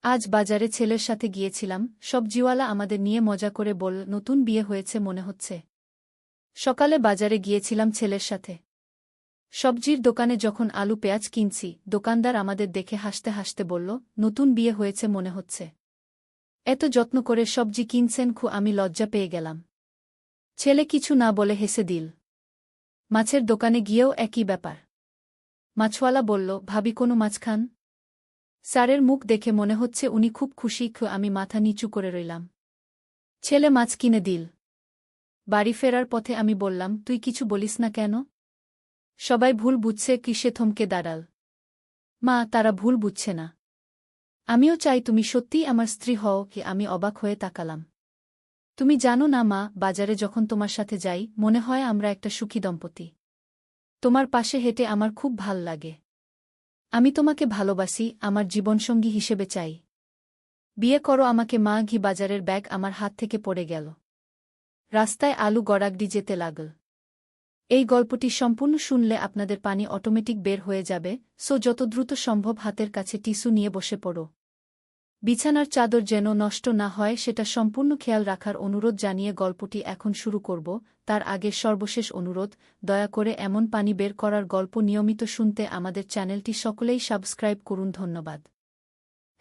আজ বাজারে ছেলের সাথে গিয়েছিলাম, সবজিওয়ালা আমাদের নিয়ে মজা করে বলল নতুন বিয়ে হয়েছে মনে হচ্ছে। সকালে বাজারে গিয়েছিলাম ছেলের সাথে। সবজির দোকানে যখন আলু পেঁয়াজ কিনছি, দোকানদার আমাদের দেখে হাসতে হাসতে বলল, নতুন বিয়ে হয়েছে মনে হচ্ছে। এত যত্ন করে সবজি কিনছেন আমি লজ্জা পেয়ে গেলাম। ছেলে কিছু না বলে হেসে দিল। মাছের দোকানে গিয়েও একই ব্যাপার। মাছওয়ালা বলল, ভাবি কোনো মাছ খান? স্যারের মুখ দেখে মনে হচ্ছে উনি খুব খুশি। আমি মাথা নিচু করে রইলাম। ছেলে মাছ কিনে দিল। বাড়ি ফেরার পথে আমি বললাম, তুই কিছু বলিস না কেন? সবাই ভুল বুঝছে কিসে থমকে দাঁড়াল। মা, তারা ভুল বুঝছে না। আমিও চাই তুমি সত্যিই আমার স্ত্রী হও। আমি অবাক হয়ে তাকালাম। তুমি জানো না মা, বাজারে যখন তোমার সাথে যাই মনে হয় আমরা একটা সুখী দম্পতি। তোমার পাশে হেঁটে আমার খুব ভাল লাগে। আমি তোমাকে ভালোবাসি, আমার জীবনসঙ্গী হিসেবে চাই। বিয়ে করো আমাকে মা। বাজারের ব্যাগ আমার হাত থেকে পড়ে গেল। রাস্তায় আলু গড়াগড়ি যেতে লাগল। এই গল্পটি সম্পূর্ণ শুনলে আপনাদের পানি অটোমেটিক বের হয়ে যাবে, যত দ্রুত সম্ভব হাতের কাছে টিস্যু নিয়ে বসে পড়ো। বিছানার চাদর যেন নষ্ট না হয় সেটা সম্পূর্ণ খেয়াল রাখার অনুরোধ জানিয়ে গল্পটি এখন শুরু করব। তার আগে সর্বশেষ অনুরোধ, দয়া করে এমন পানি বের করার গল্প নিয়মিত শুনতে আমাদের চ্যানেলটি সকলেই সাবস্ক্রাইব করুন। ধন্যবাদ।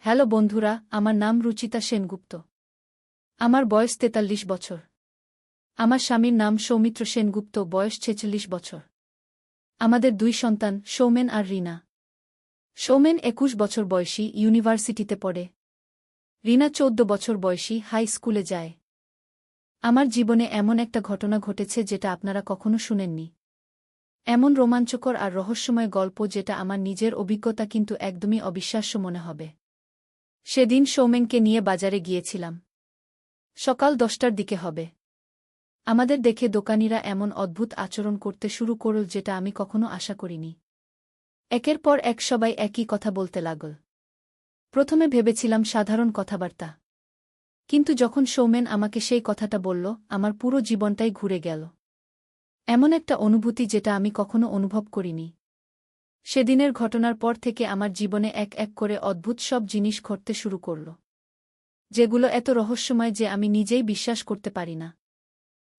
হ্যালো বন্ধুরা, আমার নাম রুচিতা সেনগুপ্ত। আমার বয়স ৪৩ বছর। আমার স্বামীর নাম সৌমিত্র সেনগুপ্ত, বয়স ৪৬ বছর। আমাদের ২ সন্তান, সৌমেন আর রিনা। সৌমেন ২১ বছর বয়সী, ইউনিভার্সিটিতে পড়ে। রিনা ১৪ বছর বয়সী, হাই স্কুলে যায়। আমার জীবনে এমন একটা ঘটনা ঘটেছে যেটা আপনারা কখনো শুনেননি। এমন রোমাঞ্চকর আর রহস্যময় গল্প যেটা আমার নিজের অভিজ্ঞতা কিন্তু একদমই অবিশ্বাস্য মনে হবে। সেদিন সৌমেনকে নিয়ে বাজারে গিয়েছিলাম। সকাল ১০টার দিকে হবে। আমাদের দেখে দোকানিরা এমন অদ্ভুত আচরণ করতে শুরু করল যেটা আমি কখনো আশা করিনি। একের পর এক সবাই একই কথা বলতে লাগল। প্রথমে ভেবেছিলাম সাধারণ কথাবার্তা। কিন্তু যখন সৌমেন আমাকে সেই কথাটা বলল, আমার পুরো জীবনটাই ঘুরে গেল। এমন একটা অনুভূতি যেটা আমি কখনো অনুভব করিনি। সেদিনের ঘটনার পর থেকে আমার জীবনে এক এক করে অদ্ভুত সব জিনিস ঘটতে শুরু করল, যেগুলো এত রহস্যময় যে আমি নিজেই বিশ্বাস করতে পারি না।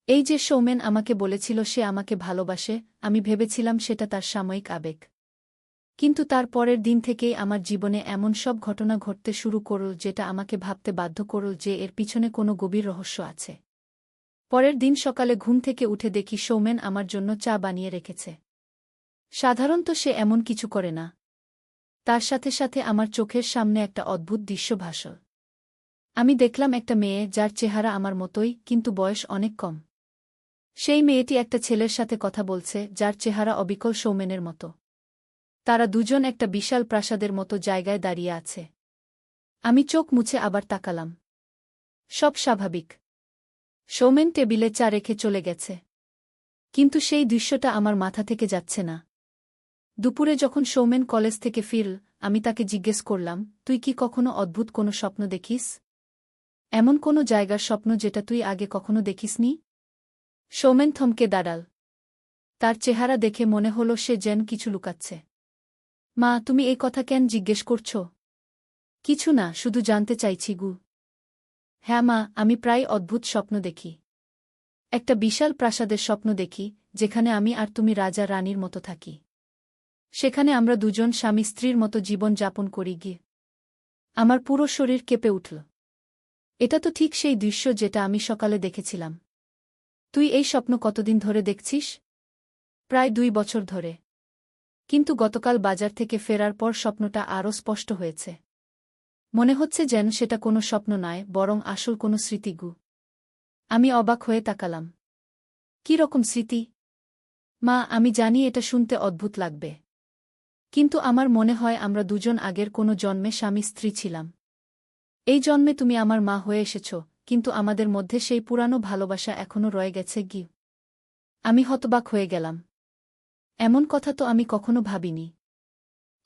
এই যে সৌমেন আমাকে বলেছিল সে আমাকে ভালোবাসে, আমি ভেবেছিলাম সেটা তার সাময়িক আবেগ। কিন্তু তার পরের দিন থেকেই আমার জীবনে এমন সব ঘটনা ঘটতে শুরু করল যেটা আমাকে ভাবতে বাধ্য করল যে এর পিছনে কোনো গভীর রহস্য আছে। পরের দিন সকালে ঘুম থেকে উঠে দেখি সৌমেন আমার জন্য চা বানিয়ে রেখেছে। সাধারণত সে এমন কিছু করে না। তার সাথে সাথে আমার চোখের সামনে একটা অদ্ভুত দৃশ্য ভাসল। আমি দেখলাম একটা মেয়ে যার চেহারা আমার মতোই, কিন্তু বয়স অনেক কম। সেই মেয়েটি একটা ছেলের সাথে কথা বলছে যার চেহারা অবিকল সৌমেনের মতো। তারা দুজন একটা বিশাল প্রাসাদের মতো জায়গায় দাঁড়িয়ে আছে। আমি চোখ মুছে আবার তাকালাম। সব স্বাভাবিক। সৌমেন টেবিলে চা রেখে চলে গেছে। কিন্তু সেই দৃশ্যটা আমার মাথা থেকে যাচ্ছে না। দুপুরে যখন সৌমেন কলেজ থেকে ফিরল, আমি তাকে জিজ্ঞেস করলাম, তুই কি কখনো অদ্ভুত কোনো স্বপ্ন দেখিস? এমন কোনো জায়গার স্বপ্ন যেটা তুই আগে কখনো দেখিসনি? সৌমেন থমকে দাঁড়াল। তার চেহারা দেখে মনে হলো সে যেন কিছু লুকাচ্ছে। মা, তুমি এই কথা কেন জিজ্ঞেস করছ? কিছু না, শুধু জানতে চাইছি গু। হ্যাঁ মা, আমি প্রায় অদ্ভুত স্বপ্ন দেখি। একটা বিশাল প্রাসাদের স্বপ্ন দেখি, যেখানে আমি আর তুমি রাজা রানীর মতো থাকি। সেখানে আমরা দুজন স্বামী স্ত্রীর মতো জীবন যাপন করি গিয়ে। আমার পুরো শরীর কেঁপে উঠল। এটা তো ঠিক সেই দৃশ্য যেটা আমি সকালে দেখেছিলাম। তুই এই স্বপ্ন কতদিন ধরে দেখছিস? প্রায় ২ বছর ধরে। কিন্তু গতকাল বাজার থেকে ফেরার পর স্বপ্নটা আরও স্পষ্ট হয়েছে। মনে হচ্ছে যেন সেটা কোনো স্বপ্ন নয়, বরং আসল কোনো স্মৃতি গু। আমি অবাক হয়ে তাকালাম। কী রকম স্মৃতি? মা, আমি জানি এটা শুনতে অদ্ভুত লাগবে। কিন্তু আমার মনে হয় আমরা দুজন আগের কোনো জন্মে স্বামী স্ত্রী ছিলাম। এই জন্মে তুমি আমার মা হয়ে এসেছ, কিন্তু আমাদের মধ্যে সেই পুরানো ভালোবাসা এখনও রয়ে গেছে গি। আমি হতবাক হয়ে গেলাম। এমন কথা তো আমি কখনো ভাবিনি।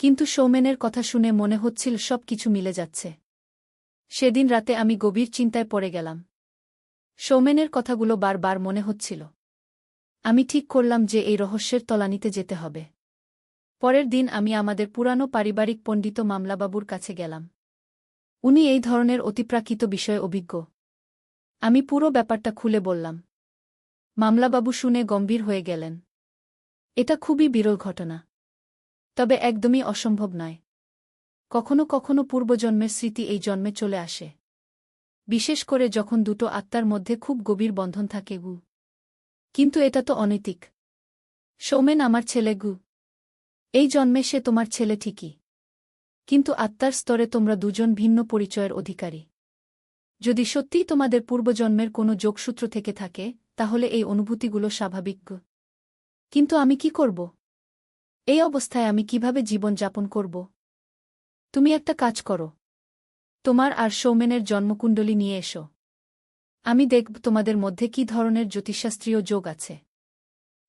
কিন্তু সৌমেনের কথা শুনে মনে হচ্ছিল সব কিছু মিলে যাচ্ছে। সেদিন রাতে আমি গভীর চিন্তায় পড়ে গেলাম। সৌমেনের কথাগুলো বারবার মনে হচ্ছিল। আমি ঠিক করলাম যে এই রহস্যের তলানিতে যেতে হবে। পরের দিন আমি আমাদের পুরানো পারিবারিক পণ্ডিত মামলাবাবুর কাছে গেলাম। উনি এই ধরনের অতিপ্রাকৃত বিষয়ে অভিজ্ঞ। আমি পুরো ব্যাপারটা খুলে বললাম। মামলাবাবু শুনে গম্ভীর হয়ে গেলেন। এটা খুবই বিরল ঘটনা। তবে একদমই অসম্ভব নয়। কখনো কখনো পূর্বজন্মের স্মৃতি এই জন্মে চলে আসে। বিশেষ করে যখন দুটো আত্মার মধ্যে খুব গভীর বন্ধন থাকে গু। কিন্তু এটা তো অনৈতিক। সৌমেন আমার ছেলে গু। এই জন্মে সে তোমার ছেলে ঠিকই। কিন্তু আত্মার স্তরে তোমরা দুজন ভিন্ন পরিচয়ের অধিকারী। যদি সত্যিই তোমাদের পূর্বজন্মের কোনো যোগসূত্র থেকে থাকে, তাহলে এই অনুভূতিগুলো স্বাভাবিক গু। কিন্তু আমি কি করব? এই অবস্থায় আমি কিভাবে জীবন যাপন করব? তুমি একটা কাজ করো। তোমার আর সৌমেনের জন্মকুণ্ডলী নিয়ে এসো। আমি দেখব তোমাদের মধ্যে কী ধরনের জ্যোতিষশাস্ত্রীয় যোগ আছে।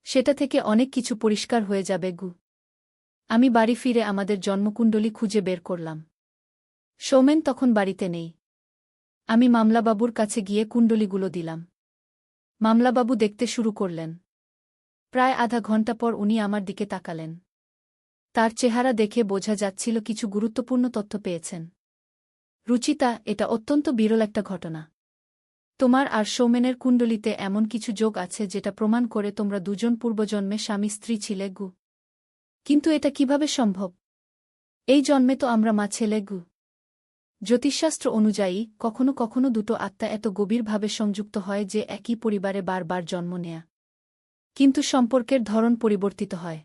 সেটা থেকে অনেক কিছু পরিষ্কার হয়ে যাবে গু। আমি বাড়ি ফিরে আমাদের জন্মকুণ্ডলী খুঁজে বের করলাম। সৌমেন তখন বাড়িতে নেই। আমি মামলাবাবুর কাছে গিয়ে কুণ্ডলীগুলো দিলাম। মামলাবাবু দেখতে শুরু করলেন। প্রায় আধা ঘণ্টা পর উনি আমার দিকে তাকালেন। তার চেহারা দেখে বোঝা যাচ্ছিল কিছু গুরুত্বপূর্ণ তথ্য পেয়েছেন। রুচিতা, এটা অত্যন্ত বিরল একটা ঘটনা। তোমার আর সৌমেনের কুণ্ডলিতে এমন কিছু যোগ আছে যেটা প্রমাণ করে তোমরা দুজন পূর্বজন্মে স্বামী স্ত্রী ছিলে গু। কিন্তু এটা কিভাবে সম্ভব? এই জন্মে তো আমরা মা ছেলে গু। জ্যোতিষশাস্ত্র অনুযায়ী কখনো কখনো দুটো আত্মা এত গভীরভাবে সংযুক্ত হয় যে একই পরিবারে বারবার জন্ম নেয়া। কিন্তু সম্পর্কের ধরন পরিবর্তিত হয়।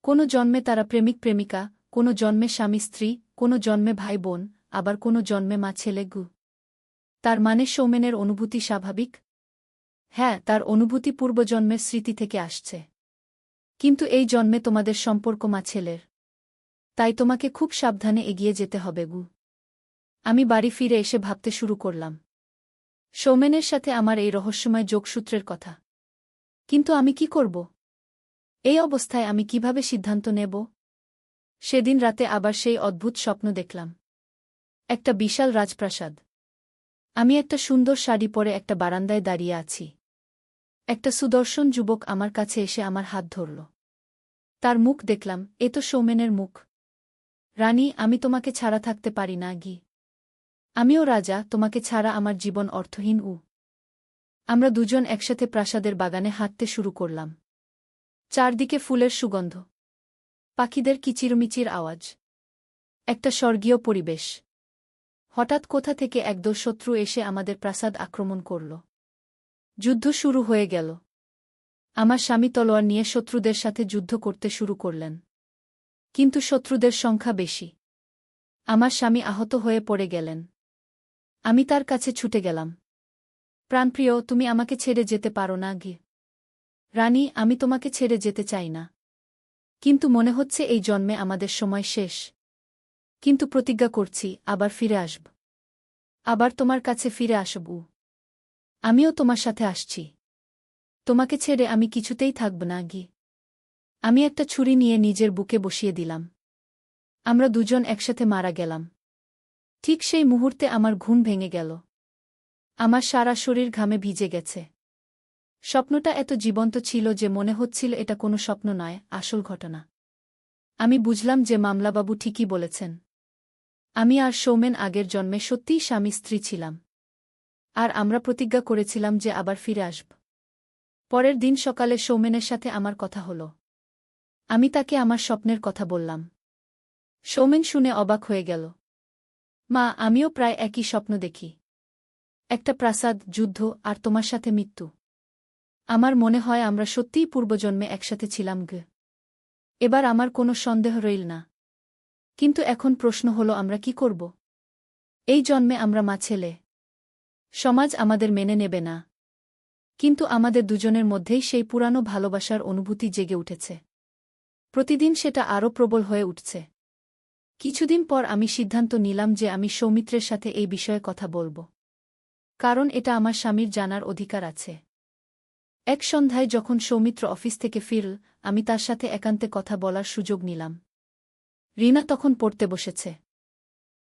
কোনো জন্মে তারা প্রেমিক প্রেমিকা, কোনো জন্মে স্বামী স্ত্রী, কোনো জন্মে ভাই বোন, আবার কোনো জন্মে মা ছেলে গু। তার মানে সৌমেনের অনুভূতি স্বাভাবিক? হ্যাঁ, তার অনুভূতি পূর্বজন্মের স্মৃতি থেকে আসছে। কিন্তু এই জন্মে তোমাদের সম্পর্ক মা ছেলের। তাই তোমাকে খুব সাবধানে এগিয়ে যেতে হবে গু। আমি বাড়ি ফিরে এসে ভাবতে শুরু করলাম সৌমেনের সাথে আমার এই রহস্যময় যোগসূত্রের কথা। কিন্তু আমি কি করব? এই অবস্থায় আমি কিভাবে সিদ্ধান্ত নেব? সেদিন রাতে আবার সেই অদ্ভুত স্বপ্ন দেখলাম। একটা বিশাল রাজপ্রাসাদ। আমি একটা সুন্দর শাড়ি পরে একটা বারান্দায় দাঁড়িয়ে আছি। একটা সুদর্শন যুবক আমার কাছে এসে আমার হাত ধরল। তার মুখ দেখলাম, এ তো সৌমেনের মুখ। রানী, আমি তোমাকে ছাড়া থাকতে পারি না গি। আমিও রাজা, তোমাকে ছাড়া আমার জীবন অর্থহীন। আমরা দুজন একসাথে প্রাসাদের বাগানে হাঁটতে শুরু করলাম। চারদিকে ফুলের সুগন্ধ, পাখিদের কিচিরমিচির আওয়াজ, একটা স্বর্গীয় পরিবেশ। হঠাৎ কোথা থেকে একদল শত্রু এসে আমাদের প্রাসাদ আক্রমণ করল। যুদ্ধ শুরু হয়ে গেল। আমার স্বামী তলোয়ার নিয়ে শত্রুদের সাথে যুদ্ধ করতে শুরু করলেন। কিন্তু শত্রুদের সংখ্যা বেশি। আমার স্বামী আহত হয়ে পড়ে গেলেন। আমি তার কাছে ছুটে গেলাম। প্রাণপ্রিয়, তুমি আমাকে ছেড়ে যেতে পারো না গি। রানী, আমি তোমাকে ছেড়ে যেতে চাই না। কিন্তু মনে হচ্ছে এই জন্মে আমাদের সময় শেষ। কিন্তু প্রতিজ্ঞা করছি, আবার ফিরে আসব। আবার তোমার কাছে ফিরে আসব। আমিও তোমার সাথে আসছি। তোমাকে ছেড়ে আমি কিছুতেই থাকব না গি। আমি একটা ছুরি নিয়ে নিজের বুকে বসিয়ে দিলাম। আমরা দুজন একসাথে মারা গেলাম। ঠিক সেই মুহূর্তে আমার ঘুম ভেঙে গেল। আমার সারা শরীর ঘামে ভিজে গেছে। স্বপ্নটা এত জীবন্ত ছিল যে মনে হচ্ছিল এটা কোনো স্বপ্ন নয়, আসল ঘটনা। আমি বুঝলাম যে মামলাবাবু ঠিকই বলেছেন। আমি আর সৌমেন আগের জন্মে সত্যিই স্বামী স্ত্রী ছিলাম। আর আমরা প্রতিজ্ঞা করেছিলাম যে আবার ফিরে আসব। পরের দিন সকালে সৌমেনের সাথে আমার কথা হলো। আমি তাকে আমার স্বপ্নের কথা বললাম। সৌমেন শুনে অবাক হয়ে গেল। মা, আমিও প্রায় একই স্বপ্ন দেখি। একটা প্রাসাদ, যুদ্ধ, আর তোমার সাথে মৃত্যু। আমার মনে হয় আমরা সত্যিই পূর্বজন্মে একসাথে ছিলাম গে। এবার আমার কোনো সন্দেহ রইল না। কিন্তু এখন প্রশ্ন হলো, আমরা কি করব? এই জন্মে আমরা মা ছেলে। সমাজ আমাদের মেনে নেবে না। কিন্তু আমাদের দুজনের মধ্যেই সেই পুরানো ভালোবাসার অনুভূতি জেগে উঠেছে। প্রতিদিন সেটা আরও প্রবল হয়ে উঠছে। কিছুদিন পর আমি সিদ্ধান্ত নিলাম যে আমি সৌমিত্রের সাথে এই বিষয়ে কথা বলব। কারণ এটা আমার স্বামীর জানার অধিকার আছে। এক সন্ধ্যায় যখন সৌমিত্র অফিস থেকে ফিরল, আমি তার সাথে একান্তে কথা বলার সুযোগ নিলাম। রিনা তখন পড়তে বসেছে।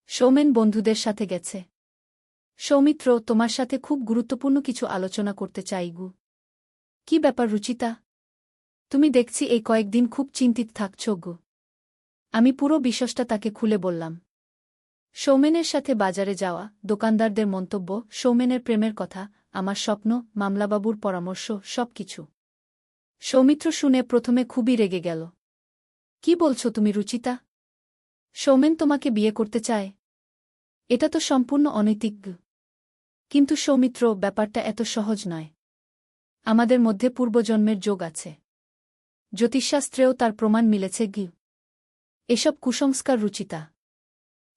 সৌমেন বন্ধুদের সাথে গেছে। সৌমিত্র, তোমার সাথে খুব গুরুত্বপূর্ণ কিছু আলোচনা করতে চাই গু। কি ব্যাপার রুচিতা? তুমি দেখছি এই কয়েকদিন খুব চিন্তিত থাকছ গু। আমি পুরো বিষয়টা তাকে খুলে বললাম। সৌমেনের সাথে বাজারে যাওয়া, দোকানদারদের মন্তব্য, সৌমেনের প্রেমের কথা, আমার স্বপ্ন, মামলাবাবুর পরামর্শ, সবকিছু। সৌমিত্র শুনে প্রথমে খুবই রেগে গেল। কি বলছো তুমি রুচিতা? সৌমেন তোমাকে বিয়ে করতে চায়? এটা তো সম্পূর্ণ অনৈতিক। কিন্তু সৌমিত্র, ব্যাপারটা এত সহজ নয়। আমাদের মধ্যে পূর্বজন্মের যোগ আছে। জ্যোতিষশাস্ত্রেও তার প্রমাণ মিলেছে। এসব কুসংস্কার রুচিতা।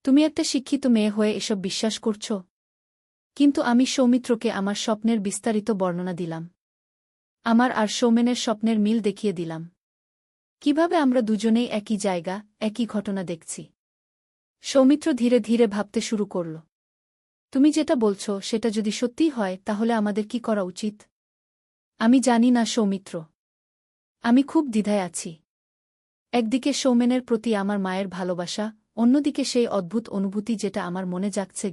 তুমি একটা শিক্ষিত মেয়ে হয়ে এসব বিশ্বাস করছ? কিন্তু আমি সৌমিত্রকে আমার স্বপ্নের বিস্তারিত বর্ণনা দিলাম। আমার আর সৌমেনের স্বপ্নের মিল দেখিয়ে দিলাম। কিভাবে আমরা দুজনেই একই জায়গা, একই ঘটনা দেখছি। সৌমিত্র ধীরে ধীরে ভাবতে শুরু করল। তুমি যেটা বলছ সেটা যদি সত্যিই হয় তাহলে আমাদের কি করা উচিত? আমি জানি না সৌমিত্র। আমি খুব দ্বিধায় আছি। একদিকে সৌমেনের প্রতি আমার মায়ের ভালোবাসা, অন্যদিকে সেই অদ্ভুত অনুভূতি যেটা আমার মনে জাগছে।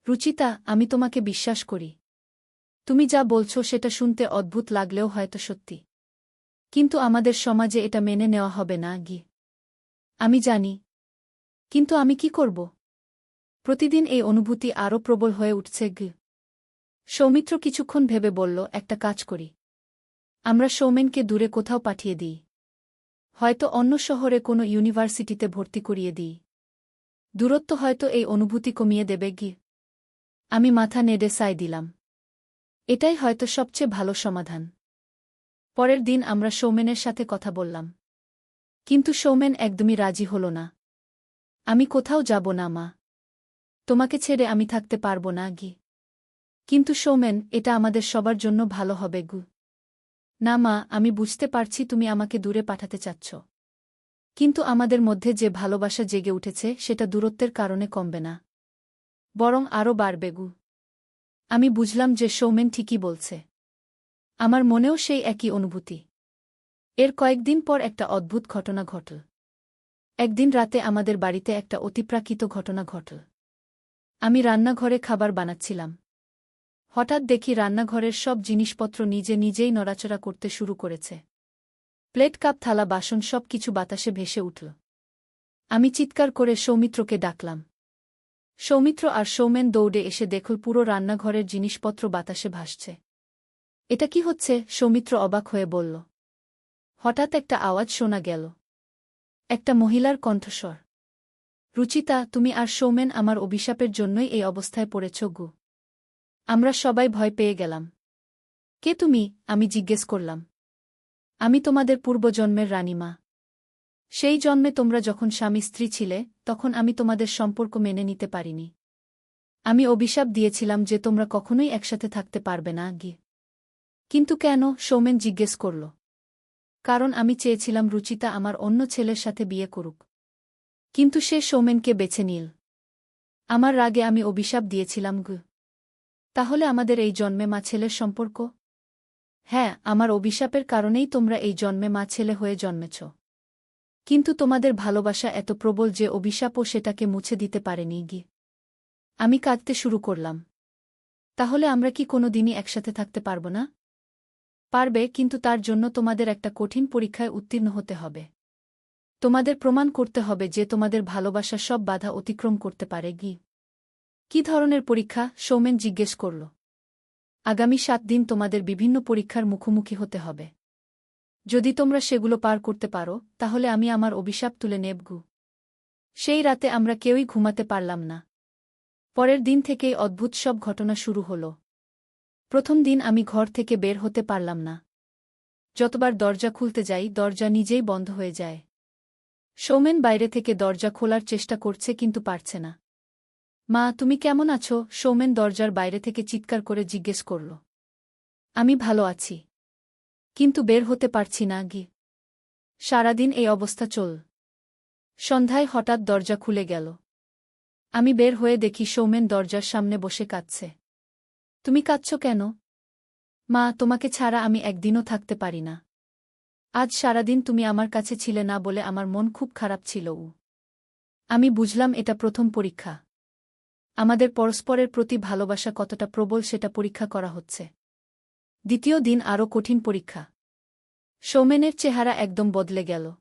রুচিতা, আমি তোমাকে বিশ্বাস করি। তুমি যা বলছ সেটা শুনতে অদ্ভুত লাগলেও হয়তো সত্যি। কিন্তু আমাদের সমাজে এটা মেনে নেওয়া হবে না। আমি জানি। কিন্তু আমি কি করব? প্রতিদিন এই অনুভূতি আরও প্রবল হয়ে উঠছে। সৌমিত্র কিছুক্ষণ ভেবে বলল, একটা কাজ করি। আমরা সৌমেনকে দূরে কোথাও পাঠিয়ে দিই। হয়তো অন্য শহরে কোনো ইউনিভার্সিটিতে ভর্তি করিয়ে দিই। দূরত্ব হয়তো এই অনুভূতি কমিয়ে দেবে। আমি মাথা নেড়ে সায় দিলাম। এটাই হয়তো সবচেয়ে ভালো সমাধান। পরের দিন আমরা সৌমেনের সাথে কথা বললাম। কিন্তু সৌমেন একদমই রাজি হল না। আমি কোথাও যাব না মা। তোমাকে ছেড়ে আমি থাকতে পারব না। কিন্তু সৌমেন, এটা আমাদের সবার জন্য ভালো হবে। না মা, আমি বুঝতে পারছি তুমি আমাকে দূরে পাঠাতে চাচ্ছ। কিন্তু আমাদের মধ্যে যে ভালোবাসা জেগে উঠেছে সেটা দূরত্বের কারণে কমবে না, বরং আরও বাড়বে। আমি বুঝলাম যে সৌমেন ঠিকই বলছে। আমার মনেও সেই একই অনুভূতি। এর কয়েকদিন পর একটা অদ্ভুত ঘটনা ঘটল। একদিন রাতে আমাদের বাড়িতে একটা অতিপ্রাকৃত ঘটনা ঘটল। আমি রান্নাঘরে খাবার বানাচ্ছিলাম। হঠাৎ দেখি রান্নাঘরের সব জিনিসপত্র নিজে নিজেই নড়াচড়া করতে শুরু করেছে। প্লেট, কাপ, থালা, বাসন সব কিছু বাতাসে ভেসে উঠল। আমি চিৎকার করে সৌমিত্রকে ডাকলাম। সৌমিত্র আর সৌমেন দৌড়ে এসে দেখল পুরো রান্নাঘরের জিনিসপত্র বাতাসে ভাসছে। এটা কি হচ্ছে? সৌমিত্র অবাক হয়ে বলল। হঠাৎ একটা আওয়াজ শোনা গেল। একটা মহিলার কণ্ঠস্বর। রুচিতা, তুমি আর সৌমেন আমার অভিশাপের জন্যই এই অবস্থায় পড়েছ। আমরা সবাই ভয় পেয়ে গেলাম। কে তুমি? আমি জিজ্ঞেস করলাম। আমি তোমাদের পূর্বজন্মের রানীমা। সেই জন্মে তোমরা যখন স্বামী স্ত্রী ছিলে তখন আমি তোমাদের সম্পর্ক মেনে নিতে পারিনি। আমি অভিশাপ দিয়েছিলাম যে তোমরা কখনোই একসাথে থাকতে পারবে না। কিন্তু কেন? সৌমেন জিজ্ঞেস করল। কারণ আমি চেয়েছিলাম রুচিতা আমার অন্য ছেলের সাথে বিয়ে করুক। কিন্তু সে সৌমেনকে বেছে নিল। আমার রাগে আমি অভিশাপ দিয়েছিলাম। তাহলে আমাদের এই জন্মে মা ছেলের সম্পর্ক? হ্যাঁ, আমার অভিশাপের কারণেই তোমরা এই জন্মে মা ছেলে হয়ে জন্মেছ। কিন্তু তোমাদের ভালোবাসা এত প্রবল যে অভিশাপও সেটাকে মুছে দিতে পারেনি। আমি কাঁদতে শুরু করলাম। তাহলে আমরা কি কোনো দিনই একসাথে থাকতে পারব না? পারবে, কিন্তু তার জন্য তোমাদের একটা কঠিন পরীক্ষায় উত্তীর্ণ হতে হবে। তোমাদের প্রমাণ করতে হবে যে তোমাদের ভালোবাসা সব বাধা অতিক্রম করতে পারে। কি ধরনের পরীক্ষা? সৌমেন জিজ্ঞেস করল। আগামী 7 দিন তোমাদের বিভিন্ন পরীক্ষার মুখোমুখি হতে হবে। যদি তোমরা সেগুলো পার করতে পারো তাহলে আমি আমার অভিশাপ তুলে নেব। সেই রাতে আমরা কেউই ঘুমাতে পারলাম না। পরের দিন থেকেই অদ্ভুত সব ঘটনা শুরু হল। প্রথম দিন আমি ঘর থেকে বের হতে পারলাম না। যতবার দরজা খুলতে যাই দরজা নিজেই বন্ধ হয়ে যায়। সৌমেন বাইরে থেকে দরজা খোলার চেষ্টা করছে কিন্তু পারছে না। মা, তুমি কেমন আছো? সৌমেন দরজার বাইরে থেকে চিৎকার করে জিজ্ঞেস করল। আমি ভালো আছি। কিন্তু বের হতে পারছি না। সারাদিন এই অবস্থা চল। সন্ধ্যায় হঠাৎ দরজা খুলে গেল। আমি বের হয়ে দেখি সৌমেন দরজার সামনে বসে কাঁদছে। তুমি কাঁদছ কেন? মা, তোমাকে ছাড়া আমি একদিনও থাকতে পারি না। আজ সারাদিন তুমি আমার কাছে ছিলে না বলে আমার মন খুব খারাপ ছিল। আমি বুঝলাম এটা প্রথম পরীক্ষা। আমাদের পরস্পরের প্রতি ভালোবাসা কতটা প্রবল সেটা পরীক্ষা করা হচ্ছে। দ্বিতীয় দিন আরও কঠিন পরীক্ষা। সৌমেনের চেহারা একদম বদলে গেল।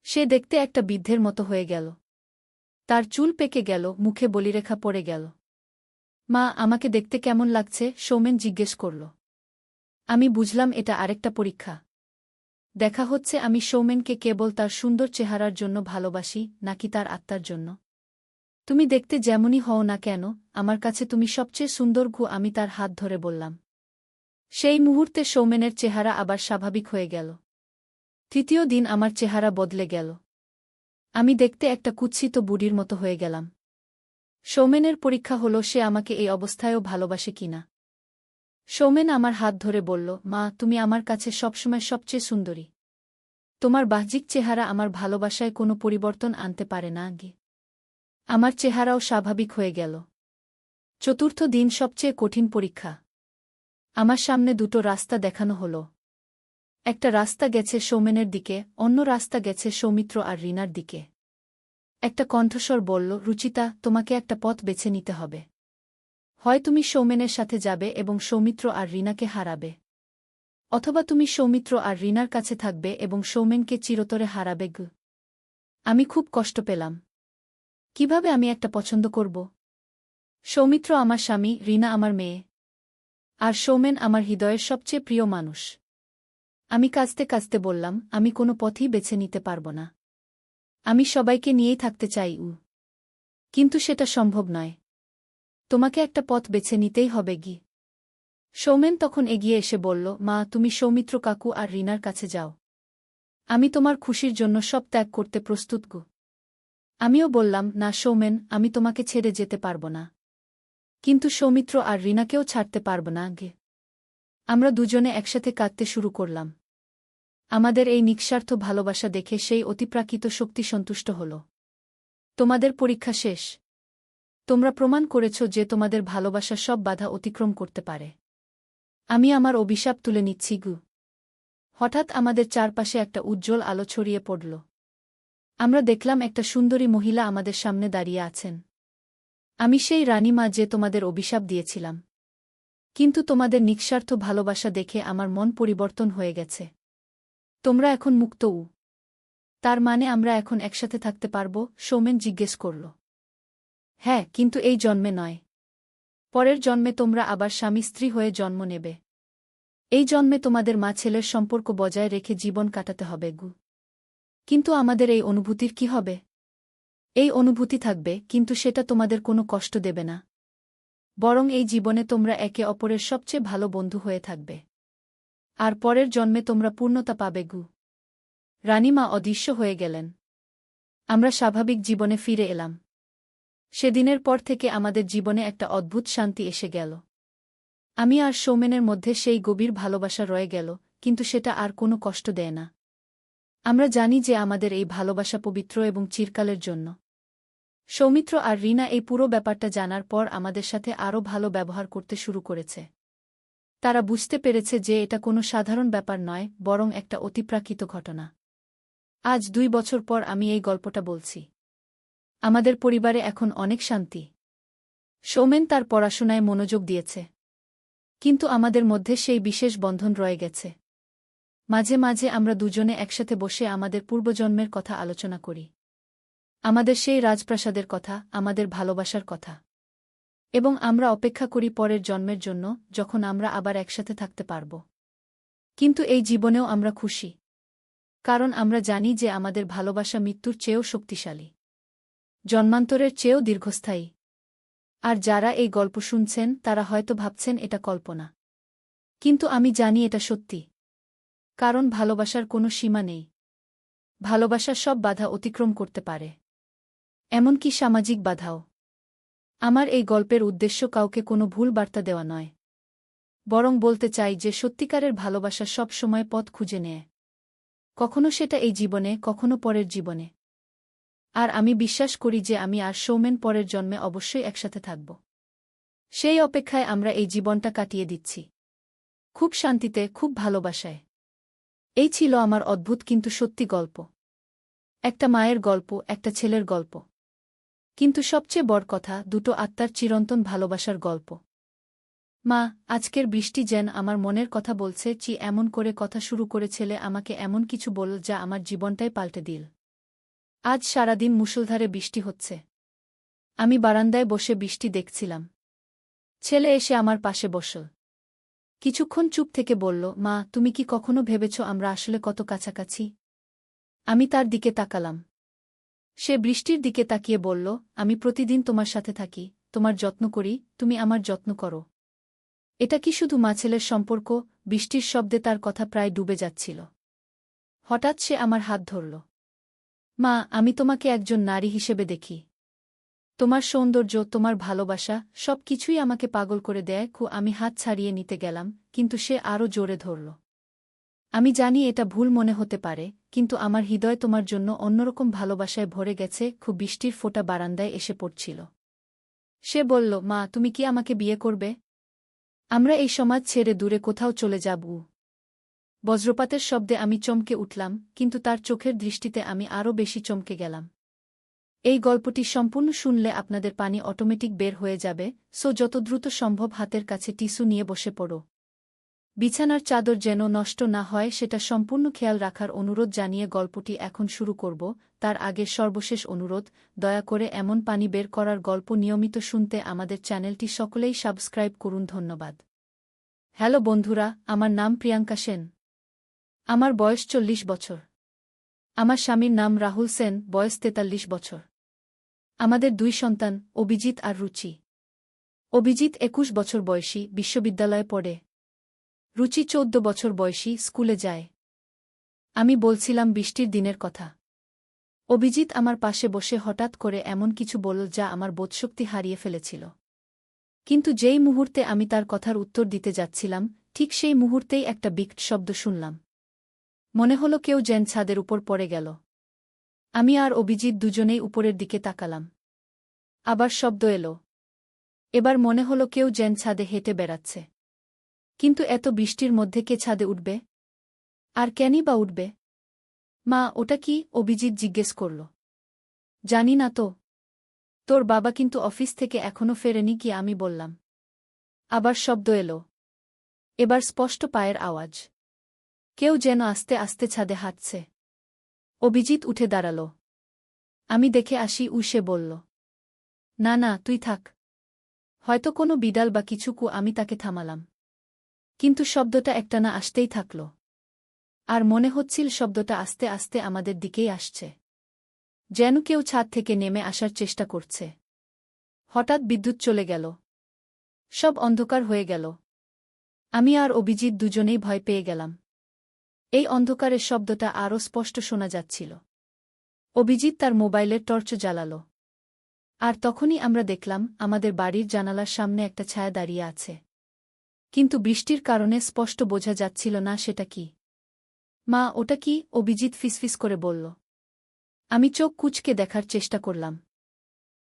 সে দেখতে একটা বৃদ্ধের মতো হয়ে গেল। তার চুল পেকে গেল, মুখে বলিরেখা পড়ে গেল। মা, আমাকে দেখতে কেমন লাগছে? সৌমেন জিজ্ঞেস করল। আমি বুঝলাম এটা আরেকটা পরীক্ষা। দেখা হচ্ছে আমি সৌমেনকে কেবল তার সুন্দর চেহারার জন্য ভালোবাসি নাকি তার আত্মার জন্য। তুমি দেখতে যেমনই হও না কেন, আমার কাছে তুমি সবচেয়ে সুন্দর। আমি তার হাত ধরে বললাম। সেই মুহূর্তে সৌমেনের চেহারা আবার স্বাভাবিক হয়ে গেল। তৃতীয় দিন আমার চেহারা বদলে গেল। আমি দেখতে একটা কুৎসিত বুড়ির মতো হয়ে গেলাম। সৌমেনের পরীক্ষা হল সে আমাকে এই অবস্থায়ও ভালোবাসে কিনা। সৌমেন আমার হাত ধরে বলল, মা, তুমি আমার কাছে সবসময় সবচেয়ে সুন্দরী। তোমার বাহ্যিক চেহারা আমার ভালোবাসায় কোনো পরিবর্তন আনতে পারে না। আমার চেহারাও স্বাভাবিক হয়ে গেল। চতুর্থ দিন সবচেয়ে কঠিন পরীক্ষা। আমার সামনে দুটো রাস্তা দেখানো হল। একটা রাস্তা গেছে সৌমেনের দিকে, অন্য রাস্তা গেছে সৌমিত্র আর রিনার দিকে। একটা কণ্ঠস্বর বলল, রুচিতা, তোমাকে একটা পথ বেছে নিতে হবে। হয় তুমি সৌমেনের সাথে যাবে এবং সৌমিত্র আর রিনাকে হারাবে, অথবা তুমি সৌমিত্র আর রিনার কাছে থাকবে এবং সৌমেনকে চিরতরে হারাবে। আমি খুব কষ্ট পেলাম। কিভাবে আমি একটা পছন্দ করব? সৌমিত্র আমার স্বামী, রিনা আমার মেয়ে, আর সৌমেন আমার হৃদয়ের সবচেয়ে প্রিয় মানুষ। আমি কাঁদতে কাঁদতে বললাম, আমি কোনো পথই বেছে নিতে পারব না। আমি সবাইকে নিয়েই থাকতে চাই। কিন্তু সেটা সম্ভব নয়। তোমাকে একটা পথ বেছে নিতেই হবে। সৌমেন তখন এগিয়ে এসে বলল, মা, তুমি সৌমিত্র কাকু আর রিনার কাছে যাও। আমি তোমার খুশির জন্য সব ত্যাগ করতে প্রস্তুত। আমিও বললাম, না সৌমেন, আমি তোমাকে ছেড়ে যেতে পারব না। কিন্তু সৌমিত্র আর রিনাকেও ছাড়তে পারব না। আমরা দুজনে একসাথে কাঁদতে শুরু করলাম। আমাদের এই নিঃস্বার্থ ভালোবাসা দেখে সেই অতিপ্রাকৃত শক্তি সন্তুষ্ট হল। তোমাদের পরীক্ষা শেষ। তোমরা প্রমাণ করেছ যে তোমাদের ভালোবাসা সব বাধা অতিক্রম করতে পারে। আমি আমার অভিশাপ তুলে নিচ্ছি। হঠাৎ আমাদের চারপাশে একটা উজ্জ্বল আলো ছড়িয়ে পড়ল। আমরা দেখলাম একটা সুন্দরী মহিলা আমাদের সামনে দাঁড়িয়ে আছেন। আমি সেই রানীমা যে তোমাদের অভিশাপ দিয়েছিলাম। কিন্তু তোমাদের নিঃস্বার্থ ভালোবাসা দেখে আমার মন পরিবর্তন হয়ে গেছে। তোমরা এখন মুক্ত। তার মানে আমরা এখন একসাথে থাকতে পারব? সৌমেন জিজ্ঞেস করল। হ্যাঁ, কিন্তু এই জন্মে নয়। পরের জন্মে তোমরা আবার স্বামী স্ত্রী হয়ে জন্ম নেবে। এই জন্মে তোমাদের মা ছেলের সম্পর্ক বজায় রেখে জীবন কাটাতে হবে। কিন্তু আমাদের এই অনুভূতির কি হবে? এই অনুভূতি থাকবে, কিন্তু সেটা তোমাদের কোনো কষ্ট দেবে না। বরং এই জীবনে তোমরা একে অপরের সবচেয়ে ভালো বন্ধু হয়ে থাকবে। আর পরের জন্মে তোমরা পূর্ণতা পাবে। রানীমা অদৃশ্য হয়ে গেলেন। আমরা স্বাভাবিক জীবনে ফিরে এলাম। সেদিনের পর থেকে আমাদের জীবনে একটা অদ্ভুত শান্তি এসে গেল। আমি আর সৌমেনের মধ্যে সেই গভীর ভালোবাসা রয়ে গেল, কিন্তু সেটা আর কোনো কষ্ট দেয় না। আমরা জানি যে আমাদের এই ভালোবাসা পবিত্র এবং চিরকালের জন্য। সৌমিত্র আর রিনা এই পুরো ব্যাপারটা জানার পর আমাদের সাথে আরও ভালো ব্যবহার করতে শুরু করেছে। তারা বুঝতে পেরেছে যে এটা কোনো সাধারণ ব্যাপার নয়, বরং একটা অতিপ্রাকৃত ঘটনা। আজ 2 বছর পর আমি এই গল্পটা বলছি। আমাদের পরিবারে এখন অনেক শান্তি। সৌমেন তার পড়াশোনায় মনোযোগ দিয়েছে। কিন্তু আমাদের মধ্যে সেই বিশেষ বন্ধন রয়ে গেছে। মাঝে মাঝে আমরা দুজনে একসাথে বসে আমাদের পূর্বজন্মের কথা আলোচনা করি। আমাদের সেই রাজপ্রাসাদের কথা, আমাদের ভালোবাসার কথা। এবং আমরা অপেক্ষা করি পরের জন্মের জন্য, যখন আমরা আবার একসাথে থাকতে পারব। কিন্তু এই জীবনেও আমরা খুশি। কারণ আমরা জানি যে আমাদের ভালোবাসা মৃত্যুর চেয়েও শক্তিশালী, জন্মান্তরের চেয়েও দীর্ঘস্থায়ী। আর যারা এই গল্প শুনছেন তারা হয়তো ভাবছেন এটা কল্পনা। কিন্তু আমি জানি এটা সত্যি। কারণ ভালোবাসার কোনো সীমা নেই। ভালোবাসা সব বাধা অতিক্রম করতে পারে, এমনকি সামাজিক বাধাও। আমার এই গল্পের উদ্দেশ্য কাউকে কোনো ভুল বার্তা দেওয়া নয়, বরং বলতে চাই যে সত্যিকারের ভালোবাসা সব সময় পথ খুঁজে নেয়। কখনো সেটা এই জীবনে, কখনো পরের জীবনে। আর আমি বিশ্বাস করি যে আমি আর সৌমেন পরের জন্মে অবশ্যই একসাথে থাকব। সেই অপেক্ষায় আমরা এই জীবনটা কাটিয়ে দিচ্ছি, খুব শান্তিতে, খুব ভালোবাসায়। এই ছিল আমার অদ্ভুত কিন্তু সত্যি গল্প। একটা মায়ের গল্প, একটা ছেলের গল্প। কিন্তু সবচেয়ে বড় কথা, দুটো আত্মার চিরন্তন ভালোবাসার গল্প। মা, আজকের বৃষ্টি যেন আমার মনের কথা বলছে। এমন করে কথা শুরু করে ছেলে আমাকে এমন কিছু বলল যা আমার জীবনটাই পাল্টে দিল। আজ সারাদিন মুষলধারে বৃষ্টি হচ্ছে। আমি বারান্দায় বসে বৃষ্টি দেখছিলাম। ছেলে এসে আমার পাশে বসল। কিছুক্ষণ চুপ থেকে বলল, মা, তুমি কি কখনো ভেবেছ আমরা আসলে কত কাছাকাছি? আমি তার দিকে তাকালাম। সে বৃষ্টির দিকে তাকিয়ে বলল, আমি প্রতিদিন তোমার সাথে থাকি, তোমার যত্ন করি, তুমি আমার যত্ন করো। এটা কি শুধু মা ছেলের সম্পর্ক? বৃষ্টির শব্দে তার কথা প্রায় ডুবে যাচ্ছিল। হঠাৎ সে আমার হাত ধরল। মা, আমি তোমাকে একজন নারী হিসেবে দেখি। তোমার সৌন্দর্য, তোমার ভালোবাসা, সব কিছুই আমাকে পাগল করে দেয়। আমি হাত ছাড়িয়ে নিতে গেলাম, কিন্তু সে আরও জোরে ধরল। আমি জানি এটা ভুল মনে হতে পারে, কিন্তু আমার হৃদয় তোমার জন্য অন্যরকম ভালোবাসায় ভরে গেছে। বৃষ্টির ফোঁটা বারান্দায় এসে পড়ছিল। সে বলল, মা, তুমি কি আমাকে বিয়ে করবে? আমরা এই সমাজ ছেড়ে দূরে কোথাও চলে যাব। বজ্রপাতের শব্দে আমি চমকে উঠলাম, কিন্তু তার চোখের দৃষ্টিতে আমি আরও বেশি চমকে গেলাম। এই গল্পটি সম্পূর্ণ শুনলে আপনাদের পানি অটোমেটিক বের হয়ে যাবে, যত দ্রুত সম্ভব হাতের কাছে টিস্যু নিয়ে বসে পড়ো। বিছানার চাদর যেন নষ্ট না হয় সেটা সম্পূর্ণ খেয়াল রাখার অনুরোধ জানিয়ে গল্পটি এখন শুরু করব। তার আগে সর্বশেষ অনুরোধ, দয়া করে এমন পানি বের করার গল্প নিয়মিত শুনতে আমাদের চ্যানেলটি সকলেই সাবস্ক্রাইব করুন। ধন্যবাদ। হ্যালো বন্ধুরা, আমার নাম প্রিয়াঙ্কা সেন। আমার বয়স 40 বছর। আমার স্বামীর নাম রাহুল সেন, বয়স 43 বছর। আমাদের 2 সন্তান, অভিজিৎ আর রুচি। অভিজিৎ 21 বছর বয়সী, বিশ্ববিদ্যালয়ে পড়ে। রুচি 14 বছর বয়সী, স্কুলে যায়। আমি বলছিলাম বৃষ্টির দিনের কথা। অভিজিৎ আমার পাশে বসে হঠাৎ করে এমন কিছু বলল যা আমার বোধশক্তি হারিয়ে ফেলেছিল। কিন্তু যেই মুহূর্তে আমি তার কথার উত্তর দিতে যাচ্ছিলাম, ঠিক সেই মুহূর্তেই একটা বিকট শব্দ শুনলাম। মনে হলো কেউ যেন ছাদের উপর পড়ে গেল। আমি আর অভিজিৎ দুজনেই উপরের দিকে তাকালাম। আবার শব্দ এলো। এবার মনে হলো কেউ যেন ছাদে হেঁটে বেড়াচ্ছে। কিন্তু এত বৃষ্টির মধ্যে কে ছাদে উঠবে? আর কেনই বা উঠবে? মা, ওটা কি? অভিজিৎ জিজ্ঞেস করল। জানি না তো। তোর বাবা কিন্তু অফিস থেকে এখনো ফেরেনি কি? আমি বললাম। আবার শব্দ এলো। এবার স্পষ্ট পায়ের আওয়াজ। কেউ যেন আস্তে আস্তে ছাদে হাঁটছে। অভিজিৎ উঠে দাঁড়াল। আমি দেখে আসি, সে বলল। না না, তুই থাক। হয়তো কোনো বিড়াল বা কিছু। আমি তাকে থামালাম। কিন্তু শব্দটা একটানা আসতেই থাকল। আর মনে হচ্ছিল শব্দটা আস্তে আস্তে আমাদের দিকেই আসছে। যেন কেউ ছাদ থেকে নেমে আসার চেষ্টা করছে। হঠাৎ বিদ্যুৎ চলে গেল। সব অন্ধকার হয়ে গেল। আমি আর অভিজিৎ দুজনেই ভয় পেয়ে গেলাম। এই অন্ধকারের শব্দটা আরও স্পষ্ট শোনা যাচ্ছিল। অভিজিৎ তার মোবাইলের টর্চ জ্বালাল। আর তখনই আমরা দেখলাম আমাদের বাড়ির জানালার সামনে একটা ছায়া দাঁড়িয়ে আছে। কিন্তু বৃষ্টির কারণে স্পষ্ট বোঝা যাচ্ছিল না সেটা কি। মা, ওটা কি? অভিজিৎ ফিসফিস করে বলল। আমি চোখ কুঁচকে দেখার চেষ্টা করলাম।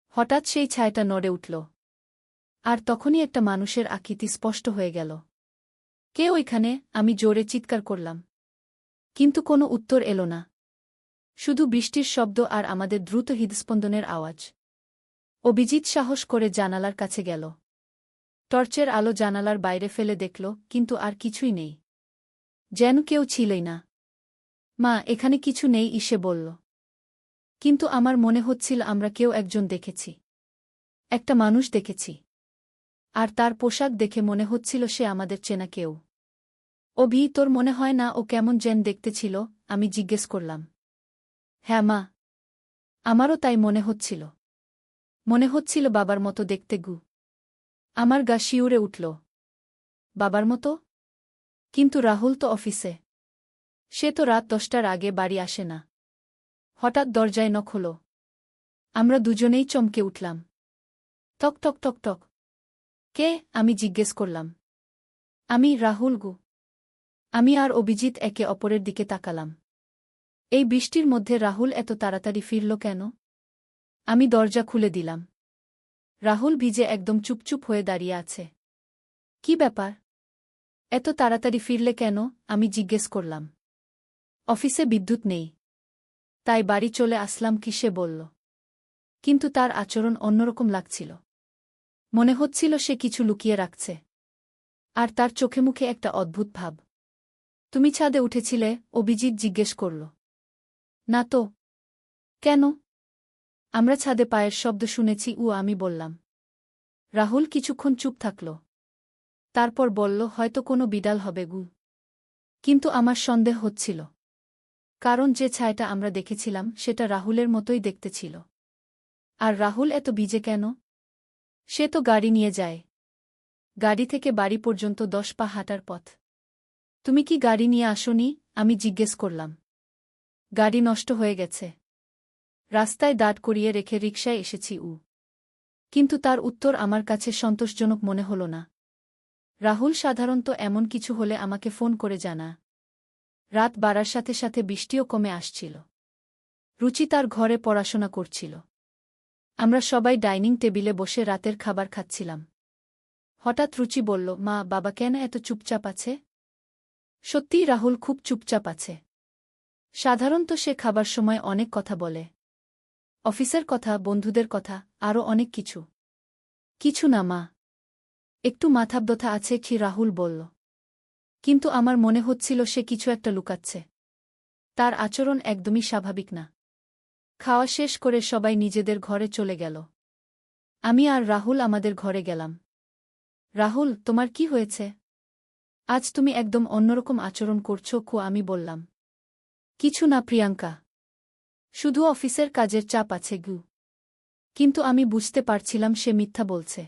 হঠাৎ সেই ছায়াটা নড়ে উঠল। আর তখনই একটা মানুষের আকৃতি স্পষ্ট হয়ে গেল। কে ওইখানে? আমি জোরে চিৎকার করলাম। কিন্তু কোনো উত্তর এলো না। শুধু বৃষ্টির শব্দ আর আমাদের দ্রুত হৃদস্পন্দনের আওয়াজ। অভিজিৎ সাহস করে জানালার কাছে গেল। টর্চের আলো জানালার বাইরে ফেলে দেখল, কিন্তু আর কিছুই নেই। যেন কেউ ছিলই না। মা, এখানে কিছু নেই, সে বলল। কিন্তু আমার মনে হচ্ছিল আমরা কেউ একজন দেখেছি। একটা মানুষ দেখেছি। আর তার পোশাক দেখে মনে হচ্ছিল সে আমাদের চেনা কেউ। অভি, তোর মনে হয় না ও কেমন যেন দেখতে ছিল? আমি জিজ্ঞেস করলাম। হ্যাঁ মা, আমারও তাই মনে হচ্ছিল। মনে হচ্ছিল বাবার মতো দেখতে। আমার গা শিউরে উঠল। বাবার মতো? কিন্তু রাহুল তো অফিসে। সে তো রাত 10টার আগে বাড়ি আসে না। হঠাৎ দরজায় নক হলো। আমরা দুজনেই চমকে উঠলাম। টক টক টক টক। কে? আমি জিজ্ঞেস করলাম। আমি, রাহুল। আমি আর অভিজিৎ একে অপরের দিকে তাকালাম। এই বৃষ্টির মধ্যে রাহুল এত তাড়াতাড়ি ফিরল কেন? আমি দরজা খুলে দিলাম। রাহুল ভিজে একদম চুপচুপ হয়ে দাঁড়িয়ে আছে। কি ব্যাপার? এত তাড়াতাড়ি ফিরলে কেন? আমি জিজ্ঞেস করলাম। অফিসে বিদ্যুৎ নেই, তাই বাড়ি চলে আসলাম, সে বলল। কিন্তু তার আচরণ অন্যরকম লাগছিল। মনে হচ্ছিল সে কিছু লুকিয়ে রাখছে। আর তার চোখে মুখে একটা অদ্ভুত ভাব। তুমি ছাদে উঠেছিলে? অভিজিৎ জিজ্ঞেস করল। না তো। কেন? আমরা ছাদে পায়ের শব্দ শুনেছি আমি বললাম। রাহুল কিছুক্ষণ চুপ থাকল। তারপর বলল, হয়তো কোনো বিড়াল হবে কিন্তু আমার সন্দেহ হচ্ছিল। কারণ যে ছায়াটা আমরা দেখেছিলাম সেটা রাহুলের মতোই দেখতে ছিল। আর রাহুল এত ভিজে কেন? সে তো গাড়ি নিয়ে যায়। গাড়ি থেকে বাড়ি পর্যন্ত 10 পা হাঁটার পথ। তুমি কি গাড়ি নিয়ে আসোনি? আমি জিজ্ঞেস করলাম। গাড়ি নষ্ট হয়ে গেছে। রাস্তায় দাঁড় করিয়ে রেখে রিকশায় এসেছি কিন্তু তার উত্তর আমার কাছে সন্তোষজনক মনে হল না। রাহুল সাধারণত এমন কিছু হলে আমাকে ফোন করে জানা। রাত বাড়ার সাথে সাথে বৃষ্টিও কমে আসছিল। রুচি তার ঘরে পড়াশোনা করছিল। আমরা সবাই ডাইনিং টেবিলে বসে রাতের খাবার খাচ্ছিলাম। হঠাৎ রুচি বলল, মা, বাবা কেন এত চুপচাপ আছে? সত্যিই রাহুল খুব চুপচাপ আছে। সাধারণত সে খাবার সময় অনেক কথা বলে। অফিসের কথা, বন্ধুদের কথা, আরও অনেক কিছু। কিছু না মা। একটু মাথাব্যথা আছে কি? রাহুল বলল। কিন্তু আমার মনে হচ্ছিল সে কিছু একটা লুকাচ্ছে। তার আচরণ একদমই স্বাভাবিক না। খাওয়া শেষ করে সবাই নিজেদের ঘরে চলে গেল। আমি আর রাহুল আমাদের ঘরে গেলাম। রাহুল, তোমার কি হয়েছে? আজ তুমি একদম অন্যরকম আচরণ করছো আমি বললাম। কিছু না প্রিয়াঙ্কা। শুধু অফিসের কাজের চাপ আছে কিন্তু আমি বুঝতে পারছিলাম সে মিথ্যা বলছে।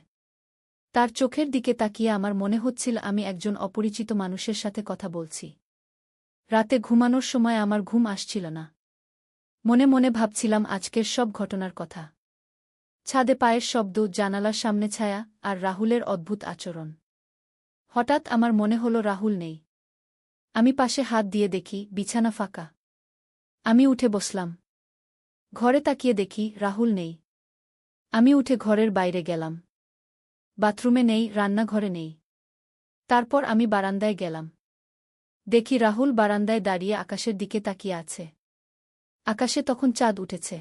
তার চোখের দিকে তাকিয়ে আমার মনে হচ্ছিল আমি একজন অপরিচিত মানুষের সাথে কথা বলছি। রাতে ঘুমানোর সময় আমার ঘুম আসছিল না। মনে মনে ভাবছিলাম আজকের সব ঘটনার কথা। ছাদে পায়ের শব্দ, জানালার সামনে ছায়া, আর রাহুলের অদ্ভুত আচরণ। হঠাৎ আমার মনে হলো রাহুল নেই। আমি পাশে হাত দিয়ে দেখি বিছানা ফাঁকা। আমি উঠে বসলাম। ঘরে তাকিয়ে দেখি রাহুল নেই। আমি উঠে ঘরের বাইরে গেলাম। বাথরুমে নেই, রান্নাঘরে নেই। তারপর আমি বারান্দায় গেলাম। দেখি রাহুল বারান্দায় দাঁড়িয়ে আকাশের দিকে তাকিয়ে আছে। আকাশে তখন চাঁদ উঠেছে।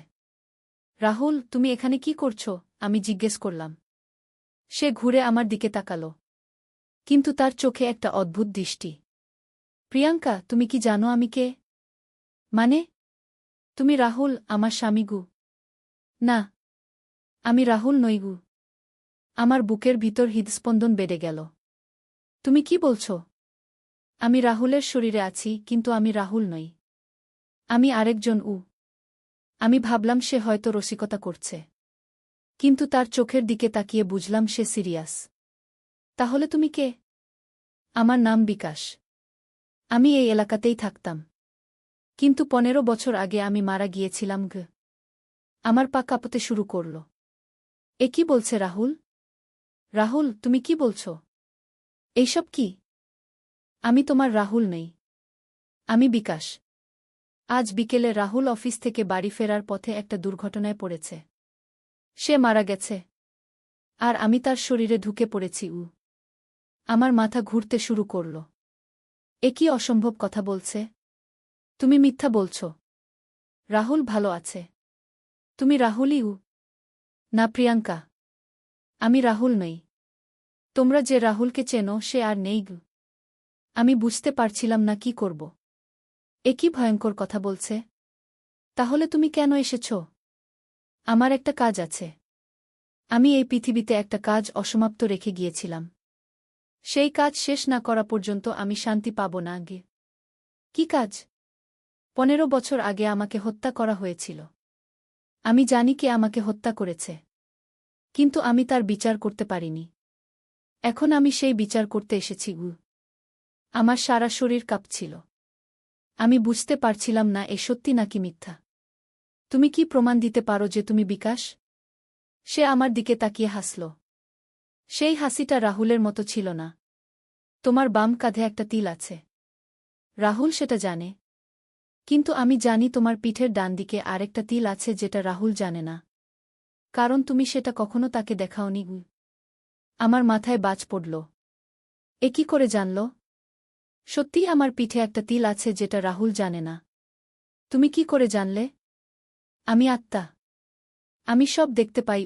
রাহুল, তুমি এখানে কি করছো? আমি জিজ্ঞেস করলাম। সে ঘুরে আমার দিকে তাকাল। কিন্তু তার চোখে একটা অদ্ভুত দৃষ্টি। প্রিয়াঙ্কা, তুমি কি জানো আমি কে? মানে? তুমি রাহুল, আমার স্বামী না, আমি রাহুল নই আমার বুকের ভিতর হৃদস্পন্দন বেড়ে গেল। তুমি কি বলছো? আমি রাহুলের শরীরে আছি, কিন্তু আমি রাহুল নই। আমি আরেকজন আমি ভাবলাম সে হয়তো রসিকতা করছে। কিন্তু তার চোখের দিকে তাকিয়ে বুঝলাম সে সিরিয়াস। তাহলে তুমি কে? আমার নাম বিকাশ। আমি এই এলাকাতেই থাকতাম। কিন্তু 15 বছর আগে আমি মারা গিয়েছিলাম আমার পা কাঁপতে শুরু করল। এ কি বলছে রাহুল? রাহুল, তুমি কি বলছো? এইসব কি? আমি তোমার রাহুল নেই। আমি বিকাশ। আজ বিকেলে রাহুল অফিস থেকে বাড়ি ফেরার পথে একটা দুর্ঘটনায় পড়েছে। সে মারা গেছে। আর আমি তার শরীরে ঢুকে পড়েছি আমার মাথা ঘুরতে শুরু করল। এ কি অসম্ভব কথা বলছে? তুমি মিথ্যা বলছ। রাহুল ভালো আছে। তুমি রাহুলই না প্রিয়াঙ্কা। আমি রাহুল নই। তোমরা যে রাহুলকে চেনো সে আর নেই আমি বুঝতে পারছিলাম না কি করব। এ কি ভয়ঙ্কর কথা বলছে? তাহলে তুমি কেন এসেছ? আমার একটা কাজ আছে। আমি এই পৃথিবীতে একটা কাজ অসমাপ্ত রেখে গিয়েছিলাম। সেই কাজ শেষ না করা পর্যন্ত আমি শান্তি পাব না কি কাজ? 15 বছর আগে আমাকে হত্যা করা হয়েছিল। আমি জানি কে আমাকে হত্যা করেছে। কিন্তু আমি তার বিচার করতে পারিনি। এখন আমি সেই বিচার করতে এসেছি আমার সারা শরীর কাঁপছিল। আমি বুঝতে পারছিলাম না এ সত্যি নাকি মিথ্যা। তুমি কি প্রমাণ দিতে পারো যে তুমি বিকাশ? সে আমার দিকে তাকিয়ে হাসল। সেই হাসিটা রাহুলের মতো ছিল না। তোমার বাম কাঁধে একটা তিল আছে। রাহুল সেটা জানে। কিন্তু আমি জানি তোমার পিঠের ডান দিকে আরেকটা তিল আছে যেটা রাহুল জানে না। কারণ তুমি সেটা কখনো তাকে দেখাওনি আমার মাথায় বাজ পড়ল। এ কি করে জানল? সত্যিই আমার পিঠে একটা তিল আছে যেটা রাহুল জানে না। তুমি কি করে জানলে? আমি আত্মা। আমি সব দেখতে পাই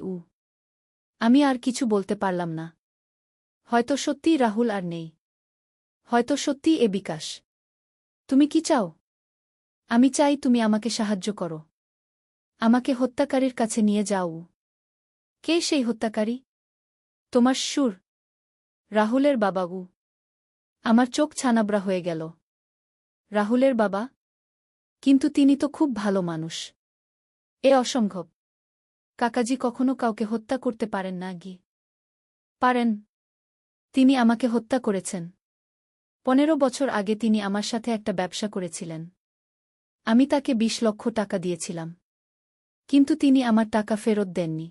আমি আর কিছু বলতে পারলাম না। হয়তো সত্যিই রাহুল আর নেই। হয়তো সত্যিই এ বিকাশ। তুমি কি চাও? আমি চাই তুমি আমাকে সাহায্য করো। আমাকে হত্যাকারীর কাছে নিয়ে যাও। কে সেই হত্যাকারী? তোমার সুর। রাহুলের বাবা। আমার চোখ ছানাবড়া হয়ে গেল। রাহুলের বাবা? কিন্তু তিনি তো খুব ভালো মানুষ। এ অসম্ভব। কাকাজি কখনো কাউকে হত্যা করতে পারেন না পারেন। তিনি আমাকে হত্যা করেছেন। 15 বছর আগে তিনি আমার সাথে একটা ব্যবসা করেছিলেন। আমি তাকে 20 লক্ষ টাকা দিয়েছিলাম। কিন্তু তিনি আমার টাকা ফেরত দেননি।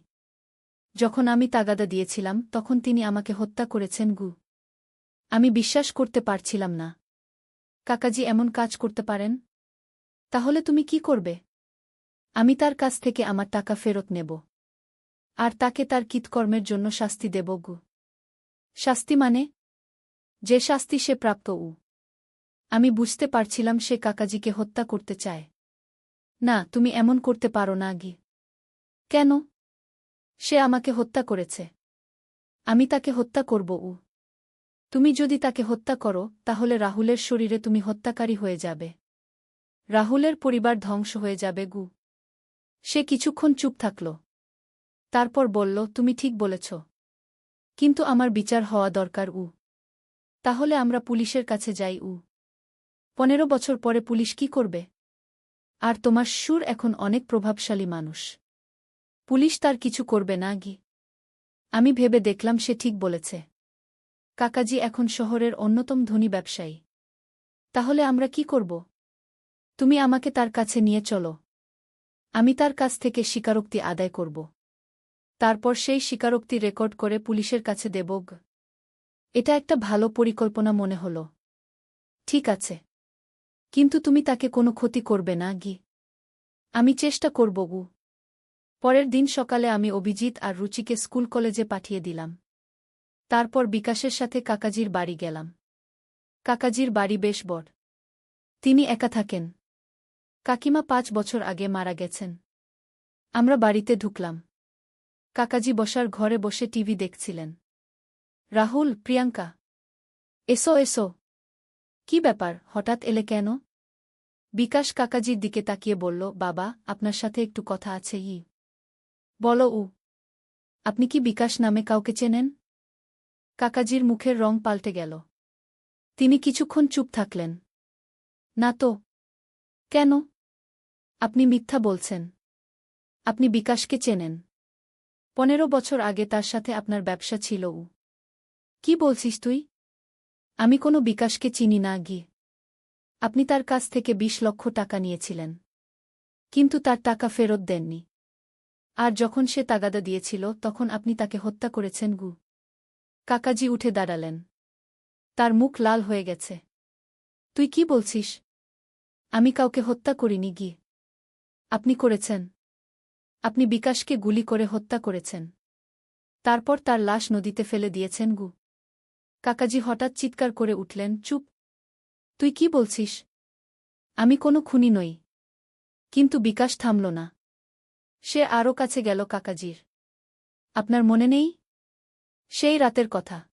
যখন আমি তাগাদা দিয়েছিলাম তখন তিনি আমাকে হত্যা করেছেন। আমি বিশ্বাস করতে পারছিলাম না। কাকাজি এমন কাজ করতে পারেন? তাহলে তুমি কি করবে? আমি তার কাছ থেকে আমার টাকা ফেরত নেব। আর তাকে তার কৃতকর্মের জন্য শাস্তি দেব। শাস্তি মানে? যে শাস্তি সে প্রাপ্ত। আমি বুঝতে পারছিলাম সে কাকাজিকে হত্যা করতে চায়। না, তুমি এমন করতে পারো না কেন? সে আমাকে হত্যা করেছে। আমি তাকে হত্যা করব। তুমি যদি তাকে হত্যা করো তাহলে রাহুলের শরীরে তুমি হত্যাকারী হয়ে যাবে। রাহুলের পরিবার ধ্বংস হয়ে যাবে। সে কিছুক্ষণ চুপ থাকল। তারপর বলল, তুমি ঠিক বলেছ। কিন্তু আমার বিচার হওয়া দরকার। তাহলে আমরা পুলিশের কাছে যাই। 15 বছর পরে পুলিশ কি করবে? আর তোমার সুর এখন অনেক প্রভাবশালী মানুষ। পুলিশ তার কিছু করবে না আমি ভেবে দেখলাম সে ঠিক বলেছে। কাকাজি এখন শহরের অন্যতম ধনী ব্যবসায়ী। তাহলে আমরা কি করব? তুমি আমাকে তার কাছে নিয়ে চলো। আমি তার কাছ থেকে স্বীকারোক্তি আদায় করব। তারপর সেই স্বীকারোক্তি রেকর্ড করে পুলিশের কাছে দেব। এটা একটা ভালো পরিকল্পনা মনে হল। ঠিক আছে। কিন্তু তুমি তাকে কোনো ক্ষতি করবে না আমি চেষ্টা করব। পরের দিন সকালে আমি অভিজিৎ আর রুচিকে স্কুল কলেজে পাঠিয়ে দিলাম। তারপর বিকাশের সাথে কাকাজির বাড়ি গেলাম। কাকাজির বাড়ি বেশ বড়। তিনি একা থাকেন। কাকিমা 5 বছর আগে মারা গেছেন। আমরা বাড়িতে ঢুকলাম। কাকাজি বসার ঘরে বসে টিভি দেখছিলেন। রাহুল, প্রিয়াঙ্কা, এসো এসো। কি ব্যাপার, হঠাৎ এলে কেন? বিকাশ কাকাজির দিকে তাকিয়ে বলল, বাবা, আপনার সাথে একটু কথা আছে। বলো। আপনি কি বিকাশ নামে কাউকে চেনেন? কাকাজির মুখের রং পাল্টে গেল। তিনি কিছুক্ষণ চুপ থাকলেন। না তো। কেন? আপনি মিথ্যা বলছেন। আপনি বিকাশকে চেনেন। 15 বছর আগে তার সাথে আপনার ব্যবসা ছিল। কি বলছিস তুই? আমি কোনো বিকাশকে চিনি না আপনি তার কাছ থেকে 20 লক্ষ টাকা নিয়েছিলেন। কিন্তু তার টাকা ফেরত দেননি। আর যখন সে তাগাদা দিয়েছিল তখন আপনি তাকে হত্যা করেছেন। কাকাজি উঠে দাঁড়ালেন। তার মুখ লাল হয়ে গেছে। তুই কি বলছিস? আমি কাউকে হত্যা করিনি আপনি করেছেন। আপনি বিকাশকে গুলি করে হত্যা করেছেন। তারপর তার লাশ নদীতে ফেলে দিয়েছেন। কাকাজি হঠাৎ চিৎকার করে উঠলেন, চুপ! তুই কি বলছিস? আমি কোনো খুনি নই। কিন্তু বিকাশ থামল না। সে আরও কাছে গেল কাকাজির। আপনার মনে নেই? সেই রাতের কথা।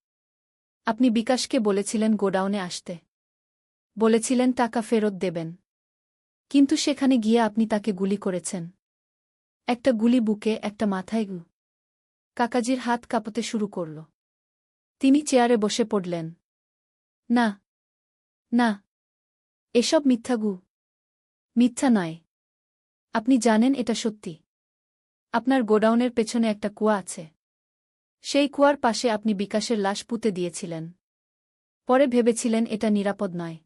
আপনি বিকাশকে বলেছিলেন গোডাউনে আসতে। বলেছিলেন টাকা ফেরত দেবেন। কিন্তু সেখানে গিয়ে আপনি তাকে গুলি করেছেন। একটা গুলি বুকে, একটা মাথায়। কাকাজির হাত কাঁপতে শুরু করল। তিনি চেয়ারে বসে পড়লেন। না, না, এসব মিথ্যা মিথ্যা নয়। আপনি জানেন এটা সত্যি। আপনার গোডাউনের পেছনে একটা কুয়া আছে। সেই কুয়ার পাশে আপনি বিকাশের লাশ পুঁতে দিয়েছিলেন। পরে ভেবেছিলেন এটা নিরাপদ নয়।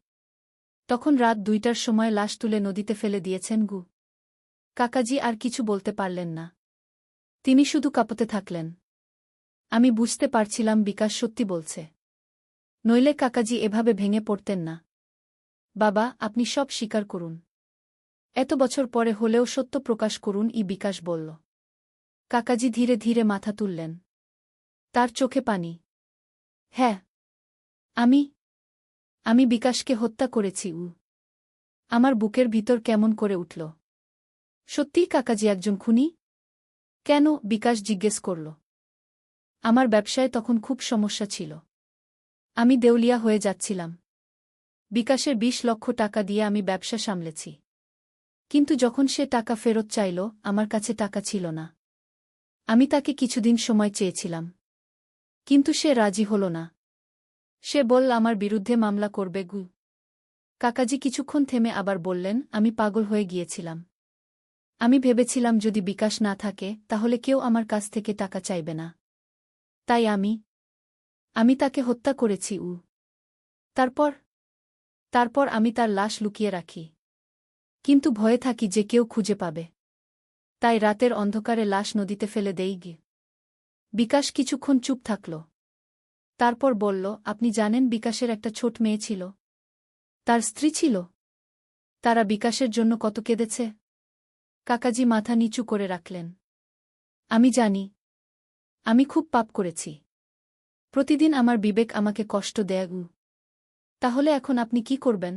তখন রাত 2টার সময় লাশ তুলে নদীতে ফেলে দিয়েছেন। কাকাজি আর কিছু বলতে পারলেন না। তিনি শুধু কাঁপতে থাকলেন। আমি বুঝতে পারছিলাম বিকাশ সত্যি বলছে। নইলে কাকাজি এভাবে ভেঙে পড়তেন না। বাবা, আপনি সব স্বীকার করুন। এত বছর পরে হলেও সত্য প্রকাশ করুন, বিকাশ বলল। কাকাজি ধীরে ধীরে মাথা তুললেন। তার চোখে পানি। হ্যাঁ, আমি বিকাশকে হত্যা করেছি। আমার বুকের ভিতর কেমন করে উঠল। সত্যিই কাকাজি একজন খুনি? কেন? বিকাশ জিজ্ঞেস করল। আমার ব্যবসায় তখন খুব সমস্যা ছিল। আমি দেউলিয়া হয়ে যাচ্ছিলাম। বিকাশের 20 লক্ষ টাকা দিয়ে আমি ব্যবসা সামলেছি। কিন্তু যখন সে টাকা ফেরত চাইল, আমার কাছে টাকা ছিল না। আমি তাকে কিছুদিন সময় চেয়েছিলাম, কিন্তু সে রাজি হল না। সে বলল আমার বিরুদ্ধে মামলা করবে। কাকাজি কিছুক্ষণ থেমে আবার বললেন, আমি পাগল হয়ে গিয়েছিলাম। আমি ভেবেছিলাম যদি বিকাশ না থাকে তাহলে কেউ আমার কাছ থেকে টাকা চাইবে না। তাই আমি তাকে হত্যা করেছি। তারপর আমি তার লাশ লুকিয়ে রাখি, কিন্তু ভয়ে থাকি যে কেউ খুঁজে পাবে। তাই রাতের অন্ধকারে লাশ নদীতে ফেলে দেই। বিকাশ কিছুক্ষণ চুপ থাকল। তারপর বলল, আপনি জানেন বিকাশের একটা ছোট মেয়ে ছিল, তার স্ত্রী ছিল। তারা বিকাশের জন্য কত কেঁদেছে। কাকাজি মাথা নিচু করে রাখলেন। আমি জানি, আমি খুব পাপ করেছি। প্রতিদিন আমার বিবেক আমাকে কষ্ট দেয়। তাহলে এখন আপনি কি করবেন?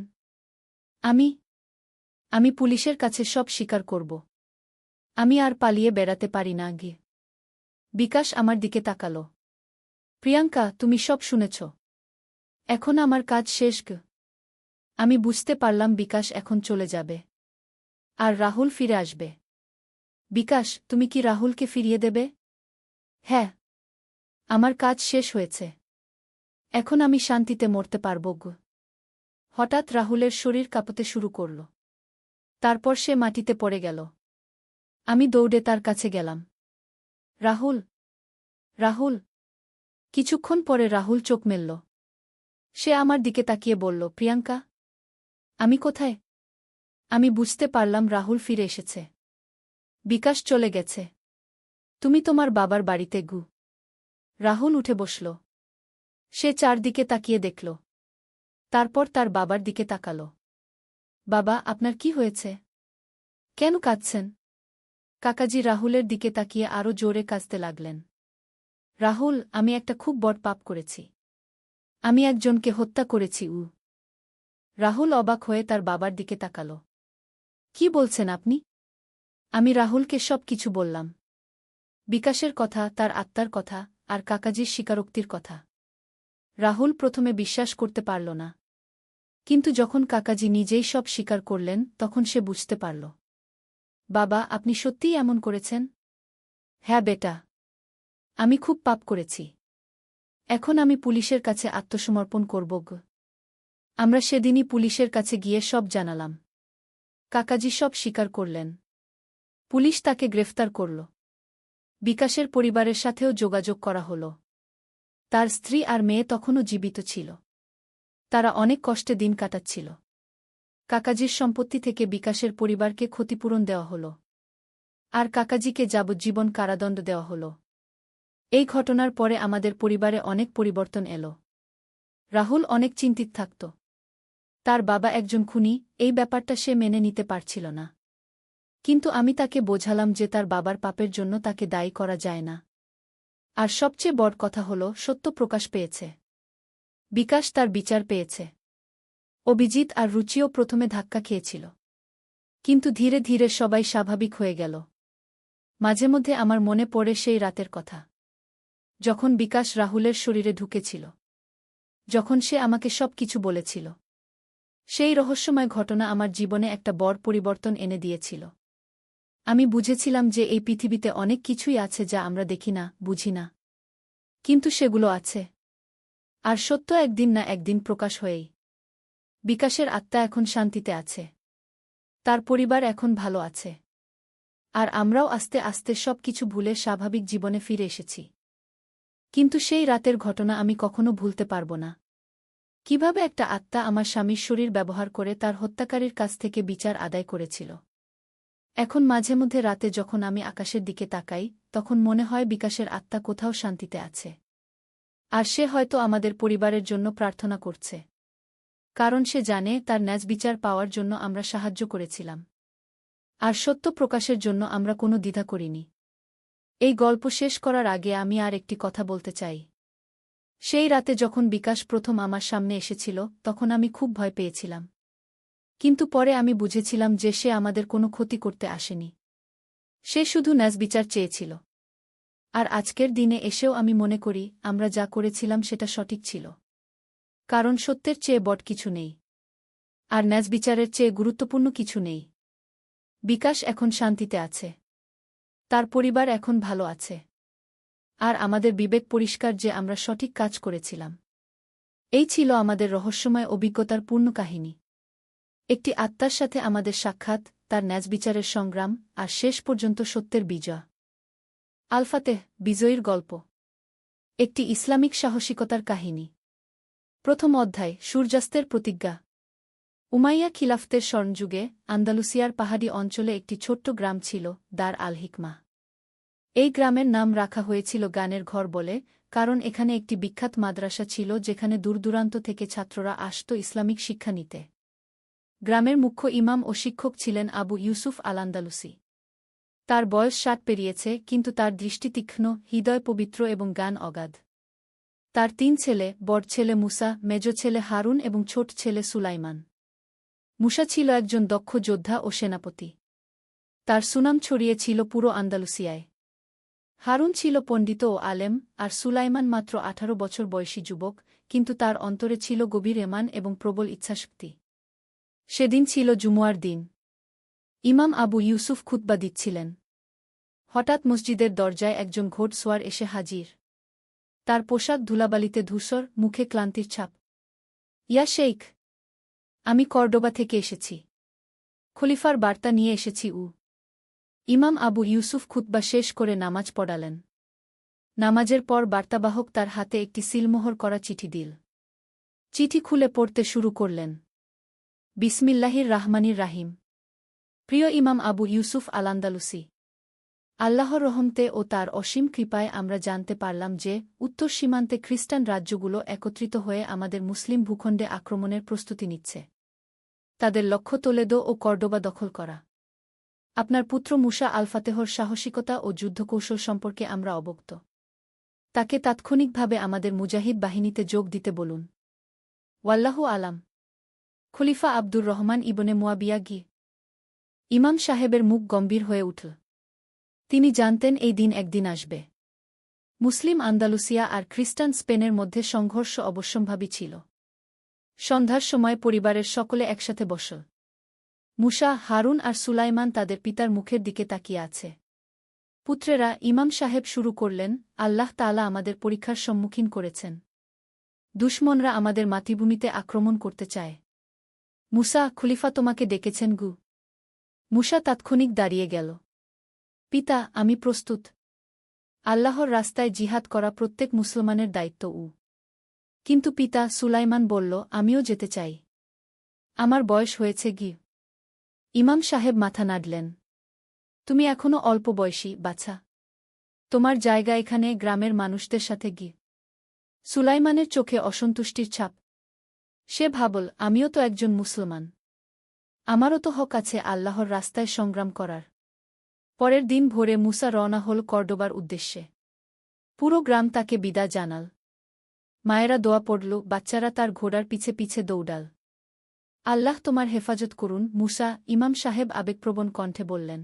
আমি পুলিশের কাছে সব স্বীকার করব। আমি আর পালিয়ে বেড়াতে পারি না। বিকাশ আমার দিকে তাকালো। প্রিয়াঙ্কা, তুমি সব শুনেছ। এখন আমার কাজ শেষ। আমি বুঝতে পারলাম বিকাশ এখন চলে যাবে, আর রাহুল ফিরে আসবে। বিকাশ, তুমি কি রাহুলকে ফিরিয়ে দেবে? হ্যাঁ, আমার কাজ শেষ হয়েছে। এখন আমি শান্তিতে মরতে পারব। হঠাৎ রাহুলের শরীর কাঁপতে শুরু করল। তারপর সে মাটিতে পড়ে গেল। আমি দৌড়ে তার কাছে গেলাম। রাহুল, রাহুল। কিছুক্ষণ পরে রাহুল চোখ মেলল। সে আমার দিকে তাকিয়ে বলল, প্রিয়াঙ্কা, আমি কোথায়? আমি বুঝতে পারলাম রাহুল ফিরে এসেছে। বিকাশ চলে গেছে। তুমি তোমার বাবার বাড়িতে। রাহুল উঠে বসল। সে চারদিকে তাকিয়ে দেখল। তারপর তার বাবার দিকে তাকাল। বাবা, আপনার কি হয়েছে? কেন কাঁদছেন? কাকাজি রাহুলের দিকে তাকিয়ে আরও জোরে কাঁদতে লাগলেন। রাহুল, আমি একটা খুব বড় পাপ করেছি। আমি একজনকে হত্যা করেছি। রাহুল অবাক হয়ে তার বাবার দিকে তাকাল। কি বলছেন আপনি? আমি রাহুলকে সব কিছু বললাম। বিকাশের কথা, তার আত্মার কথা, আর কাকাজির স্বীকারোক্তির কথা। রাহুল প্রথমে বিশ্বাস করতে পারল না, কিন্তু যখন কাকাজি নিজেই সব স্বীকার করলেন তখন সে বুঝতে পারল। বাবা, আপনি সত্যিই এমন করেছেন? হ্যাঁ বেটা, আমি খুব পাপ করেছি। এখন আমি পুলিশের কাছে আত্মসমর্পণ করব। আমরা সেদিনই পুলিশের কাছে গিয়ে সব জানালাম। কাকাজি সব স্বীকার করলেন। পুলিশ তাকে গ্রেফতার করল। বিকাশের পরিবারের সাথেও যোগাযোগ করা হল। তার স্ত্রী আর মেয়ে তখনও জীবিত ছিল। তারা অনেক কষ্টে দিন কাটাচ্ছিল। কাকাজির সম্পত্তি থেকে বিকাশের পরিবারকে ক্ষতিপূরণ দেওয়া হল, আর কাকাজিকে যাবজ্জীবন কারাদণ্ড দেওয়া হল। এই ঘটনার পরে আমাদের পরিবারে অনেক পরিবর্তন এল। রাহুল অনেক চিন্তিত থাকত। তার বাবা একজন খুনি, এই ব্যাপারটা সে মেনে নিতে পারছিল না। কিন্তু আমি তাকে বোঝালাম যে তার বাবার পাপের জন্য তাকে দায়ী করা যায় না। আর সবচেয়ে বড় কথা হল, সত্য প্রকাশ পেয়েছে। বিকাশ তার বিচার পেয়েছে। অভিজিৎ আর রুচিও প্রথমে ধাক্কা খেয়েছিল, কিন্তু ধীরে ধীরে সবাই স্বাভাবিক হয়ে গেল। মাঝে মধ্যে আমার মনে পড়ে সেই রাতের কথা, যখন বিকাশ রাহুলের শরীরে ঢুকেছিল, যখন সে আমাকে সব কিছু বলেছিল। সেই রহস্যময় ঘটনা আমার জীবনে একটা বড় পরিবর্তন এনে দিয়েছিল। আমি বুঝেছিলাম যে এই পৃথিবীতে অনেক কিছুই আছে যা আমরা দেখি না, বুঝি না, কিন্তু সেগুলো আছে। আর সত্য একদিন না একদিন প্রকাশ হয়েই। বিকাশের আত্মা এখন শান্তিতে আছে। তার পরিবার এখন ভালো আছে। আর আমরাও আস্তে আস্তে সব কিছু ভুলে স্বাভাবিক জীবনে ফিরে এসেছি। কিন্তু সেই রাতের ঘটনা আমি কখনো ভুলতে পারব না। কিভাবে একটা আত্মা আমার স্বামীর শরীর ব্যবহার করে তার হত্যাকারীর কাছ থেকে বিচার আদায় করেছিল। এখন মাঝে মধ্যে রাতে যখন আমি আকাশের দিকে তাকাই, তখন মনে হয় বিকাশের আত্মা কোথাও শান্তিতে আছে। আর সে হয়তো আমাদের পরিবারের জন্য প্রার্থনা করছে, কারণ সে জানে তার ন্যায় বিচার পাওয়ার জন্য আমরা সাহায্য করেছিলাম। আর সত্য প্রকাশের জন্য আমরা কোনো দ্বিধা করিনি। এই গল্প শেষ করার আগে আমি আর একটি কথা বলতে চাই। সেই রাতে যখন বিকাশ প্রথম আমার সামনে এসেছিল, তখন আমি খুব ভয় পেয়েছিলাম। কিন্তু পরে আমি বুঝেছিলাম যে সে আমাদের কোনো ক্ষতি করতে আসেনি। সে শুধু ন্যায় বিচার চেয়েছিল। আর আজকের দিনে এসেও আমি মনে করি আমরা যা করেছিলাম সেটা সঠিক ছিল। কারণ সত্যের চেয়ে বড় কিছু নেই, আর ন্যায় বিচারের চেয়ে গুরুত্বপূর্ণ কিছু নেই। বিকাশ এখন শান্তিতে আছে। তার পরিবার এখন ভালো আছে। আর আমাদের বিবেক পরিষ্কার যে আমরা সঠিক কাজ করেছিলাম। এই ছিল আমাদের রহস্যময় অভিজ্ঞতার পূর্ণ কাহিনী। একটি আত্মার সাথে আমাদের সাক্ষাৎ, তার ন্যায়বিচারের সংগ্রাম, আর শেষ পর্যন্ত সত্যের বিজয়। আল ফাতেহ, বিজয়ীর গল্প। একটি ইসলামিক সাহসিকতার কাহিনী। প্রথম অধ্যায়, সূর্যাস্তের প্রতিজ্ঞা। উমাইয়া খিলাফতের স্বর্ণযুগে আন্দালুসিয়ার পাহাড়ি অঞ্চলে একটি ছোট্ট গ্রাম ছিল, দার আল হিকমা। এই গ্রামের নাম রাখা হয়েছিল গানের ঘর বলে, কারণ এখানে একটি বিখ্যাত মাদ্রাসা ছিল যেখানে দূরদূরান্ত থেকে ছাত্ররা আসত ইসলামিক শিক্ষা নিতে। গ্রামের মুখ্য ইমাম ও শিক্ষক ছিলেন আবু ইউসুফ আল আন্দালুসি। তার বয়স 60 পেরিয়েছে, কিন্তু তার দৃষ্টি তীক্ষ্ণ, হৃদয় পবিত্র এবং জ্ঞান অগাধ। তার 3 ছেলে, বড় ছেলে মুসা, মেজ ছেলে হারুন এবং ছোট ছেলে সুলাইমান। মুসা ছিল একজন দক্ষ যোদ্ধা ও সেনাপতি। তার সুনাম ছড়িয়েছিল পুরো আন্দালুসিয়ায়। হারুন ছিল পণ্ডিত ও আলেম, আর সুলাইমান মাত্র 18 বছর বয়সী যুবক, কিন্তু তার অন্তরে ছিল গভীর ঈমান এবং প্রবল ইচ্ছাশক্তি। সেদিন ছিল জুমুয়ার দিন। ইমাম আবু ইউসুফ খুতবা দিচ্ছিলেন। হঠাৎ মসজিদের দরজায় একজন ঘোড়সওয়ার এসে হাজির। তার পোশাক ধুলাবালিতে ধূসর, মুখে ক্লান্তির ছাপ। ইয়া শেইখ, আমি কর্ডোবা থেকে এসেছি। খলিফার বার্তা নিয়ে এসেছি। ইমাম আবু ইউসুফ খুতবা শেষ করে নামাজ পড়ালেন। নামাজের পর বার্তাবাহক তার হাতে একটি সিলমোহর করা চিঠি দিল। চিঠি খুলে পড়তে শুরু করলেন। বিসমিল্লাহির রাহমানির রাহিম। প্রিয় ইমাম আবু ইউসুফ আল আন্দালুসি, আল্লাহর রহমতে ও তার অসীম কৃপায় আমরা জানতে পারলাম যে উত্তর সীমান্তে খ্রিস্টান রাজ্যগুলো একত্রিত হয়ে আমাদের মুসলিম ভূখণ্ডে আক্রমণের প্রস্তুতি নিচ্ছে। তাদের লক্ষ্য তোলেদো ও কর্ডোবা দখল করা। আপনার পুত্র মুসা আল ফাতেহর সাহসিকতা ও যুদ্ধকৌশল সম্পর্কে আমরা অবগত। তাকে তাৎক্ষণিকভাবে আমাদের মুজাহিদ বাহিনীতে যোগ দিতে বলুন। ওয়াল্লাহু আলাম। খলিফা আব্দুর রহমান ইবনে মুয়াবিয়া গি। ইমাম সাহেবের মুখ গম্ভীর হয়ে উঠল। তিনি জানতেন এই দিন একদিন আসবে। মুসলিম আন্দালুসিয়া আর খ্রিস্টান স্পেনের মধ্যে সংঘর্ষ অবশ্যম্ভাবী ছিল। সন্ধ্যার সময় পরিবারের সকলে একসাথে বসল। মুসা, হারুন আর সুলাইমান তাদের পিতার মুখের দিকে তাকিয়ে আছে। পুত্রেরা, ইমাম সাহেব শুরু করলেন, আল্লাহ তাআলা আমাদের পরীক্ষার সম্মুখীন করেছেন। দুশমনরা আমাদের মাতৃভূমিতে আক্রমণ করতে চায়। মুসা, খলিফা তোমাকে ডেকেছেন গু। মুসা তাৎক্ষণিক দাঁড়িয়ে গেল। পিতা, আমি প্রস্তুত। আল্লাহর রাস্তায় জিহাদ করা প্রত্যেক মুসলমানের দায়িত্ব। কিন্তু পিতা, সুলাইমান বলল, আমিও যেতে চাই। আমার বয়স হয়েছে গি। ইমাম সাহেব মাথা নাড়লেন। তুমি এখনো অল্প বয়সী, বাছা। তোমার জায়গা এখানে, গ্রামের মানুষদের সাথে গি। সুলাইমানের চোখে অসন্তুষ্টির ছাপ। সে ভাবল, আমিও তো একজন মুসলমান। আমারও তো হক আছে আল্লাহর রাস্তায় সংগ্রাম করার। পরের দিন ভোরে মুসা রওনা হল কর্ডোবার উদ্দেশ্যে। পুরো গ্রাম তাকে বিদায় জানাল। মায়েরা দোয়া পড়ল, বাচ্চারা তার ঘোড়ার পিছে পিছে দৌড়াল। আল্লাহ তোমার হেফাজত করুন, মুসা, ইমাম সাহেব আবেগপ্রবণ কণ্ঠে বললেন।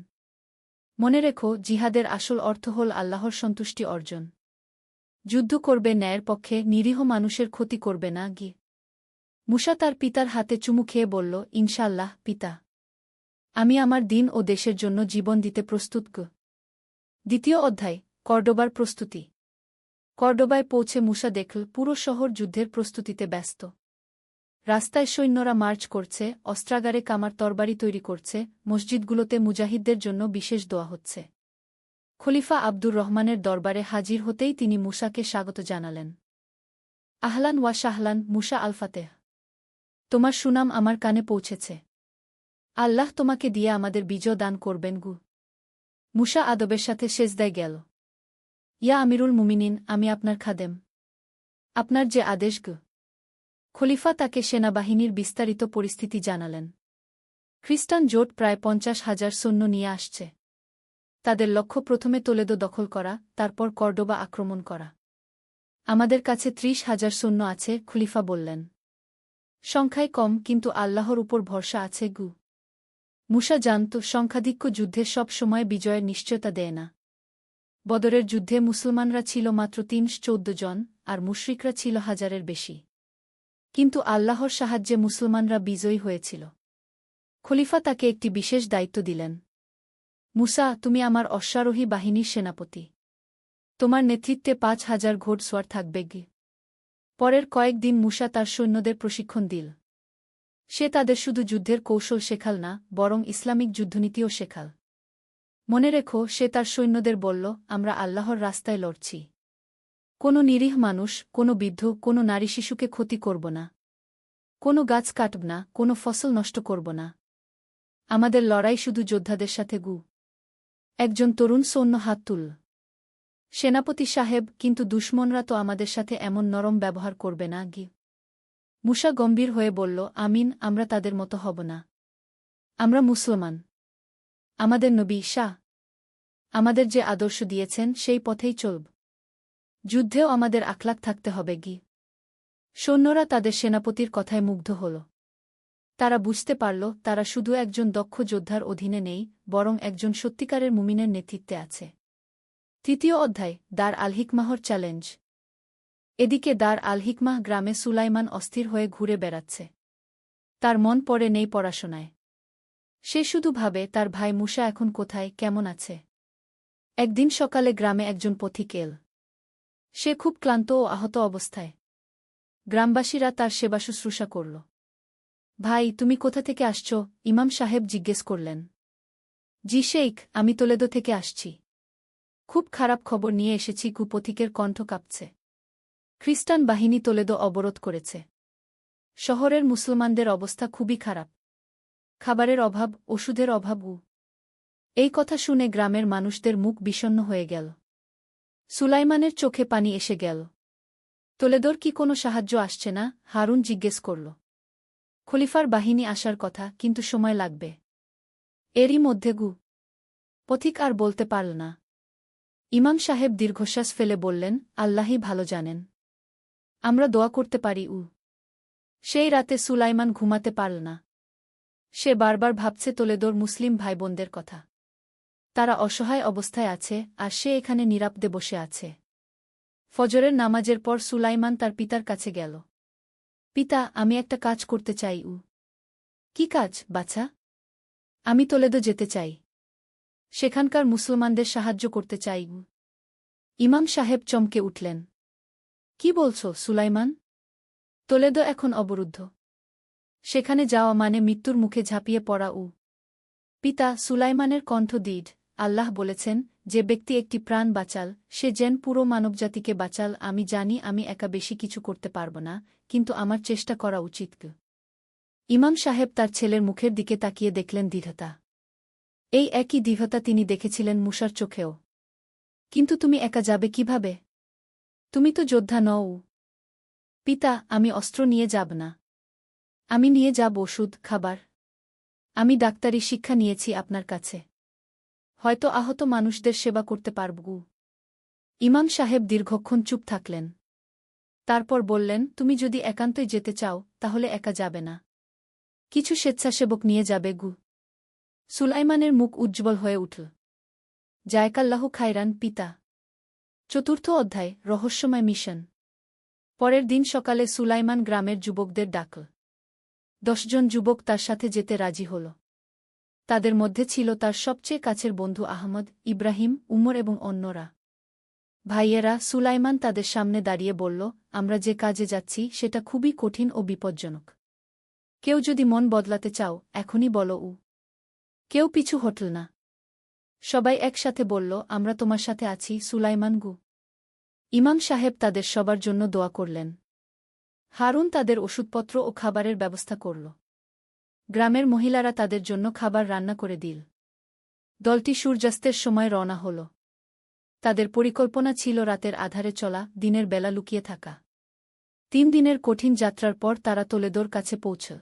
মনে রেখো, জিহাদের আসল অর্থ হল আল্লাহর সন্তুষ্টি অর্জন। যুদ্ধ করবে ন্যায়ের পক্ষে, নিরীহ মানুষের ক্ষতি করবে না গি। মুসা তার পিতার হাতে চুমু খেয়ে বলল, ইনশাআল্লাহ পিতা। আমি আমার দিন ও দেশের জন্য জীবন দিতে প্রস্তুত গ। দ্বিতীয় অধ্যায়, কর্ডোবার প্রস্তুতি। কর্ডোবায় পৌঁছে মুসা দেখল পুরো শহর যুদ্ধের প্রস্তুতিতে ব্যস্ত। রাস্তায় সৈন্যরা মার্চ করছে, অস্ত্রাগারে কামার তরবারি তৈরি করছে, মসজিদগুলোতে মুজাহিদদের জন্য বিশেষ দোয়া হচ্ছে। খলিফা আব্দুর রহমানের দরবারে হাজির হতেই তিনি মুসাকে স্বাগত জানালেন। আহলান ওয়া শাহলান, মুসা আল ফাতেহ। তোমার সুনাম আমার কানে পৌঁছেছে। আল্লাহ তোমাকে দিয়ে আমাদের বিজয় দান করবেন গু। মুসা আদবের সাথে সেজদায় গেল। ইয়া আমিরুল মুমিনিন, আমি আপনার খাদেম। আপনার যে আদেশ গু। খলিফা তাকে সেনাবাহিনীর বিস্তারিত পরিস্থিতি জানালেন। খ্রিস্টান জোট প্রায় 50,000 সৈন্য নিয়ে আসছে। তাদের লক্ষ্য প্রথমে তোলেদো দখল করা, তারপর কর্ডোবা আক্রমণ করা। আমাদের কাছে 30,000 সৈন্য আছে, খলিফা বললেন। সংখ্যায় কম, কিন্তু আল্লাহর উপর ভরসা আছে গু। মুসা জানত, সংখ্যাধিক্য যুদ্ধে সব সময় বিজয়ের নিশ্চয়তা দেয় না। বদরের যুদ্ধে মুসলমানরা ছিল মাত্র 314 জন, আর মুশরিকরা ছিল 1000-এর বেশি। কিন্তু আল্লাহর সাহায্যে মুসলমানরা বিজয়ী হয়েছিল। খলিফা তাকে একটি বিশেষ দায়িত্ব দিলেন। মুসা, তুমি আমার অশ্বারোহী বাহিনীর সেনাপতি। তোমার নেতৃত্বে ৫,০০০ ঘোড়সওয়ার থাকবে গি। পরের কয়েকদিন মুসা তার সৈন্যদের প্রশিক্ষণ দিল। সে তাদের শুধু যুদ্ধের কৌশল শেখাল না, বরং ইসলামিক যুদ্ধনীতিও শেখাল। মনে রেখো, সে তার সৈন্যদের বলল, আমরা আল্লাহর রাস্তায় লড়ছি। কোনো নিরীহ মানুষ, কোনো বৃদ্ধ, কোনো নারী শিশুকে ক্ষতি করব না। কোনো গাছ কাটব না, কোনো ফসল নষ্ট করব না। আমাদের লড়াই শুধু যোদ্ধাদের সাথে গু। একজন তরুণ সৈন্য হাত তুলল। সেনাপতি সাহেব, কিন্তু দুশমনরা তো আমাদের সাথে এমন নরম ব্যবহার করবে না গি। মুসা গম্ভীর হয়ে বলল, আমিন, আমরা তাদের মতো হব না। আমরা মুসলমান। আমাদের নবী শাহ আমাদের যে আদর্শ দিয়েছেন সেই পথেই চলব। যুদ্ধেও আমাদের আখলাক থাকতে হবে গি। সৈন্যরা তাদের সেনাপতির কথায় মুগ্ধ হল। তারা বুঝতে পারল, তারা শুধু একজন দক্ষ যোদ্ধার অধীনে নেই, বরং একজন সত্যিকারের মুমিনের নেতৃত্বে আছে। তৃতীয় অধ্যায়, দার আল হিকমাহর চ্যালেঞ্জ। এদিকে দার আল হিকমাহ গ্রামে সুলাইমান অস্থির হয়ে ঘুরে বেড়াচ্ছে। তার মন পড়ে নেই পড়াশোনায়। সে শুধু ভাবে, তার ভাই মুসা এখন কোথায়, কেমন আছে। একদিন সকালে গ্রামে একজন পথিক এল। সে খুব ক্লান্ত ও আহত অবস্থায়। গ্রামবাসীরা তার সেবা শুশ্রূষা করল। ভাই, তুমি কোথা থেকে আসছ? ইমাম সাহেব জিজ্ঞেস করলেন। জি শেইখ, আমি তোলেদো থেকে আসছি। খুব খারাপ খবর নিয়ে এসেছি। কুপথিকের কণ্ঠ কাঁপছে। খ্রিস্টান বাহিনী তোলেদো অবরোধ করেছে। শহরের মুসলমানদের অবস্থা খুবই খারাপ। খাবারের অভাব, ওষুধের অভাব। এই কথা শুনে গ্রামের মানুষদের মুখ বিষণ্ণ হয়ে গেল। সুলাইমানের চোখে পানি এসে গেল। তোলেদোর কি কোনো সাহায্য আসছে না? হারুন জিজ্ঞেস করল। খলিফার বাহিনী আসার কথা, কিন্তু সময় লাগবে। এরই মধ্যে পথিক আর বলতে পারল না। ইমাম সাহেব দীর্ঘশ্বাস ফেলে বললেন, আল্লাহই ভালো জানেন। আমরা দোয়া করতে পারি। সেই রাতে সুলাইমান ঘুমাতে পারল না। সে বারবার ভাবছে তোলেদোর মুসলিম ভাইবোনদের কথা। তারা অসহায় অবস্থায় আছে, আর সে এখানে নিরাপদে বসে আছে। ফজরের নামাজের পর সুলাইমান তার পিতার কাছে গেল। পিতা, আমি একটা কাজ করতে চাই। কি কাজ, বাছা? আমি তোলেদো যেতে চাই। সেখানকার মুসলমানদের সাহায্য করতে চাই। ইমাম সাহেব চমকে উঠলেন। কি বলছো, সুলাইমান? তোলেদো এখন অবরুদ্ধ। সেখানে যাওয়া মানে মৃত্যুর মুখে ঝাঁপিয়ে পড়া। পিতা, সুলাইমানের কণ্ঠ দৃঢ়। আল্লাহ বলেছেন, যে ব্যক্তি একটি প্রাণ বাঁচাল, সে যেন পুরো মানবজাতিকে বাঁচাল। আমি জানি আমি একা বেশি কিছু করতে পারব না, কিন্তু আমার চেষ্টা করা উচিত। ইমাম সাহেব তার ছেলের মুখের দিকে তাকিয়ে দেখলেন দৃঢ়তা। এই একই দৃঢ়তা তিনি দেখেছিলেন মুসার চোখেও। কিন্তু তুমি একা যাবে কিভাবে? তুমি তো যোদ্ধা নও। পিতা, আমি অস্ত্র নিয়ে যাব না। আমি নিয়ে যাব ওষুধ, খাবার। আমি ডাক্তারি শিক্ষা নিয়েছি আপনার কাছে। হয়তো আহত মানুষদের সেবা করতে পারব। ইমাম সাহেব দীর্ঘক্ষণ চুপ থাকলেন। তারপর বললেন, তুমি যদি একান্তই যেতে চাও, তাহলে একা যাবে না। কিছু স্বেচ্ছাসেবক নিয়ে যাবে। সুলাইমানের মুখ উজ্জ্বল হয়ে উঠল। জায়কাল্লাহু খায়রান, পিতা। চতুর্থ অধ্যায়, রহস্যময় মিশন। পরের দিন সকালে সুলাইমান গ্রামের যুবকদের ডাকল। ১০ জন যুবক তার সাথে যেতে রাজি হল। তাদের মধ্যে ছিল তার সবচেয়ে কাছের বন্ধু আহমদ, ইব্রাহিম, উমর এবং অন্যরা। ভাইয়েরা, সুলাইমান তাদের সামনে দাঁড়িয়ে বলল, আমরা যে কাজে যাচ্ছি সেটা খুবই কঠিন ও বিপজ্জনক। কেউ যদি মন বদলাতে চাও, এখনই বলো। কেউ পিছু হটল না। সবাই একসাথে বলল, আমরা তোমার সাথে আছি, সুলাইমান। ইমাম সাহেব তাদের সবার জন্য দোয়া করলেন। হারুন তাদের ওষুধপত্র ও খাবারের ব্যবস্থা করল। গ্রামের মহিলারা তাদের জন্য খাবার রান্না করে দিল। দলটি সূর্যাস্তের সময় রওনা হল। তাদের পরিকল্পনা ছিল রাতের আধারে চলা, দিনের বেলা লুকিয়ে থাকা। ৩ দিনের কঠিন যাত্রার পর তারা তোলেদোর কাছে পৌঁছল।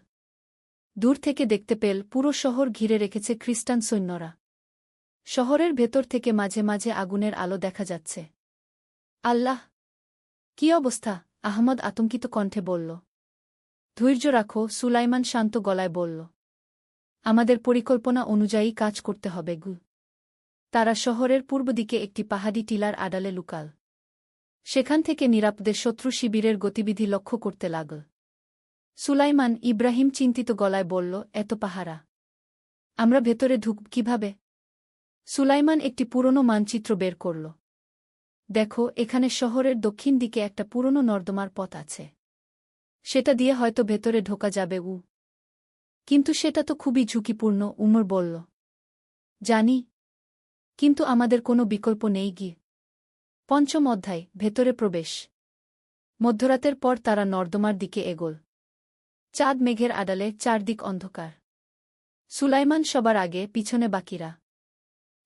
দূর থেকে দেখতে পেল পুরো শহর ঘিরে রেখেছে খ্রিস্টান সৈন্যরা। শহরের ভেতর থেকে মাঝে মাঝে আগুনের আলো দেখা যাচ্ছে। আল্লাহ! কি অবস্থা? আহমদ আতঙ্কিত কণ্ঠে বলল। ধৈর্য রাখো, সুলাইমান শান্ত গলায় বলল। আমাদের পরিকল্পনা অনুযায়ী কাজ করতে হবে। তারা শহরের পূর্ব দিকে একটি পাহাড়ি টিলার আড়ালে লুকাল। সেখান থেকে নিরাপদে শত্রু শিবিরের গতিবিধি লক্ষ্য করতে লাগল। সুলাইমান, ইব্রাহিম চিন্তিত গলায় বলল, এত পাহারা। আমরা ভেতরে ঢুকব কিভাবে? সুলাইমান একটি পুরনো মানচিত্র বের করল। দেখো, এখানে শহরের দক্ষিণ দিকে একটা পুরনো নর্দমার পথ আছে। সেটা দিয়ে হয়তো ভেতরে ঢোকা যাবে। কিন্তু সেটা তো খুবই ঝুঁকিপূর্ণ, উমর বলল। জানি, কিন্তু আমাদের কোনো বিকল্প নেই। পঞ্চম অধ্যায়, ভেতরে প্রবেশ। মধ্যরাতের পর তারা নর্দমার দিকে এগোল। চাঁদ মেঘের আড়ালে, চারদিক অন্ধকার। সুলাইমান সবার আগে, পিছনে বাকিরা।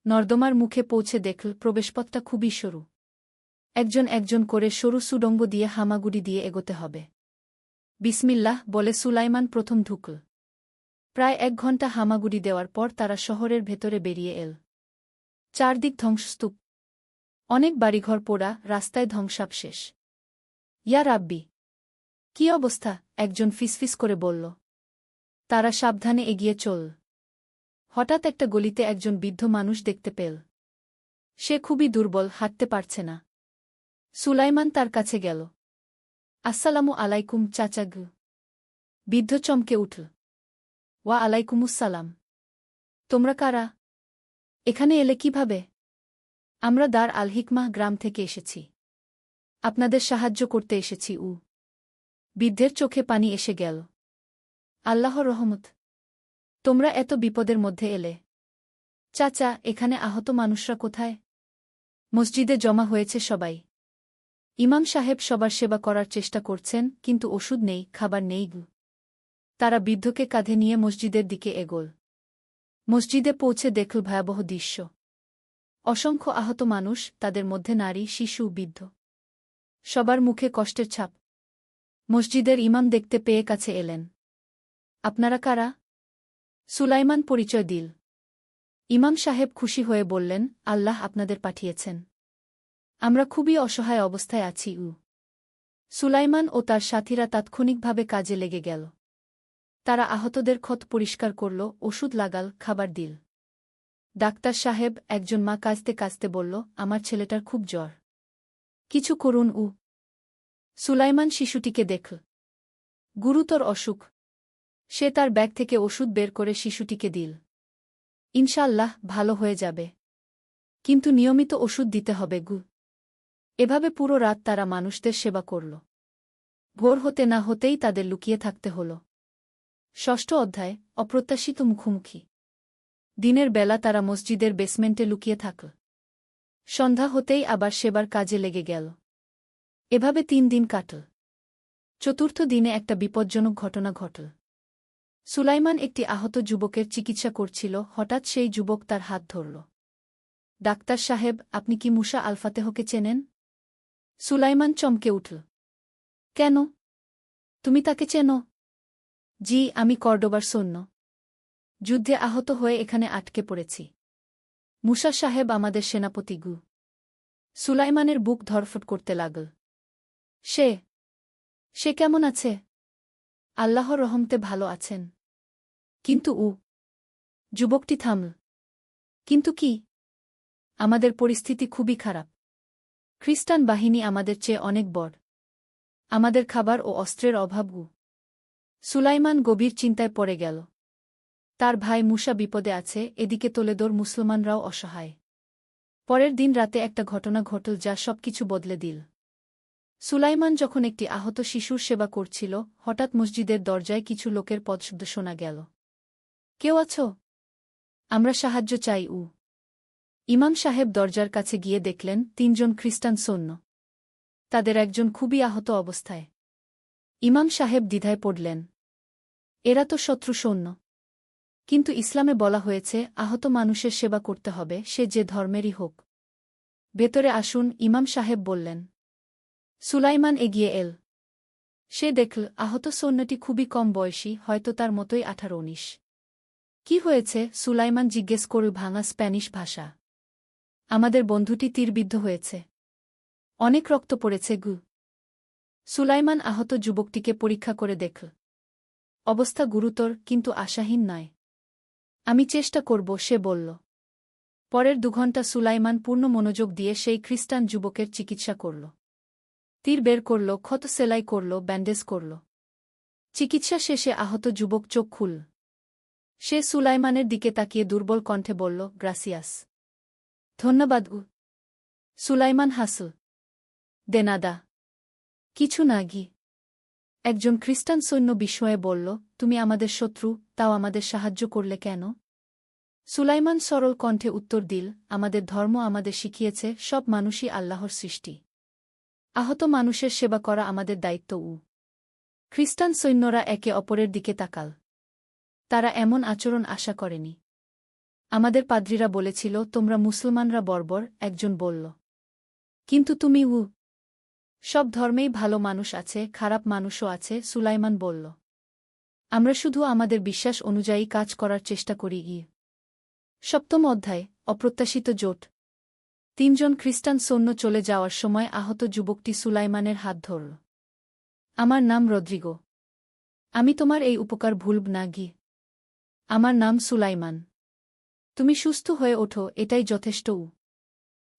নর্দমার মুখে পৌঁছে দেখল প্রবেশপথটা খুবই সরু। একজন একজন করে সরু সুড়ঙ্গ দিয়ে হামাগুড়ি দিয়ে এগোতে হবে। বিসমিল্লাহ বলে সুলাইমান প্রথম ঢুকল। প্রায় 1 ঘণ্টা হামাগুড়ি দেওয়ার পর তারা শহরের ভেতরে বেরিয়ে এল। চারদিক ধ্বংসস্তূপ, অনেক বাড়িঘর পোড়া, রাস্তায় ধ্বংসাবশেষ। ইয়া রাব্বি, কি অবস্থা, একজন ফিসফিস করে বলল। তারা সাবধানে এগিয়ে চল। হঠাৎ একটা গলিতে একজন বৃদ্ধ মানুষ দেখতে পেল। সে খুবই দুর্বল, হাঁটতে পারছে না। সুলাইমান তার কাছে গেল। আসসালামু আলাইকুম চাচাগু। বৃদ্ধ চমকে উঠল। ওয়া আলাইকুমুসসালাম। তোমরা কারা? এখানে এলে কিভাবে? আমরা দার আল হিকমাহ গ্রাম থেকে এসেছি। আপনাদের সাহায্য করতে এসেছি। বৃদ্ধের চোখে পানি এসে গেল। আল্লাহর রহমত, তোমরা এত বিপদের মধ্যে এলে। চাচা, এখানে আহত মানুষরা কোথায়? মসজিদে জমা হয়েছে সবাই। ইমাম সাহেব সবার সেবা করার চেষ্টা করছেন, কিন্তু ওষুধ নেই, খাবার নেই। তারা বৃদ্ধকে কাঁধে নিয়ে মসজিদের দিকে এগোল। মসজিদে পৌঁছে দেখল ভয়াবহ দৃশ্য। অসংখ্য আহত মানুষ, তাদের মধ্যে নারী, শিশু, বৃদ্ধ। সবার মুখে কষ্টের ছাপ। মসজিদের ইমাম দেখতে পেয়ে কাছে এলেন। আপনারা কারা? সুলাইমান পরিচয় দিল। ইমাম সাহেব খুশি হয়ে বললেন, আল্লাহ আপনাদের পাঠিয়েছেন। আমরা খুবই অসহায় অবস্থায় আছি। সুলাইমান ও তার সাথীরা তাৎক্ষণিকভাবে কাজে লেগে গেল। তারা আহতদের ক্ষত পরিষ্কার করল, ওষুধ লাগাল, খাবার দিল। ডাক্তার সাহেব, একজন মা কাঁদতে কাঁদতে বলল, আমার ছেলেটার খুব জ্বর। কিছু করুন। সুলাইমান শিশুটিকে দেখল। গুরুতর অসুখ। সে তার ব্যাগ থেকে ওষুধ বের করে শিশুটিকে দিল। ইনশাআল্লাহ ভালো হয়ে যাবে, কিন্তু নিয়মিত ওষুধ দিতে হবে। এভাবে পুরো রাত তারা মানুষদের সেবা করল। ভোর হতে না হতেই তাদের লুকিয়ে থাকতে হল। ষষ্ঠ অধ্যায়, অপ্রত্যাশিত মুখোমুখি। দিনের বেলা তারা মসজিদের বেসমেন্টে লুকিয়ে থাকল। সন্ধ্যা হতেই আবার সেবার কাজে লেগে গেল। এভাবে 3 দিন কাটল। চতুর্থ দিনে একটা বিপজ্জনক ঘটনা ঘটল। সুলাইমান একটি আহত যুবকের চিকিৎসা করছিল। হঠাৎ সেই যুবক তার হাত ধরল। ডাক্তার সাহেব, আপনি কি মুসা আল ফাতেহকে চেনেন? সুলাইমান চমকে উঠল। কেন? তুমি তাকে চেনো? জি, আমি কর্ডোবার সৈন্য। যুদ্ধে আহত হয়ে এখানে আটকে পড়েছি। মুসা সাহেব আমাদের সেনাপতি। সুলাইমানের বুক ধরফট করতে লাগল। সে কেমন আছে? আল্লাহর রহমতে ভালো আছেন। কিন্তু যুবকটি থামল। কিন্তু কি? আমাদের পরিস্থিতি খুবই খারাপ। খ্রিস্টান বাহিনী আমাদের চেয়ে অনেক বড়। আমাদের খাবার ও অস্ত্রের অভাব। সুলাইমান গভীর চিন্তায় পড়ে গেল। তার ভাই মুসা বিপদে আছে, এদিকে তোলেদোর মুসলমানরাও অসহায়। পরের দিন রাতে একটা ঘটনা ঘটল যা সবকিছু বদলে দিল। সুলাইমান যখন একটি আহত শিশুর সেবা করছিল, হঠাৎ মসজিদের দরজায় কিছু লোকের পদশব্দ শোনা গেল। কেউ আছো? আমরা সাহায্য চাই। ইমাম সাহেব দরজার কাছে গিয়ে দেখলেন 3 জন খ্রিস্টান সৈন্য। তাদের একজন খুবই আহত অবস্থায়। ইমাম সাহেব দ্বিধায় পড়লেন। এরা তো শত্রু সৈন্য। কিন্তু ইসলামে বলা হয়েছে আহত মানুষের সেবা করতে হবে, সে যে ধর্মেরই হোক। ভেতরে আসুন, ইমাম সাহেব বললেন। সুলাইমান এগিয়ে এল। সে দেখল আহত সৈন্যটি খুবই কম বয়সী, হয়তো তার মতোই 18-19। কি হয়েছে? সুলাইমান জিজ্ঞেস করল ভাঙা স্প্যানিশ ভাষা। আমাদের বন্ধুটি তীরবিদ্ধ হয়েছে। অনেক রক্ত পড়েছে। সুলাইমান আহত যুবকটিকে পরীক্ষা করে দেখল। অবস্থা গুরুতর, কিন্তু আশাহীন নয়। আমি চেষ্টা করব, সে বলল। পরের 2 ঘণ্টা সুলাইমান পূর্ণ মনোযোগ দিয়ে সেই খ্রিস্টান যুবকের চিকিৎসা করল। তীর বের করল, ক্ষত সেলাই করল, ব্যান্ডেজ করল। চিকিৎসা শেষে আহত যুবক চোখ খুলল। সে সুলাইমানের দিকে তাকিয়ে দুর্বল কণ্ঠে বলল, গ্রাসিয়াস। ধন্যবাদ সুলাইমান হাসল। দেনাদা। কিছু না গি। একজন খ্রিস্টান সৈন্য বিস্ময়ে বলল, তুমি আমাদের শত্রু, তাও আমাদের সাহায্য করলে কেন? সুলাইমান সরল কণ্ঠে উত্তর দিল, আমাদের ধর্ম আমাদের শিখিয়েছে সব মানুষই আল্লাহর সৃষ্টি। আহত মানুষের সেবা করা আমাদের দায়িত্ব। খ্রিস্টান সৈন্যরা একে অপরের দিকে তাকাল। তারা এমন আচরণ আশা করেনি। আমাদের পাদ্রীরা বলেছিল তোমরা মুসলমানরা বর্বর, একজন বলল। কিন্তু তুমি সব ধর্মেই ভালো মানুষ আছে, খারাপ মানুষও আছে, সুলাইমান বলল। আমরা শুধু আমাদের বিশ্বাস অনুযায়ী কাজ করার চেষ্টা করি। সপ্তম অধ্যায়, অপ্রত্যাশিত জোট। ৩ জন খ্রিস্টান সৈন্য চলে যাওয়ার সময় আহত যুবকটি সুলাইমানের হাত ধরল। আমার নাম রদ্রিগো। আমি তোমার এই উপকার ভুলব না গি। আমার নাম সুলাইমান। তুমি সুস্থ হয়ে ওঠো, এটাই যথেষ্ট।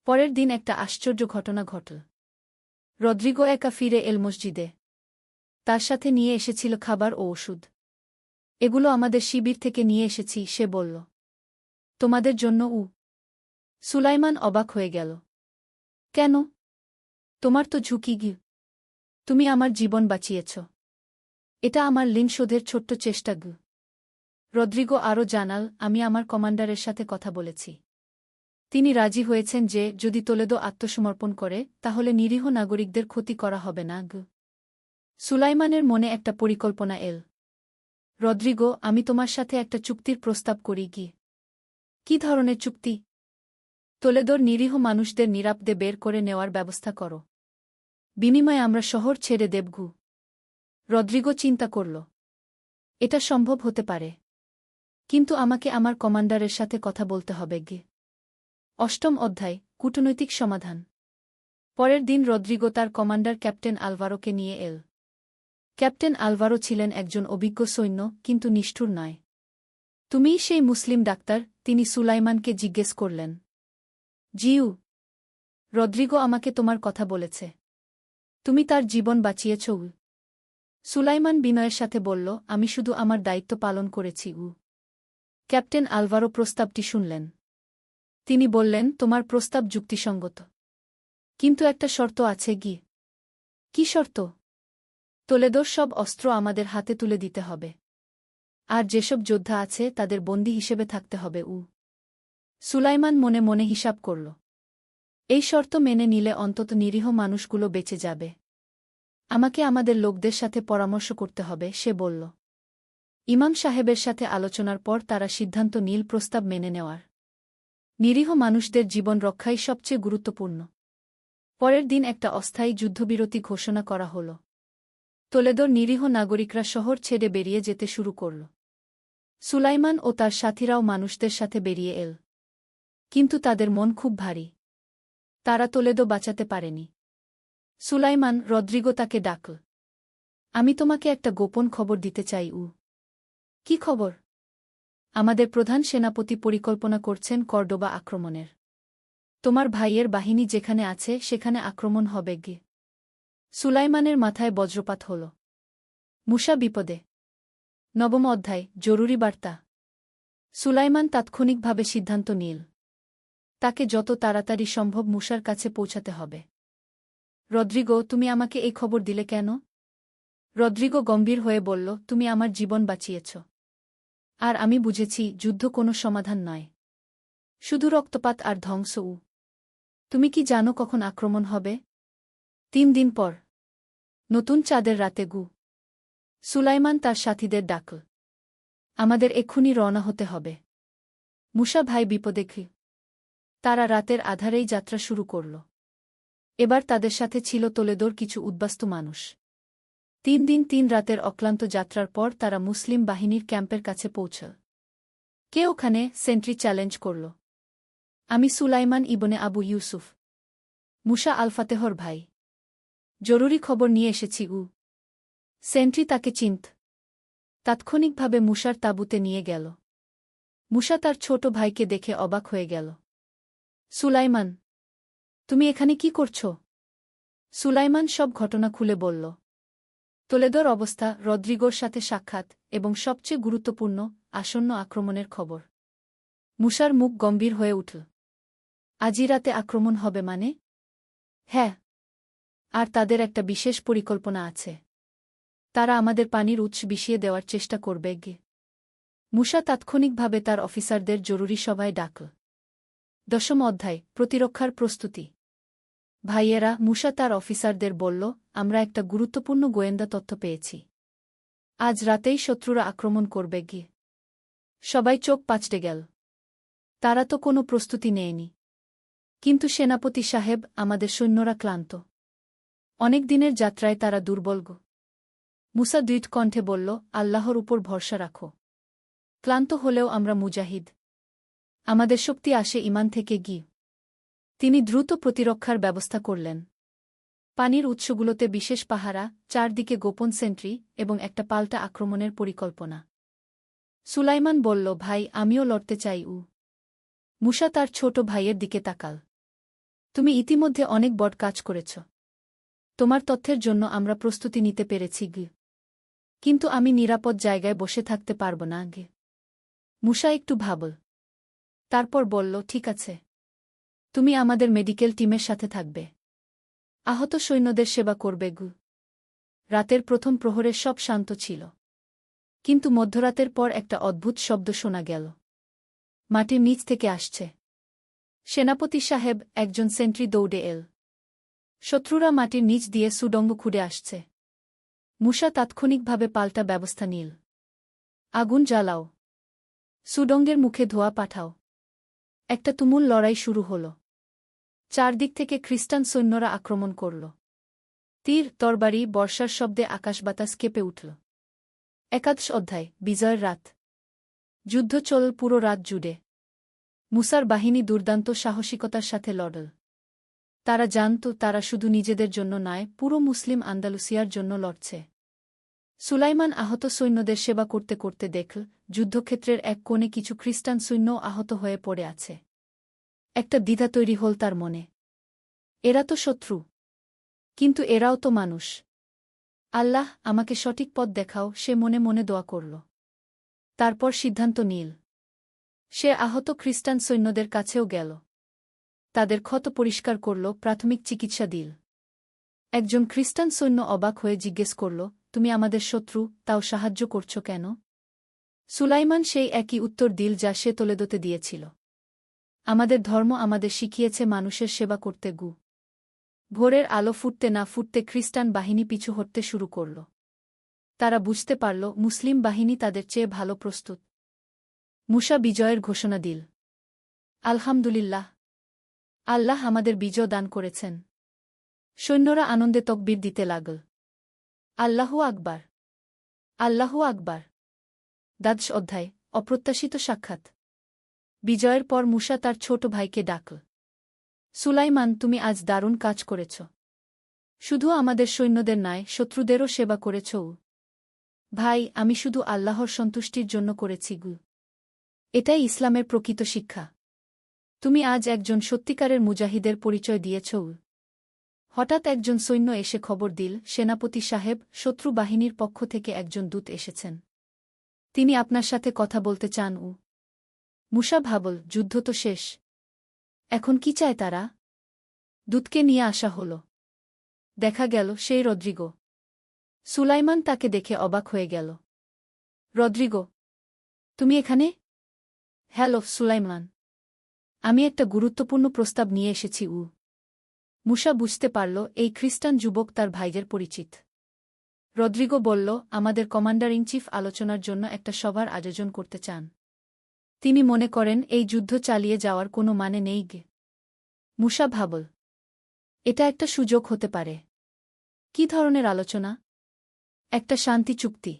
পরের দিন একটা আশ্চর্য ঘটনা ঘটল। রদ্রিগো একা ফিরে এল মসজিদে। তার সাথে নিয়ে এসেছিল খাবার ও ওষুধ। এগুলো আমাদের শিবির থেকে নিয়ে এসেছি, সে বলল। তোমাদের জন্য। সুলাইমান অবাক হয়ে গেল। কেন? তোমার তো ঝুঁকি গি। তুমি আমার জীবন বাঁচিয়েছ। এটা আমার ঋণ শোধের ছোট্ট চেষ্টা গু। রদ্রিগো আরও জানাল, আমি আমার কমান্ডারের সাথে কথা বলেছি। তিনি রাজি হয়েছেন যে যদি তোলেদো আত্মসমর্পণ করে তাহলে নিরীহ নাগরিকদের ক্ষতি করা হবে না গু। সুলাইমানের মনে একটা পরিকল্পনা এল। রদ্রিগো, আমি তোমার সাথে একটা চুক্তির প্রস্তাব করি গি। কি ধরনের চুক্তি? তোলেদোর নিরীহ মানুষদের নিরাপদে বের করে নেওয়ার ব্যবস্থা করো। বিনিময়ে আমরা শহর ছেড়ে দেবগু। রদ্রিগো চিন্তা করল। এটা সম্ভব হতে পারে। কিন্তু আমাকে আমার কমান্ডারের সাথে কথা বলতে হবে গে। অষ্টম অধ্যায়, কূটনৈতিক সমাধান। পরের দিন রদ্রিগো তার কমান্ডার ক্যাপ্টেন আলভারোকে নিয়ে এল। ক্যাপ্টেন আলভারো ছিলেন একজন অভিজ্ঞ সৈন্য, কিন্তু নিষ্ঠুর নয়। তুমিই সেই মুসলিম ডাক্তার? তিনি সুলাইমানকে জিজ্ঞেস করলেন। জিউ। রদ্রিগো আমাকে তোমার কথা বলেছে। তুমি তার জীবন বাঁচিয়েছ। সুলাইমান বিনয়ের সাথে বলল, আমি শুধু আমার দায়িত্ব পালন করেছি। ক্যাপ্টেন আলভারো প্রস্তাবটি শুনলেন। তিনি বললেন, তোমার প্রস্তাব যুক্তিসঙ্গত। কিন্তু একটা শর্ত আছে গি। কি শর্ত? তোলেদোর সব অস্ত্র আমাদের হাতে তুলে দিতে হবে। আর যেসব যোদ্ধা আছে তাদের বন্দী হিসেবে থাকতে হবে। সুলাইমান মনে মনে হিসাব করল। এই শর্ত মেনে নিলে অন্তত নিরীহ মানুষগুলো বেঁচে যাবে। আমাকে আমাদের লোকদের সাথে পরামর্শ করতে হবে, সে বলল। ইমাম সাহেবের সাথে আলোচনার পর তারা সিদ্ধান্ত নিল প্রস্তাব মেনে নেওয়ার। নিরীহ মানুষদের জীবন রক্ষাই সবচেয়ে গুরুত্বপূর্ণ। পরের দিন একটা অস্থায়ী যুদ্ধবিরতি ঘোষণা করা হল। তোলেদোর নিরীহ নাগরিকরা শহর ছেড়ে বেরিয়ে যেতে শুরু করল। সুলাইমান ও তার সাথীরাও মানুষদের সাথে বেরিয়ে এল। কিন্তু তাদের মন খুব ভারী। তারা তোলেদো বাঁচাতে পারেনি। সুলাইমান, রদ্রিগো তাকে ডাকল। আমি তোমাকে একটা গোপন খবর দিতে চাই। কি খবর? আমাদের প্রধান সেনাপতি পরিকল্পনা করছেন কর্ডোবা আক্রমণের। তোমার ভাইয়ের বাহিনী যেখানে আছে সেখানে আক্রমণ হবে গে। সুলাইমানের মাথায় বজ্রপাত হল। মুসা বিপদে। নবম অধ্যায়, জরুরি বার্তা। সুলাইমান তাৎক্ষণিকভাবে সিদ্ধান্ত নিল। তাকে যত তাড়াতাড়ি সম্ভব মুসার কাছে পৌঁছাতে হবে। রদ্রিগো, তুমি আমাকে এই খবর দিলে কেন? রদ্রিগো গম্ভীর হয়ে বলল, তুমি আমার জীবন বাঁচিয়েছ। আর আমি বুঝেছি যুদ্ধ কোনো সমাধান নয়। শুধু রক্তপাত আর ধ্বংস। তুমি কি জানো কখন আক্রমণ হবে? 3 দিন পর। নতুন চাঁদের রাতে গু। সুলাইমান তার সাথীদের ডাকল। আমাদের এক্ষুনি রওনা হতে হবে। মুসা ভাই বিপদে ঘি। তারা রাতের আধারেই যাত্রা শুরু করল। এবার তাদের সাথে ছিল তোলেদোর কিছু উদ্বাস্তু মানুষ। 3 দিন 3 রাতের অক্লান্ত যাত্রার পর তারা মুসলিম বাহিনীর ক্যাম্পের কাছে পৌঁছল। কে ওখানে? সেন্ট্রি চ্যালেঞ্জ করল। আমি সুলাইমান ইবনে আবু ইউসুফ, মুসা আল ফাতেহর ভাই। জরুরি খবর নিয়ে এসেছি। সেন্ট্রি তাকে চিনত। তাৎক্ষণিকভাবে মুসার তাঁবুতে নিয়ে গেল। মুসা তার ছোট ভাইকে দেখে অবাক হয়ে গেল। সুলাইমান, তুমি এখানে কি করছ? সুলাইমান সব ঘটনা খুলে বলল। তোলেদোর অবস্থা, রদ্রিগোর সাথে সাক্ষাৎ এবং সবচেয়ে গুরুত্বপূর্ণ, আসন্ন আক্রমণের খবর। মুসার মুখ গম্ভীর হয়ে উঠল। আজই রাতে আক্রমণ হবে মানে? হ্যাঁ। আর তাদের একটা বিশেষ পরিকল্পনা আছে। তারা আমাদের পানির উৎস বিষিয়ে দেওয়ার চেষ্টা করবে গে। মূসা তাৎক্ষণিকভাবে তার অফিসারদের জরুরি সভায় ডাকল। 10ম অধ্যায়, প্রতিরক্ষার প্রস্তুতি। ভাইয়েরা, মূসা তার অফিসারদের বলল, আমরা একটা গুরুত্বপূর্ণ গোয়েন্দা তথ্য পেয়েছি। আজ রাতেই শত্রুরা আক্রমণ করবে গিয়ে। সবাই চোখ পাচড়ে গেল। তারা তো কোনো প্রস্তুতি নেয়নি। কিন্তু সেনাপতি সাহেব, আমাদের সৈন্যরা ক্লান্ত। অনেক দিনের যাত্রায় তারা দুর্বল গো। মূসা দৃঢ় কণ্ঠে বলল, আল্লাহর উপর ভরসা রাখো। ক্লান্ত হলেও আমরা মুজাহিদ। আমাদের শক্তি আসে ঈমান থেকে গিয়ে। তিনি দ্রুত প্রতিরক্ষার ব্যবস্থা করলেন। পানির উৎসগুলোতে বিশেষ পাহারা, চারদিকে গোপন সেন্ট্রি এবং একটা পাল্টা আক্রমণের পরিকল্পনা। সুলাইমান বলল, ভাই, আমিও লড়তে চাই। মূসা তার ছোট ভাইয়ের দিকে তাকাল। তুমি ইতিমধ্যে অনেক বড় কাজ করেছ। তোমার তথ্যের জন্য আমরা প্রস্তুতি নিতে পেরেছি গে। কিন্তু আমি নিরাপদ জায়গায় বসে থাকতে পারব না গে। মূসা একটু ভাবল। তারপর বলল, ঠিক আছে। তুমি আমাদের মেডিকেল টিমের সাথে থাকবে। আহত সৈন্যদের সেবা করবে গু। রাতের প্রথম প্রহরে সব শান্ত ছিল। কিন্তু মধ্যরাতের পর একটা অদ্ভুত শব্দ শোনা গেল। মাটির নিচ থেকে আসছে। সেনাপতি সাহেব, একজন সেন্ট্রি দৌড়ে এল। শত্রুরা মাটির নিচ দিয়ে সুডঙ্গ খুঁড়ে আসছে। মূসা তাৎক্ষণিকভাবে পাল্টা ব্যবস্থা নিল। আগুন জ্বালাও। সুডঙ্গের মুখে ধোঁয়া পাঠাও। একটা তুমুল লড়াই শুরু হল। চারদিক থেকে খ্রিস্টান সৈন্যরা আক্রমণ করল। তীর, তরবারি, বর্ষার শব্দে আকাশ-বাতাস কেঁপে উঠল। 11 অধ্যায়, বিজয়ের রাত। যুদ্ধ চলল পুরো রাত জুড়ে। মূসার বাহিনী দুর্দান্ত সাহসিকতার সাথে লড়ল। তারা জানত তারা শুধু নিজেদের জন্য নয়, পুরো মুসলিম আন্দালুসিয়ার জন্য লড়ছে। সুলাইমান আহত সৈন্যদের সেবা করতে করতে দেখল, যুদ্ধক্ষেত্রের এক কোণে কিছু খ্রিস্টান সৈন্যও আহত হয়ে পড়ে আছে। একটা দ্বিধা তৈরি হল তার মনে। এরা তো শত্রু। কিন্তু এরাও তো মানুষ। আল্লাহ, আমাকে সঠিক পথ দেখাও, সে মনে মনে দোয়া করল। তারপর সিদ্ধান্ত নিল। সে আহত খ্রিস্টান সৈন্যদের কাছেও গেল। তাদের ক্ষত পরিষ্কার করল, প্রাথমিক চিকিৎসা দিল। একজন খ্রিস্টান সৈন্য অবাক হয়ে জিজ্ঞেস করল, তুমি আমাদের শত্রু, তাও সাহায্য করছ কেন? সুলাইমান সেই একই উত্তর দিল যা সে তোলেদোতে দিয়েছিল। আমাদের ধর্ম আমাদের শিখিয়েছে মানুষের সেবা করতে গু। ভোরের আলো ফুটতে না ফুটতে খ্রিস্টান বাহিনী পিছু হটতে শুরু করল। তারা বুঝতে পারল, মুসলিম বাহিনী তাদের চেয়ে ভালো প্রস্তুত। মূসা বিজয়ের ঘোষণা দিল। আলহামদুলিল্লাহ। আল্লাহ আমাদের বিজয় দান করেছেন। সৈন্যরা আনন্দে তকবীর দিতে লাগল। আল্লাহু আকবার। আল্লাহু আকবার। 12 অধ্যায়, অপ্রত্যাশিত সাক্ষাৎ। বিজয়ের পর মূসা তার ছোট ভাইকে ডাকল। সুলাইমান, তুমি আজ দারুণ কাজ করেছ। শুধু আমাদের সৈন্যদের নয়, শত্রুদেরও সেবা করেছ। ভাই, আমি শুধু আল্লাহর সন্তুষ্টির জন্য করেছি গু। এটাই ইসলামের প্রকৃত শিক্ষা। তুমি আজ একজন সত্যিকারের মুজাহিদের পরিচয় দিয়েছ। হঠাৎ একজন সৈন্য এসে খবর দিল, সেনাপতি সাহেব, শত্রু বাহিনীর পক্ষ থেকে একজন দূত এসেছেন। তিনি আপনার সাথে কথা বলতে চান। মূসা ভাবল, যুদ্ধ তো শেষ। এখন কি চায় তারা? দূতকে নিয়ে আসা হল। দেখা গেল সেই রদ্রিগো। সুলাইমান তাকে দেখে অবাক হয়ে গেল। রদ্রিগো, তুমি এখানে? হ্যালো সুলাইমান। আমি একটা গুরুত্বপূর্ণ প্রস্তাব নিয়ে এসেছি। মূসা বুঝতে পারল, এই খ্রিস্টান যুবক তার ভাইদের পরিচিত। রদ্রিগো বলল, আমাদের কমান্ডার ইন চিফ আলোচনার জন্য একটা সভার আয়োজন করতে চান। তিনি মনে করেন এই যুদ্ধ চালিয়ে যাওয়ার কোনো মানে নেই গে। মূসা ভাবল, এটা একটা সুযোগ হতে পারে। কি ধরনের আলোচনা? একটা শান্তি চুক্তি।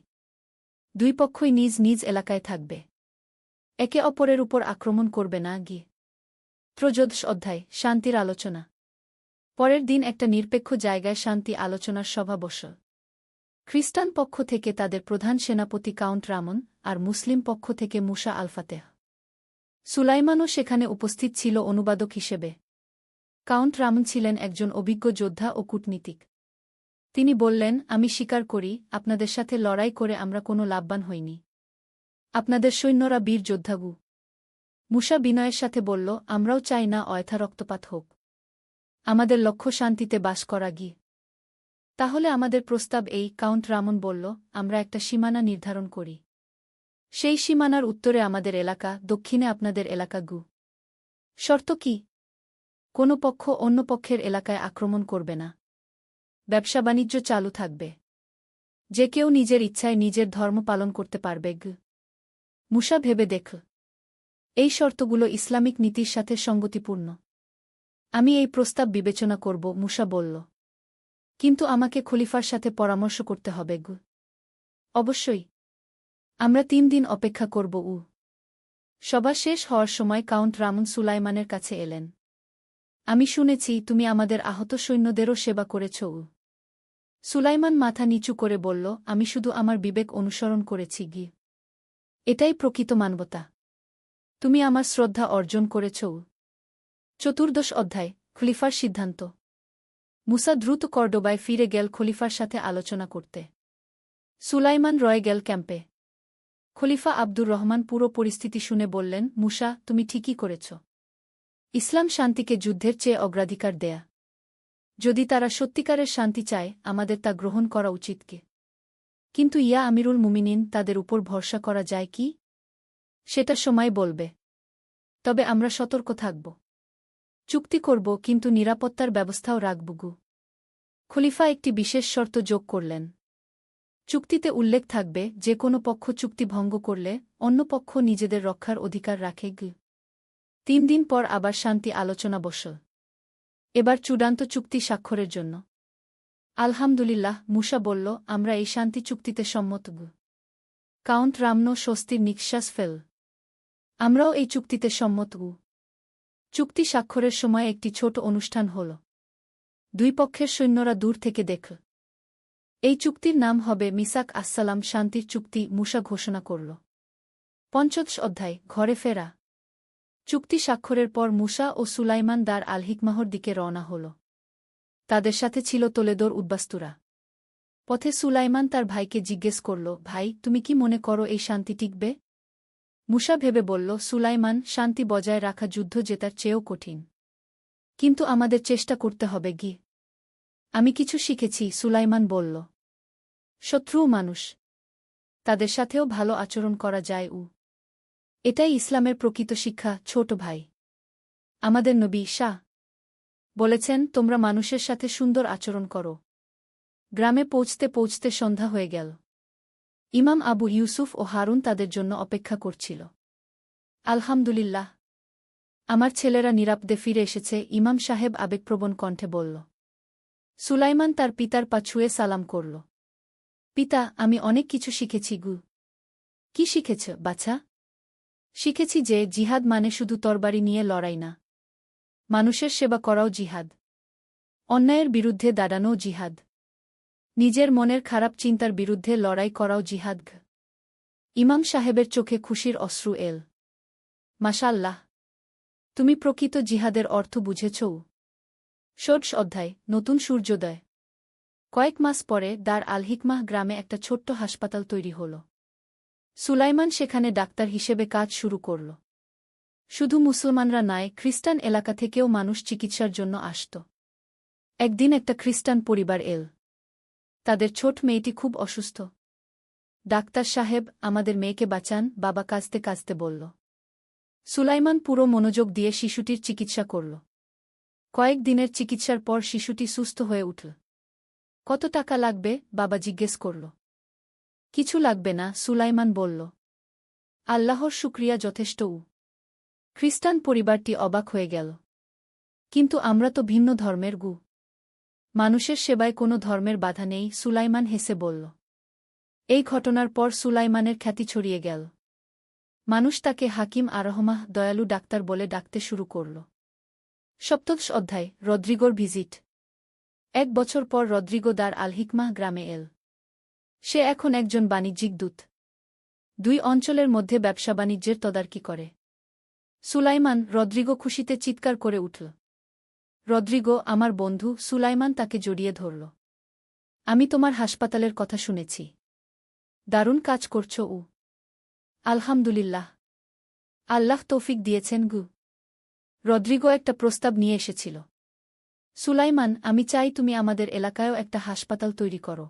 দুই পক্ষই নিজ নিজ এলাকায় থাকবে। একে অপরের উপর আক্রমণ করবে না গিয়ে। 13 অধ্যায়, শান্তির আলোচনা। পরের দিন একটা নিরপেক্ষ জায়গায় শান্তি আলোচনার সভা বসল। খ্রিস্টান পক্ষ থেকে তাদের প্রধান সেনাপতি কাউন্ট রামন, আর মুসলিম পক্ষ থেকে মূসা আল ফাতেহ। সুলাইমানও সেখানে উপস্থিত ছিল অনুবাদক হিসেবে। কাউন্ট রামন ছিলেন একজন অভিজ্ঞ যোদ্ধা ও কূটনীতিক। তিনি বললেন, আমি স্বীকার করি, আপনাদের সাথে লড়াই করে আমরা কোনো লাভবান হইনি। আপনাদের সৈন্যরা বীর যোদ্ধাগু। মুসা বিনয়ের সাথে বলল, আমরাও চাই না অয়থা রক্তপাত হোক। আমাদের লক্ষ্য শান্তিতে বাস করা গি। তাহলে আমাদের প্রস্তাব এই, কাউন্ট রামন বলল, আমরা একটা সীমানা নির্ধারণ করি। সেই সীমানার উত্তরে আমাদের এলাকা, দক্ষিণে আপনাদের এলাকা গু। শর্ত কি? কোনো পক্ষ অন্য পক্ষের এলাকায় আক্রমণ করবে না। ব্যবসা বাণিজ্য চালু থাকবে। যে কেউ নিজের ইচ্ছায় নিজের ধর্ম পালন করতে পারবে গু। মুসা ভেবে দেখ, এই শর্তগুলো ইসলামিক নীতির সাথে সঙ্গতিপূর্ণ। আমি এই প্রস্তাব বিবেচনা করব, মুসা বলল। কিন্তু আমাকে খলিফার সাথে পরামর্শ করতে হবে গু। অবশ্যই। আমরা 3 দিন অপেক্ষা করব। সভা শেষ হওয়ার সময় কাউন্ট রামন সুলাইমানের কাছে এলেন। আমি শুনেছি তুমি আমাদের আহত সৈন্যদেরও সেবা করেছ। সুলাইমান মাথা নিচু করে বলল, আমি শুধু আমার বিবেক অনুসরণ করেছি গি। এটাই প্রকৃত মানবতা। তুমি আমার শ্রদ্ধা অর্জন করেছ। 14 অধ্যায়, খলিফার সিদ্ধান্ত। মুসা দ্রুত কর্ডোবায় ফিরে গেল খলিফার সাথে আলোচনা করতে। সুলাইমান রয়ে গেল ক্যাম্পে। খলিফা আব্দুর রহমান পুরো পরিস্থিতি শুনে বললেন, মুসা, তুমি ঠিকই করেছ। ইসলাম শান্তিকে যুদ্ধের চেয়ে অগ্রাধিকার দেয়া। যদি তারা সত্যিকারের শান্তি চায়, আমাদের তা গ্রহণ করা উচিত কি? কিন্তু ইয়া আমিরুল মুমিনিন, তাদের উপর ভরসা করা যায় কি? সেটা সময় বলবে। তবে আমরা সতর্ক থাকব। চুক্তি করব, কিন্তু নিরাপত্তার ব্যবস্থাও রাখব গু। খলিফা একটি বিশেষ শর্ত যোগ করলেন। চুক্তিতে উল্লেখ থাকবে, যে কোনো পক্ষ চুক্তি ভঙ্গ করলে অন্য পক্ষ নিজেদের রক্ষার অধিকার রাখে গু। 3 দিন পর আবার শান্তি আলোচনা বসল। এবার চূড়ান্ত চুক্তি স্বাক্ষরের জন্য। আলহামদুলিল্লাহ, মুসা বলল, আমরা এই শান্তি চুক্তিতে সম্মত গু। কাউন্ট রামনো স্বস্তির নিঃশ্বাস ফেল। আমরাও এই চুক্তিতে সম্মত গু। চুক্তি স্বাক্ষরের সময় একটি ছোট অনুষ্ঠান হল। 2 পক্ষের সৈন্যরা দূর থেকে দেখল। এই চুক্তির নাম হবে মিসাক আসসালাম, শান্তির চুক্তি, মুসা ঘোষণা করল। 25 অধ্যায়, ঘরে ফেরা। চুক্তি স্বাক্ষরের পর মুসা ও সুলাইমান দার আল হিকমাহর দিকে রওনা হল। তাদের সাথে ছিল তোলেদোর উদ্বাস্তুরা। পথে সুলাইমান তার ভাইকে জিজ্ঞেস করল, ভাই, তুমি কি মনে করো এই শান্তি টিকবে? মুসা ভেবে বলল, সুলাইমান, শান্তি বজায় রাখা যুদ্ধ জেতার চেয়েও কঠিন। কিন্তু আমাদের চেষ্টা করতে হবে গি। আমি কিছু শিখেছি, সুলাইমান বলল। শত্রুও মানুষ। তাদের সাথেও ভালো আচরণ করা যায়। এটাই ইসলামের প্রকৃত শিক্ষা, ছোট ভাই। আমাদের নবী শাহ বলেছেন, তোমরা মানুষের সাথে সুন্দর আচরণ করো। গ্রামে পৌঁছতে পৌঁছতে সন্ধ্যা হয়ে গেল। ইমাম আবু ইউসুফ ও হারুন তাদের জন্য অপেক্ষা করছিল। আলহামদুলিল্লাহ, আমার ছেলেরা নিরাপদে ফিরে এসেছে, ইমাম সাহেব আবেগপ্রবণ কণ্ঠে বলল। সুলাইমান তার পিতার পা ছুঁয়ে সালাম করল। পিতা, আমি অনেক কিছু শিখেছি গু। কি শিখেছ, বাছা? শিখেছি যে জিহাদ মানে শুধু তরবারি নিয়ে লড়াই না। মানুষের সেবা করাও জিহাদ। অন্যায়ের বিরুদ্ধে দাঁড়ানোও জিহাদ। নিজের মনের খারাপ চিন্তার বিরুদ্ধে লড়াই করাও জিহাদ। ইমাম সাহেবের চোখে খুশির অশ্রু এল। মাশাআল্লাহ, তুমি প্রকৃত জিহাদের অর্থ বুঝেছ। 26 অধ্যায়, নতুন সূর্যোদয়। কয়েক মাস পরে দার আল হিকমাহ গ্রামে একটা ছোট্ট হাসপাতাল তৈরি হল। সুলাইমান সেখানে ডাক্তার হিসেবে কাজ শুরু করল। শুধু মুসলমানরা নয়, খ্রিস্টান এলাকা থেকেও মানুষ চিকিৎসার জন্য আসত। একদিন একটা খ্রিস্টান পরিবার এল। তাদের ছোট মেয়েটি খুব অসুস্থ। ডাক্তার সাহেব, আমাদের মেয়েকে বাঁচান, বাবা কাঁদতে কাঁদতে বলল। সুলাইমান পুরো মনোযোগ দিয়ে শিশুটির চিকিৎসা করল। কয়েক দিনের চিকিৎসার পর শিশুটি সুস্থ হয়ে উঠল। কত টাকা লাগবে, বাবা জিজ্ঞেস করল। কিছু লাগবে না, সুলাইমান বলল। আল্লাহর শুকরিয়া যথেষ্ট। খ্রিস্টান পরিবারটি অবাক হয়ে গেল। কিন্তু আমরা তো ভিন্ন ধর্মের গু। মানুষের সেবায় কোনো ধর্মের বাধা নেই, সুলাইমান হেসে বলল। এই ঘটনার পর সুলাইমানের খ্যাতি ছড়িয়ে গেল। মানুষ তাকে হাকিম আরহমাহ, দয়ালু ডাক্তার বলে ডাকতে শুরু করল। 27 অধ্যায়, রদ্রিগোর ভিজিট। 1 বছর পর রদ্রিগো দার আল হিকমাহ গ্রামে এল। সে এখন একজন বাণিজ্যিক দূত। 2 অঞ্চলের মধ্যে ব্যবসা বাণিজ্যের তদারকি করে। সুলাইমান, রদ্রিগো খুশিতে চিৎকার করে উঠল। রদ্রিগো, আমার বন্ধু। সুলাইমান তাকে জড়িয়ে ধরল। আমি তোমার হাসপাতালের কথা শুনেছি। দারুণ কাজ করছ। আলহামদুলিল্লাহ। আল্লাহ তৌফিক দিয়েছেন গু। রদ্রিগো একটা প্রস্তাব নিয়ে এসেছিল। সুলাইমান, আমি চাই তুমি আমাদের এলাকায়ও একটা হাসপাতাল তৈরি করো।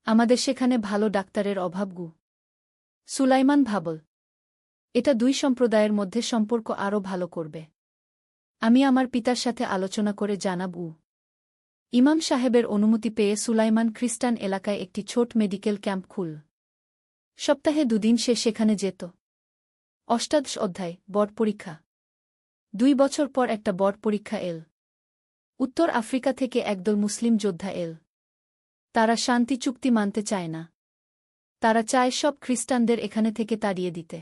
আমাদের সেখানে ভালো ডাক্তারের অভাব গু। সুলাইমান ভাবল, এটা দুই সম্প্রদায়ের মধ্যে সম্পর্ক আরও ভালো করবে। আমি আমার পিতার সাথে আলোচনা করে জানাব। ইমাম সাহেবের অনুমতি পেয়ে সুলাইমান খ্রিস্টান এলাকায় একটি ছোট মেডিকেল ক্যাম্প খুল। সপ্তাহে দুদিন সে সেখানে যেত। অষ্টাদশ অধ্যায়, বড় পরীক্ষা। 2 বছর পর একটা বড় পরীক্ষা এল। উত্তর আফ্রিকা থেকে একদল মুসলিম যোদ্ধা এল। তারা শান্তি চুক্তি মানতে চায় না। তারা চায় সব খ্রিস্টানদের এখানে থেকে তাড়িয়ে দিতে।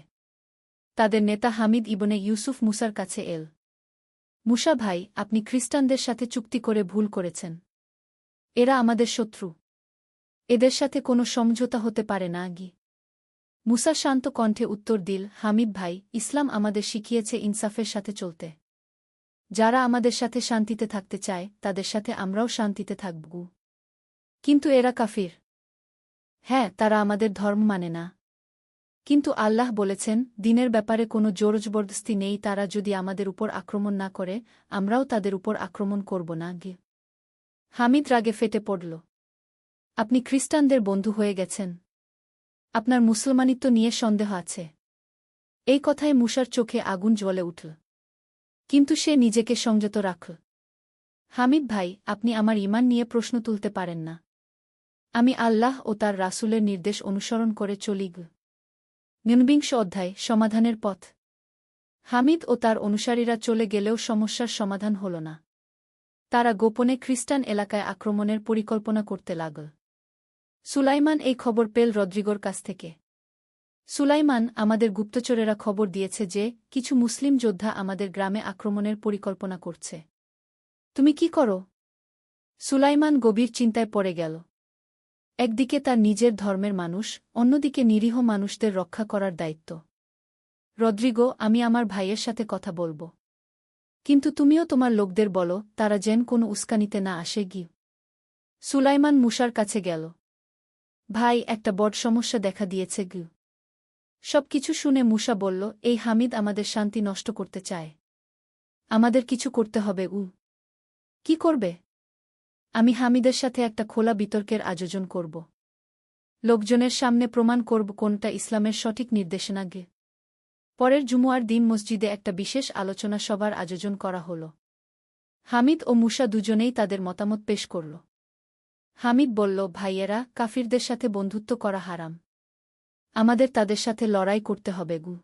তাদের নেতা হামিদ ইবনে ইউসুফ মুসার কাছে এল। মুসা ভাই, আপনি খ্রিস্টানদের সাথে চুক্তি করে ভুল করেছেন। এরা আমাদের শত্রু। এদের সাথে কোনো সমঝোতা হতে পারে না গি। মুসা শান্ত কণ্ঠে উত্তর দিল, হামিদ ভাই, ইসলাম আমাদের শিখিয়েছে ইনসাফের সাথে চলতে। যারা আমাদের সাথে শান্তিতে থাকতে চায় তাদের সাথে আমরাও শান্তিতে থাকব। কিন্তু এরা কাফির। হ্যাঁ, তারা আমাদের ধর্ম মানে না। কিন্তু আল্লাহ বলেছেন, দিনের ব্যাপারে কোনো জোরজবরদস্তি নেই। তারা যদি আমাদের উপর আক্রমণ না করে, আমরাও তাদের উপর আক্রমণ করব না গি। হামিদ রাগে ফেটে পড়ল। আপনি খ্রিস্টানদের বন্ধু হয়ে গেছেন। আপনার মুসলমানিত্ব নিয়ে সন্দেহ আছে। এই কথায় মুসার চোখে আগুন জ্বলে উঠল। কিন্তু সে নিজেকে সংযত রাখল। হামিদ ভাই, আপনি আমার ঈমান নিয়ে প্রশ্ন তুলতে পারেন না। আমি আল্লাহ ও তার রাসূলের নির্দেশ অনুসরণ করে চলি গ। 49 অধ্যায়, সমাধানের পথ। হামিদ ও তার অনুসারীরা চলে গেলেও সমস্যার সমাধান হল না। তারা গোপনে খ্রিস্টান এলাকায় আক্রমণের পরিকল্পনা করতে লাগল। সুলাইমান এই খবর পেল রদ্রিগোর কাছ থেকে। সুলাইমান, আমাদের গুপ্তচরেরা খবর দিয়েছে যে কিছু মুসলিম যোদ্ধা আমাদের গ্রামে আক্রমণের পরিকল্পনা করছে। তুমি কি করো? সুলাইমান গভীর চিন্তায় পড়ে গেল। একদিকে তার নিজের ধর্মের মানুষ, অন্যদিকে নিরীহ মানুষদের রক্ষা করার দায়িত্ব। রদ্রিগো, আমি আমার ভাইয়ের সাথে কথা বলবো। কিন্তু তুমিও তোমার লোকদের বলো, তারা যেন কোনো উস্কানিতে না আসে গি। সুলাইমান মুসার কাছে গেল। ভাই, একটা বড় সমস্যা দেখা দিয়েছে গি। সবকিছু শুনে মুসা বলল, এই হামিদ আমাদের শান্তি নষ্ট করতে চায়। আমাদের কিছু করতে হবে। কি করবে? আমি হামিদের সাথে একটা খোলা বিতর্কের আয়োজন করব। লোকজনের সামনে প্রমাণ করব কোনটা ইসলামের সঠিক নির্দেশনা গে। পরের জুমুয়ার দিন মসজিদে একটা বিশেষ আলোচনা সভার আয়োজন করা হল। হামিদ ও মুসা দুজনেই তাদের মতামত পেশ করল। হামিদ বলল, ভাইয়েরা, কাফিরদের সাথে বন্ধুত্ব করা হারাম। আমাদের তাদের সাথে লড়াই করতে হবে গু।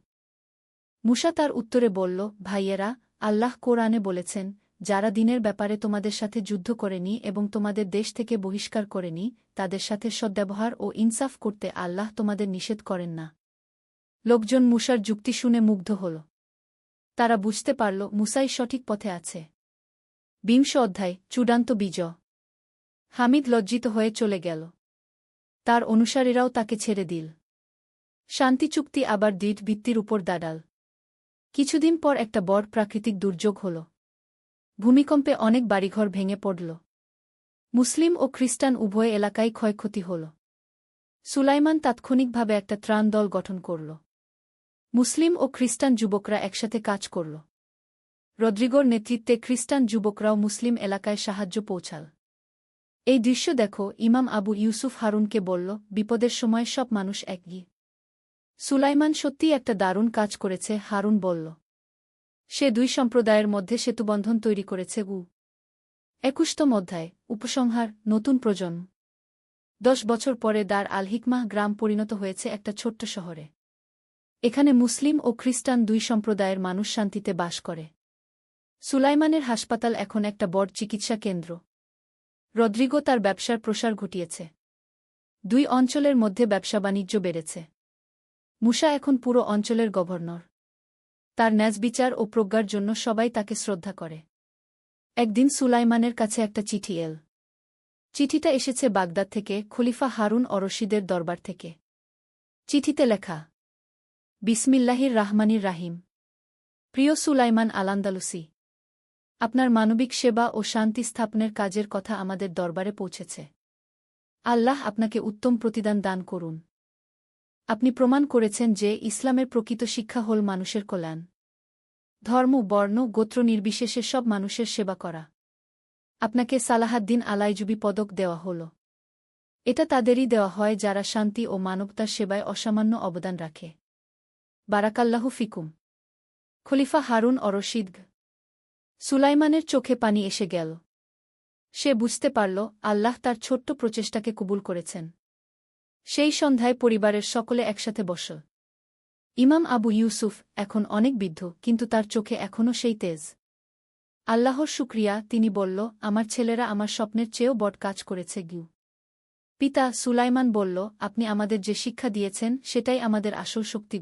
মুসা তার উত্তরে বলল, ভাইয়েরা, আল্লাহ কোরআনে বলেছেন, যারা দিনের ব্যাপারে তোমাদের সাথে যুদ্ধ করেনি এবং তোমাদের দেশ থেকে বহিষ্কার করেনি, তাদের সাথে সদ্ব্যবহার ও ইনসাফ করতে আল্লাহ তোমাদের নিষেধ করেন না। লোকজন মুসার যুক্তি শুনে মুগ্ধ হল। তারা বুঝতে পারল মুসাই সঠিক পথে আছে। 20 অধ্যায়, চূড়ান্ত বিজয়। হামিদ লজ্জিত হয়ে চলে গেল। তার অনুসারীরাও তাকে ছেড়ে দিল। শান্তি চুক্তি আবার দৃঢ় ভিত্তির উপর দাঁড়াল। কিছুদিন পর একটা বড় প্রাকৃতিক দুর্যোগ হল। ভূমিকম্পে অনেক বাড়িঘর ভেঙে পড়ল। মুসলিম ও খ্রিস্টান উভয় এলাকায় ক্ষয়ক্ষতি হল। সুলাইমান তাৎক্ষণিকভাবে একটা ত্রাণ দল গঠন করল। মুসলিম ও খ্রিস্টান যুবকরা একসাথে কাজ করল। রদ্রিগোর নেতৃত্বে খ্রিস্টান যুবকরাও মুসলিম এলাকায় সাহায্য পৌঁছাল। এই দৃশ্য দেখো, ইমাম আবু ইউসুফ হারুনকে বলল, বিপদের সময় সব মানুষ একই। সুলাইমান সত্যিই একটা দারুণ কাজ করেছে, হারুন বলল। সে দুই সম্প্রদায়ের মধ্যে সেতুবন্ধন তৈরি করেছে। 21তম অধ্যায়, উপসংহার, নতুন প্রজন্ম। 10 বছর পরে দার আল হিকমাহ গ্রাম পরিণত হয়েছে একটা ছোট্ট শহরে। এখানে মুসলিম ও খ্রিস্টান দুই সম্প্রদায়ের মানুষ শান্তিতে বাস করে। সুলাইমানের হাসপাতাল এখন একটা বড় চিকিৎসা কেন্দ্র। রদ্রিগো তার ব্যবসার প্রসার ঘটিয়েছে। দুই অঞ্চলের মধ্যে ব্যবসা বাণিজ্য বেড়েছে। মুসা এখন পুরো অঞ্চলের গভর্নর। তার ন্যায়বিচার ও প্রজ্ঞার জন্য সবাই তাকে শ্রদ্ধা করে। একদিন সুলাইমানের কাছে একটা চিঠি এল। চিঠিটা এসেছে বাগদাদ থেকে, খলিফা হারুন অর-রশিদের দরবার থেকে। চিঠিতে লেখা, বিসমিল্লাহির রাহমানির রাহিম। প্রিয় সুলাইমান আল-আন্দালুসি, আপনার মানবিক সেবা ও শান্তি স্থাপনের কাজের কথা আমাদের দরবারে পৌঁছেছে। আল্লাহ আপনাকে উত্তম প্রতিদান দান করুন। আপনি প্রমাণ করেছেন যে ইসলামের প্রকৃত শিক্ষা হল মানুষের কল্যাণ। ধর্ম, বর্ণ, গোত্র নির্বিশেষে সব মানুষের সেবা করা। আপনাকে সালাহাদ্দিন আলাইজুবি পদক দেওয়া হল। এটা তাদেরই দেওয়া হয় যারা শান্তি ও মানবতার সেবায় অসামান্য অবদান রাখে। বারাকাল্লাহু ফিকুম। খলিফা হারুন অর-রশিদ। সুলাইমানের চোখে পানি এসে গেল। সে বুঝতে পারল, আল্লাহ তার ছোট্ট প্রচেষ্টাকে কবুল করেছেন। সেই সন্ধ্যায় পরিবারের সকলে একসাথে বসল। ইমাম আবু ইউসুফ এখন অনেক বৃদ্ধ, কিন্তু তার চোখে এখনও সেই তেজ। আল্লাহর শুকরিয়া, তিনি বলল, আমার ছেলেরা আমার স্বপ্নের চেয়েও বড় কাজ করেছে। পিতা সুলাইমান বলল, আপনি আমাদের যে শিক্ষা দিয়েছেন সেটাই আমাদের আসল শক্তি।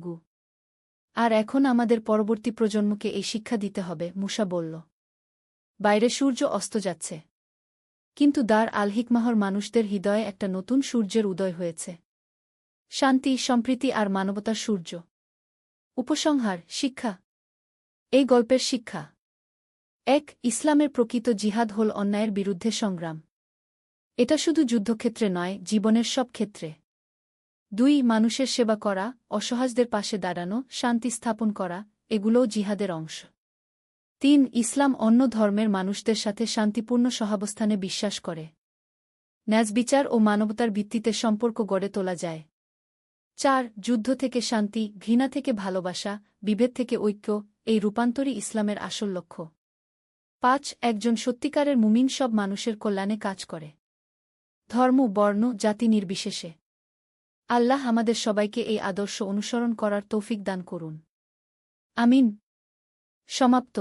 আর এখন আমাদের পরবর্তী প্রজন্মকে এই শিক্ষা দিতে হবে। মূসা বলল। বাইরে সূর্য অস্ত যাচ্ছে, কিন্তু দার আল হিকমাহর মানুষদের হৃদয়ে একটা নতুন সূর্যের উদয় হয়েছে। শান্তি, সম্প্রীতি আর মানবতার সূর্য। উপসংহার, শিক্ষা। এই গল্পের শিক্ষা: ১. ইসলামের প্রকৃত জিহাদ হল অন্যায়ের বিরুদ্ধে সংগ্রাম। এটা শুধু যুদ্ধক্ষেত্রে নয়, জীবনের সব ক্ষেত্রে। ২. মানুষের সেবা করা, অসহায়দের পাশে দাঁড়ানো, শান্তি স্থাপন করা, এগুলোও জিহাদের অংশ। ৩. ইসলাম অন্য ধর্মের মানুষদের সাথে শান্তিপূর্ণ সহাবস্থানে বিশ্বাস করে। ন্যায়বিচার ও মানবতার ভিত্তিতে সম্পর্ক গড়ে তোলা যায়। ৪. যুদ্ধ থেকে শান্তি, ঘৃণা থেকে ভালোবাসা, বিভেদ থেকে ঐক্য, এই রূপান্তরই ইসলামের আসল লক্ষ্য। ৫. একজন সত্যিকারের মুমিন সব মানুষের কল্যাণে কাজ করে, ধর্ম, বর্ণ, জাতি নির্বিশেষে। আল্লাহ আমাদের সবাইকে এই আদর্শ অনুসরণ করার তৌফিক দান করুন। আমিন। সমাপ্ত।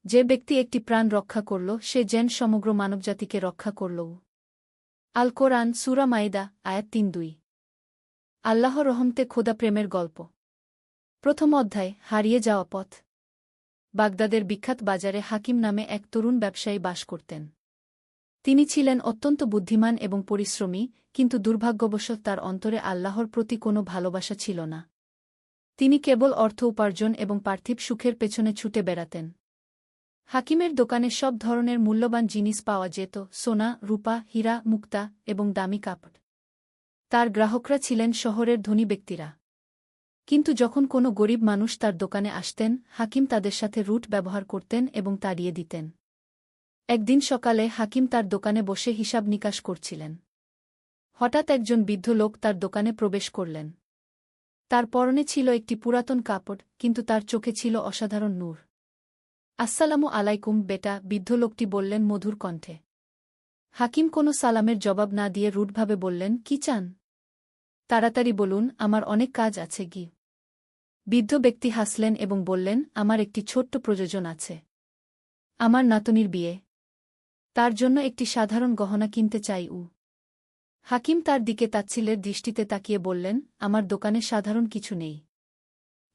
যে ব্যক্তি একটি প্রাণ রক্ষা করল, সে যেন সমগ্র মানবজাতিকে রক্ষা করল। আল কোরআন, সূরা মাইদা, আয়াত ৩-২। আল্লাহর রহমতে খোদা প্রেমের গল্প। প্রথম অধ্যায়, হারিয়ে যাওয়া পথ। বাগদাদের বিখ্যাত বাজারে হাকিম নামে এক তরুণ ব্যবসায়ী বাস করতেন। তিনি ছিলেন অত্যন্ত বুদ্ধিমান এবং পরিশ্রমী, কিন্তু দুর্ভাগ্যবশত তার অন্তরে আল্লাহর প্রতি কোনো ভালোবাসা ছিল না। তিনি কেবল অর্থ উপার্জন এবং পার্থিব সুখের পেছনে ছুটে বেড়াতেন। হাকিমের দোকানে সব ধরনের মূল্যবান জিনিস পাওয়া যেত: সোনা, রূপা, হীরা, মুক্তা এবং দামি কাপড়। তার গ্রাহকরা ছিলেন শহরের ধনী ব্যক্তিরা। কিন্তু যখন কোনো গরিব মানুষ তার দোকানে আসতেন, হাকিম তাদের সাথে রুট ব্যবহার করতেন এবং তাড়িয়ে দিতেন। একদিন সকালে হাকিম তার দোকানে বসে হিসাব নিকাশ করছিলেন। হঠাৎ একজন বৃদ্ধ লোক তার দোকানে প্রবেশ করলেন। তার পরনে ছিল একটি পুরাতন কাপড়, কিন্তু তার চোখে ছিল অসাধারণ নূর। আসসালামু আলাইকুম বেটা, বৃদ্ধ লোকটি বললেন মধুর কণ্ঠে। হাকিম কোনো সালামের জবাব না দিয়ে রুটভাবে বললেন, কি চান? তাড়াতাড়ি বলুন, আমার অনেক কাজ আছে। বৃদ্ধ ব্যক্তি হাসলেন এবং বললেন, আমার একটি ছোট্ট প্রয়োজন আছে। আমার নাতনির বিয়ে। তার জন্য একটি সাধারণ গহনা কিনতে চাই। হাকিম তার দিকে তাচ্ছিল্যের দৃষ্টিতে তাকিয়ে বললেন, আমার দোকানে সাধারণ কিছু নেই।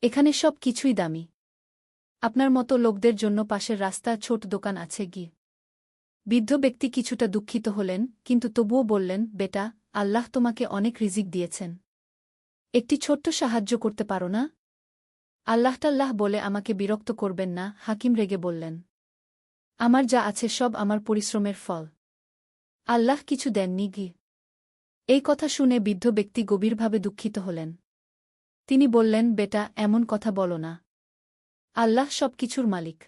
এখানে সব কিছুই দামি। আপনার মতো লোকদের জন্য পাশের রাস্তা ছোট দোকান আছে। বৃদ্ধ ব্যক্তি কিছুটা দুঃখিত হলেন, কিন্তু তবুও বললেন, বেটা, আল্লাহ তোমাকে অনেক রিজিক দিয়েছেন। একটি ছোট্ট সাহায্য করতে পারো না? আল্লাহটাল্লাহ বলে আমাকে বিরক্ত করবেন না, হাকিম রেগে বললেন। আমার যা আছে সব আমার পরিশ্রমের ফল। আল্লাহ কিছু দেননি। এই কথা শুনে বৃদ্ধ ব্যক্তি গভীরভাবে দুঃখিত হলেন। তিনি বললেন, বেটা, এমন কথা বলো না। আল্লাহ সব কিছুর মালিক।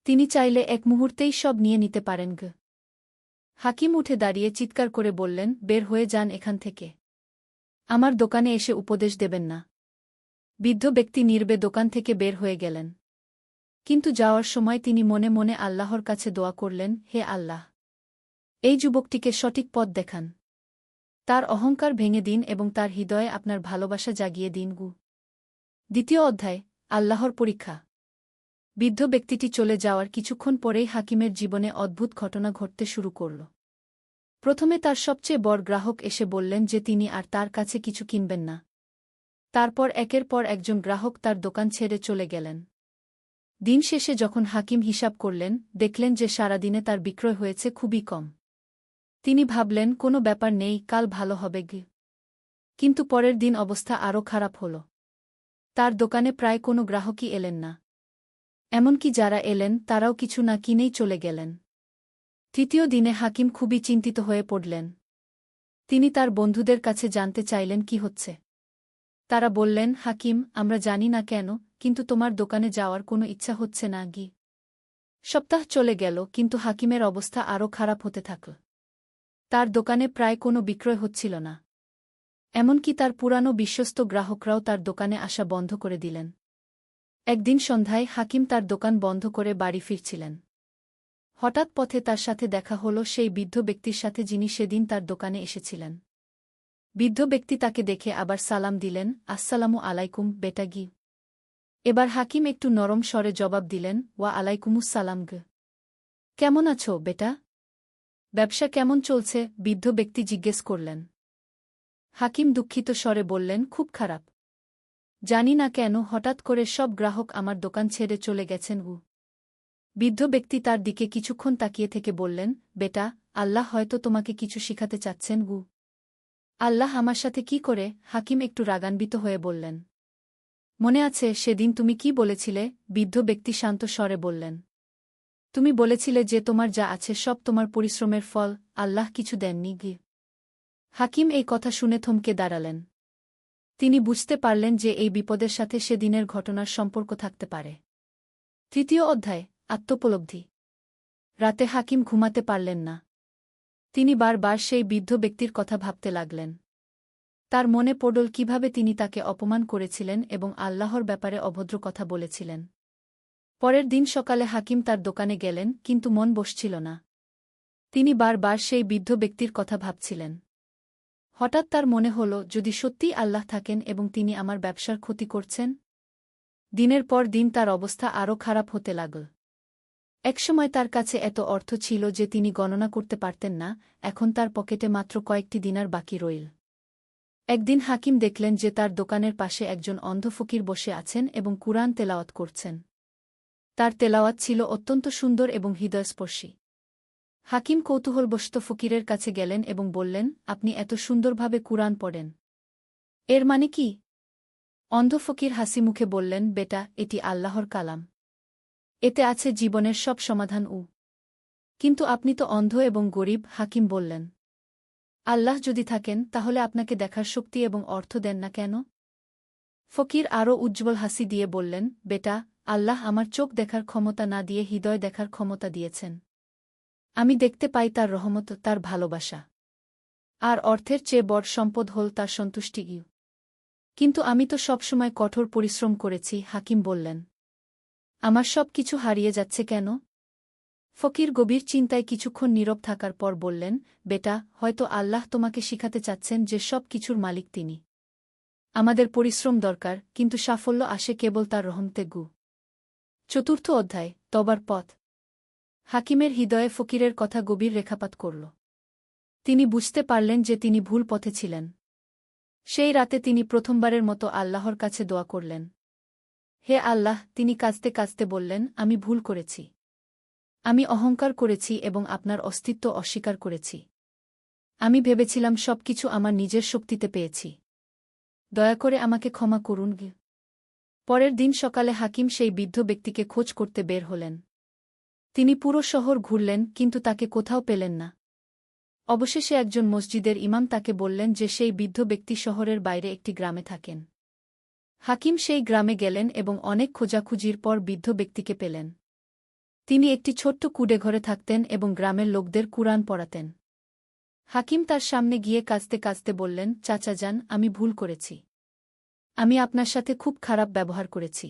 তিনি চাইলে এক মুহূর্তেই সব নিয়ে নিতে পারেন। হাকিম উঠে দাঁড়িয়ে চিৎকার করে বললেন, বের হয়ে যান এখান থেকে। আমার দোকানে এসে উপদেশ দেবেন না। বৃদ্ধ ব্যক্তি নীরবে দোকান থেকে বের হয়ে গেলেন। কিন্তু যাওয়ার সময় তিনি মনে মনে আল্লাহর কাছে দোয়া করলেন, হে আল্লাহ, এই যুবকটিকে সঠিক পথ দেখান। তার অহংকার ভেঙে দিন এবং তার হৃদয়ে আপনার ভালোবাসা জাগিয়ে দিন। দ্বিতীয় অধ্যায়, আল্লাহর পরীক্ষা। বৃদ্ধ ব্যক্তিটি চলে যাওয়ার কিছুক্ষণ পরেই হাকিমের জীবনে অদ্ভুত ঘটনা ঘটতে শুরু করল। প্রথমে তার সবচেয়ে বড় গ্রাহক এসে বললেন যে তিনি আর তার কাছে কিছু কিনবেন না। তারপর একের পর একজন গ্রাহক তার দোকান ছেড়ে চলে গেলেন। দিন শেষে যখন হাকিম হিসাব করলেন, দেখলেন যে সারাদিনে তার বিক্রয় হয়েছে খুবই কম। তিনি ভাবলেন, কোনো ব্যাপার নেই, কাল ভালো হবে। কিন্তু পরের দিন অবস্থা আরও খারাপ হল। তার দোকানে প্রায় কোনো গ্রাহকই এলেন না। এমনকি যারা এলেন তারাও কিছু না কিনেই চলে গেলেন। তৃতীয় দিনে হাকিম খুবই চিন্তিত হয়ে পড়লেন। তিনি তার বন্ধুদের কাছে জানতে চাইলেন কি হচ্ছে। তারা বললেন, হাকিম, আমরা জানি না কেন, কিন্তু তোমার দোকানে যাওয়ার কোনো ইচ্ছা হচ্ছে না গি। সপ্তাহ চলে গেল, কিন্তু হাকিমের অবস্থা আরও খারাপ হতে থাকল। তার দোকানে প্রায় কোনো বিক্রয় হচ্ছিল না। এমনকি তার পুরানো বিশ্বস্ত গ্রাহকরাও তার দোকানে আসা বন্ধ করে দিলেন। একদিন সন্ধ্যায় হাকিম তার দোকান বন্ধ করে বাড়ি ফিরছিলেন। হঠাৎ পথে তার সাথে দেখা হল সেই বৃদ্ধ ব্যক্তির সাথে, যিনি সেদিন তার দোকানে এসেছিলেন। বৃদ্ধ ব্যক্তি তাকে দেখে আবার সালাম দিলেন, আসসালামু আলাইকুম বেটাগি। এবার হাকিম একটু নরম স্বরে জবাব দিলেন, ওয়া আলাইকুমুসসালাম গ। কেমন আছো বেটা? ব্যবসা কেমন চলছে? বৃদ্ধ ব্যক্তি জিজ্ঞেস করলেন। হাকিম দুঃখিত স্বরে বললেন, খুব খারাপ। জানি না কেন হঠাৎ করে সব গ্রাহক আমার দোকান ছেড়ে চলে গেছেন। বৃদ্ধ ব্যক্তি তার দিকে কিছুক্ষণ তাকিয়ে থেকে বললেন, বেটা, আল্লাহ হয়তো তোমাকে কিছু শিখাতে চাচ্ছেন। আল্লাহ আমার সাথে কি করে? হাকিম একটু রাগান্বিত হয়ে বললেন। মনে আছে সেদিন তুমি কি বলেছিলে? বৃদ্ধ ব্যক্তি শান্ত স্বরে বললেন। তুমি বলেছিলে যে তোমার যা আছে সব তোমার পরিশ্রমের ফল, আল্লাহ কিছু দেননি গি। হাকিম এই কথা শুনে থমকে দাঁড়ালেন। তিনি বুঝতে পারলেন যে এই বিপদের সাথে সেদিনের ঘটনার সম্পর্ক থাকতে পারে। তৃতীয় অধ্যায়, আত্মোপলব্ধি। রাতে হাকিম ঘুমাতে পারলেন না। তিনি বারবার সেই বৃদ্ধ ব্যক্তির কথা ভাবতে লাগলেন। তার মনে পড়ল কিভাবে তিনি তাকে অপমান করেছিলেন এবং আল্লাহর ব্যাপারে অভদ্র কথা বলেছিলেন। পরের দিন সকালে হাকিম তার দোকানে গেলেন, কিন্তু মন বসছিল না। তিনি বারবার সেই বৃদ্ধ ব্যক্তির কথা ভাবছিলেন। হঠাৎ তার মনে হল, যদি সত্যিই আল্লাহ থাকেন এবং তিনি আমার ব্যবসার ক্ষতি করছেন। দিনের পর দিন তার অবস্থা আরও খারাপ হতে লাগল। একসময় তার কাছে এত অর্থ ছিল যে তিনি গণনা করতে পারতেন না, এখন তার পকেটে মাত্র কয়েকটি দিনার বাকি রইল। একদিন হাকিম দেখলেন যে তার দোকানের পাশে একজন অন্ধ ফকির বসে আছেন এবং কুরআন তেলাওয়াত করছেন। তার তেলাওয়াত ছিল অত্যন্ত সুন্দর এবং হৃদয়স্পর্শী। হাকিম কৌতূহলবশত ফকিরের কাছে গেলেন এবং বললেন, আপনি এত সুন্দরভাবে কুরআন পড়েন, এর মানে কি? অন্ধ ফকির হাসি মুখে বললেন, বেটা, এটি আল্লাহর কালাম। এতে আছে জীবনের সব সমাধান। কিন্তু আপনি তো অন্ধ এবং গরিব। হাকিম বললেন, আল্লাহ যদি থাকেন তাহলে আপনাকে দেখার শক্তি এবং অর্থ দেন না কেন? ফকির আরও উজ্জ্বল হাসি দিয়ে বললেন, বেটা, আল্লাহ আমার চোখ দেখার ক্ষমতা না দিয়ে হৃদয় দেখার ক্ষমতা দিয়েছেন। আমি দেখতে পাই তার রহমত, তার ভালোবাসা। আর অর্থের চেয়ে বড় সম্পদ হল তার সন্তুষ্টি। কিন্তু আমি তো সবসময় কঠোর পরিশ্রম করেছি। হাকিম বললেন, আমার সব কিছু হারিয়ে যাচ্ছে কেন? ফকির গভীর চিন্তায় কিছুক্ষণ নীরব থাকার পর বললেন, বেটা, হয়তো আল্লাহ তোমাকে শিখাতে চাচ্ছেন যে সব কিছুর মালিক তিনি। আমাদের পরিশ্রম দরকার, কিন্তু সাফল্য আসে কেবল তার রহমতে। চতুর্থ অধ্যায়, তবার পথ। হাকিমের হৃদয়ে ফকিরের কথা গভীর রেখাপাত করল। তিনি বুঝতে পারলেন যে তিনি ভুল পথে ছিলেন। সেই রাতে তিনি প্রথমবারের মতো আল্লাহর কাছে দোয়া করলেন। হে আল্লাহ, তিনি কাঁদতে কাঁদতে বললেন, আমি ভুল করেছি। আমি অহংকার করেছি এবং আপনার অস্তিত্ব অস্বীকার করেছি। আমি ভেবেছিলাম সবকিছু আমার নিজের শক্তিতে পেয়েছি। দয়া করে আমাকে ক্ষমা করুন। পরের দিন সকালে হাকিম সেই বৃদ্ধ ব্যক্তিকে খোঁজ করতে বের হলেন। তিনি পুরো শহর ঘুরলেন, কিন্তু তাকে কোথাও পেলেন না। অবশেষে একজন মসজিদের ইমাম তাকে বললেন যে সেই বৃদ্ধ ব্যক্তি শহরের বাইরে একটি গ্রামে থাকেন। হাকিম সেই গ্রামে গেলেন এবং অনেক খোঁজাখুঁজির পর বৃদ্ধ ব্যক্তিকে পেলেন। তিনি একটি ছোট্ট কুঁড়েঘরে থাকতেন এবং গ্রামের লোকদের কুরআন পড়াতেন। হাকিম তার সামনে গিয়ে কাঁদতে কাঁদতে বললেন, চাচা যান, আমি ভুল করেছি। আমি আপনার সাথে খুব খারাপ ব্যবহার করেছি।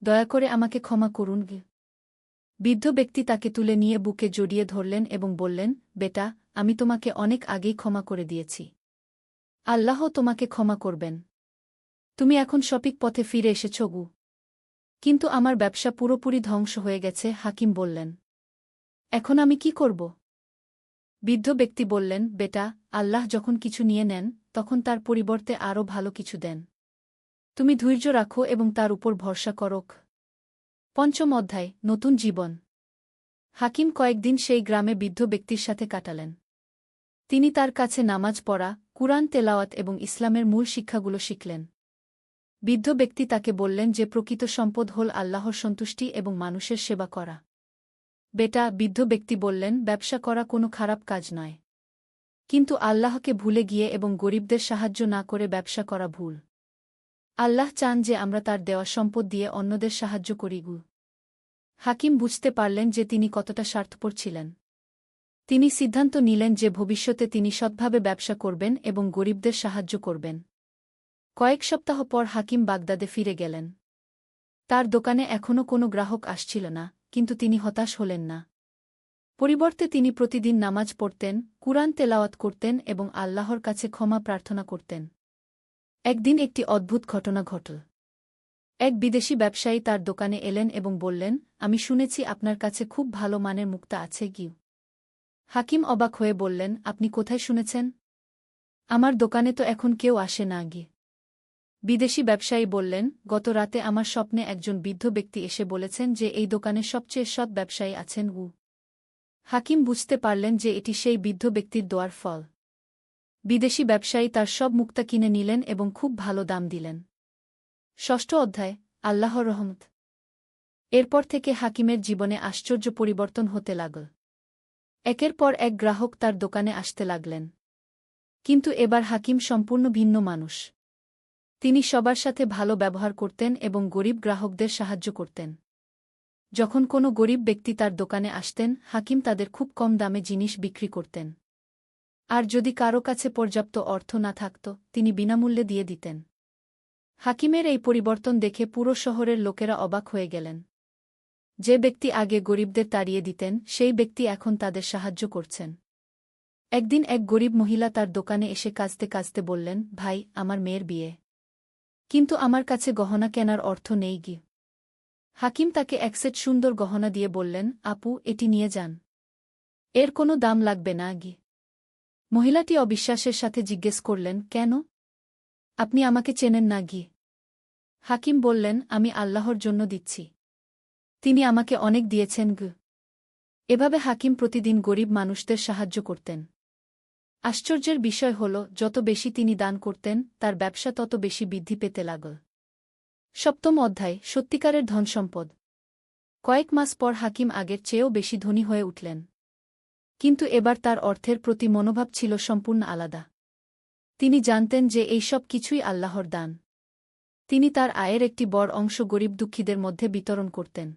দয়া করে আমাকে ক্ষমা করুন। বৃদ্ধ ব্যক্তি তাকে তুলে নিয়ে বুকে জড়িয়ে ধরলেন এবং বললেন, বেটা, আমি তোমাকে অনেক আগেই ক্ষমা করে দিয়েছি। আল্লাহ তোমাকে ক্ষমা করবেন। তুমি এখন সঠিক পথে ফিরে এসেছ। কিন্তু আমার ব্যবসা পুরোপুরি ধ্বংস হয়ে গেছে। হাকিম বললেন, এখন আমি কি করব? বৃদ্ধ ব্যক্তি বললেন, বেটা, আল্লাহ যখন কিছু নিয়ে নেন তখন তার পরিবর্তে আরও ভালো কিছু দেন। তুমি ধৈর্য রাখো এবং তার উপর ভরসা করো। পঞ্চম অধ্যায়, নতুন জীবন। হাকিম কয়েকদিন সেই গ্রামে বৃদ্ধ ব্যক্তির সাথে কাটালেন। তিনি তার কাছে নামাজ পড়া, কুরআন তেলাওয়াত এবং ইসলামের মূল শিক্ষাগুলো শিখলেন। বৃদ্ধ ব্যক্তি তাকে বললেন যে প্রকৃত সম্পদ হল আল্লাহর সন্তুষ্টি এবং মানুষের সেবা করা। বেটা, বৃদ্ধ ব্যক্তি বললেন, ব্যবসা করা কোনো খারাপ কাজ নয়। কিন্তু আল্লাহকে ভুলে গিয়ে এবং গরিবদের সাহায্য না করে ব্যবসা করা ভুল। আল্লাহ চান যে আমরা তার দেওয়া সম্পদ দিয়ে অন্যদের সাহায্য করি। হাকিম বুঝতে পারলেন যে তিনি কতটা স্বার্থপর ছিলেন। তিনি সিদ্ধান্ত নিলেন যে ভবিষ্যতে তিনি সৎভাবে ব্যবসা করবেন এবং গরিবদের সাহায্য করবেন। কয়েক সপ্তাহ পর হাকিম বাগদাদে ফিরে গেলেন। তার দোকানে এখনও কোনো গ্রাহক আসছিল না, কিন্তু তিনি হতাশ হলেন না। পরিবর্তে তিনি প্রতিদিন নামাজ পড়তেন, কুরআন তেলাওয়াত করতেন এবং আল্লাহর কাছে ক্ষমা প্রার্থনা করতেন। একদিন একটি অদ্ভুত ঘটনা ঘটল। এক বিদেশি ব্যবসায়ী তার দোকানে এলেন এবং বললেন, আমি শুনেছি আপনার কাছে খুব ভালো মানের মুক্তা আছে। হাকিম অবাক হয়ে বললেন, আপনি কোথায় শুনেছেন? আমার দোকানে তো এখন কেউ আসে না। বিদেশি ব্যবসায়ী বললেন, গত রাতে আমার স্বপ্নে একজন বৃদ্ধ ব্যক্তি এসে বলেছেন যে এই দোকানে সবচেয়ে সৎ ব্যবসায়ী আছেন। হাকিম বুঝতে পারলেন যে এটি সেই বৃদ্ধ ব্যক্তির দোয়ার ফল। বিদেশি ব্যবসায়ী তার সব মুক্তা কিনে নিলেন এবং খুব ভালো দাম দিলেন। ষষ্ঠ অধ্যায়, আল্লাহর রহমত। এরপর থেকে হাকিমের জীবনে আশ্চর্য পরিবর্তন হতে লাগল। একের পর এক গ্রাহক তার দোকানে আসতে লাগলেন। কিন্তু এবার হাকিম সম্পূর্ণ ভিন্ন মানুষ। তিনি সবার সাথে ভালো ব্যবহার করতেন এবং গরিব গ্রাহকদের সাহায্য করতেন। যখন কোনো গরিব ব্যক্তি তার দোকানে আসতেন, হাকিম তাদের খুব কম দামে জিনিস বিক্রি করতেন। আর যদি কারো কাছে পর্যাপ্ত অর্থ না থাকত, তিনি বিনামূল্যে দিয়ে দিতেন। হাকিমের এই পরিবর্তন দেখে পুরো শহরের লোকেরা অবাক হয়ে গেলেন। যে ব্যক্তি আগে গরিবদের তাড়িয়ে দিতেন, সেই ব্যক্তি এখন তাদের সাহায্য করছেন। একদিন এক গরিব মহিলা তার দোকানে এসে কাঁদতে কাঁদতে বললেন, ভাই, আমার মেয়ের বিয়ে, কিন্তু আমার কাছে গহনা কেনার অর্থ নেই। হাকিম তাকে এক সেট সুন্দর গহনা দিয়ে বললেন, আপু, এটি নিয়ে যান, এর কোনো দাম লাগবে না। মহিলাটি অবিশ্বাসের সাথে জিজ্ঞেস করলেন, কেন? আপনি আমাকে চেনেন না? হাকিম বললেন, আমি আল্লাহর জন্য দিচ্ছি, তিনি আমাকে অনেক দিয়েছেন। এভাবে হাকিম প্রতিদিন গরিব মানুষদের সাহায্য করতেন। আশ্চর্যের বিষয় হল, যত বেশি তিনি দান করতেন, তার ব্যবসা তত বেশি বৃদ্ধি পেতে লাগল। সপ্তম অধ্যায়, সত্যিকারের ধনসম্পদ। কয়েক মাস পর হাকিম আগের চেয়েও বেশি ধনী হয়ে উঠলেন। কিন্তু এবার তার অর্থের প্রতি মনোভাব ছিল সম্পূর্ণ আলাদা। তিনি জানতেন যে এই সব কিছুই আল্লাহর দান। তিনি তার আয়ের একটি বড় অংশ গরিব দুঃখীদের মধ্যে বিতরণ করতেন।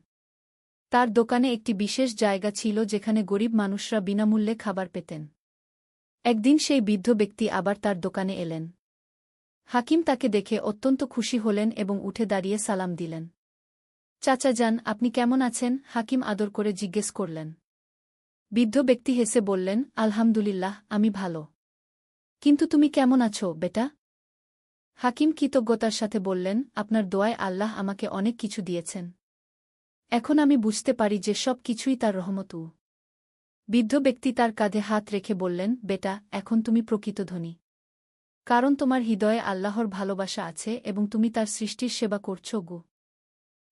তার দোকানে একটি বিশেষ জায়গা ছিল যেখানে গরিব মানুষরা বিনামূল্যে খাবার পেতেন। একদিন সেই বৃদ্ধ ব্যক্তি আবার তার দোকানে এলেন। হাকিম তাকে দেখে অত্যন্ত খুশি হলেন এবং উঠে দাঁড়িয়ে সালাম দিলেন। চাচা যান, আপনি কেমন আছেন? হাকিম আদর করে জিজ্ঞেস করলেন। বৃদ্ধ ব্যক্তি হেসে বললেন, আলহামদুলিল্লাহ, আমি ভালো। কিন্তু তুমি কেমন আছো, বেটা? হাকিম কৃতজ্ঞতার সাথে বললেন, আপনার দোয়ায় আল্লাহ আমাকে অনেক কিছু দিয়েছেন। এখন আমি বুঝতে পারি যে সব কিছুই তার রহমত। বৃদ্ধ ব্যক্তি তার কাঁধে হাত রেখে বললেন, বেটা, এখন তুমি প্রকৃত ধনী, কারণ তোমার হৃদয়ে আল্লাহর ভালোবাসা আছে এবং তুমি তার সৃষ্টির সেবা করছ।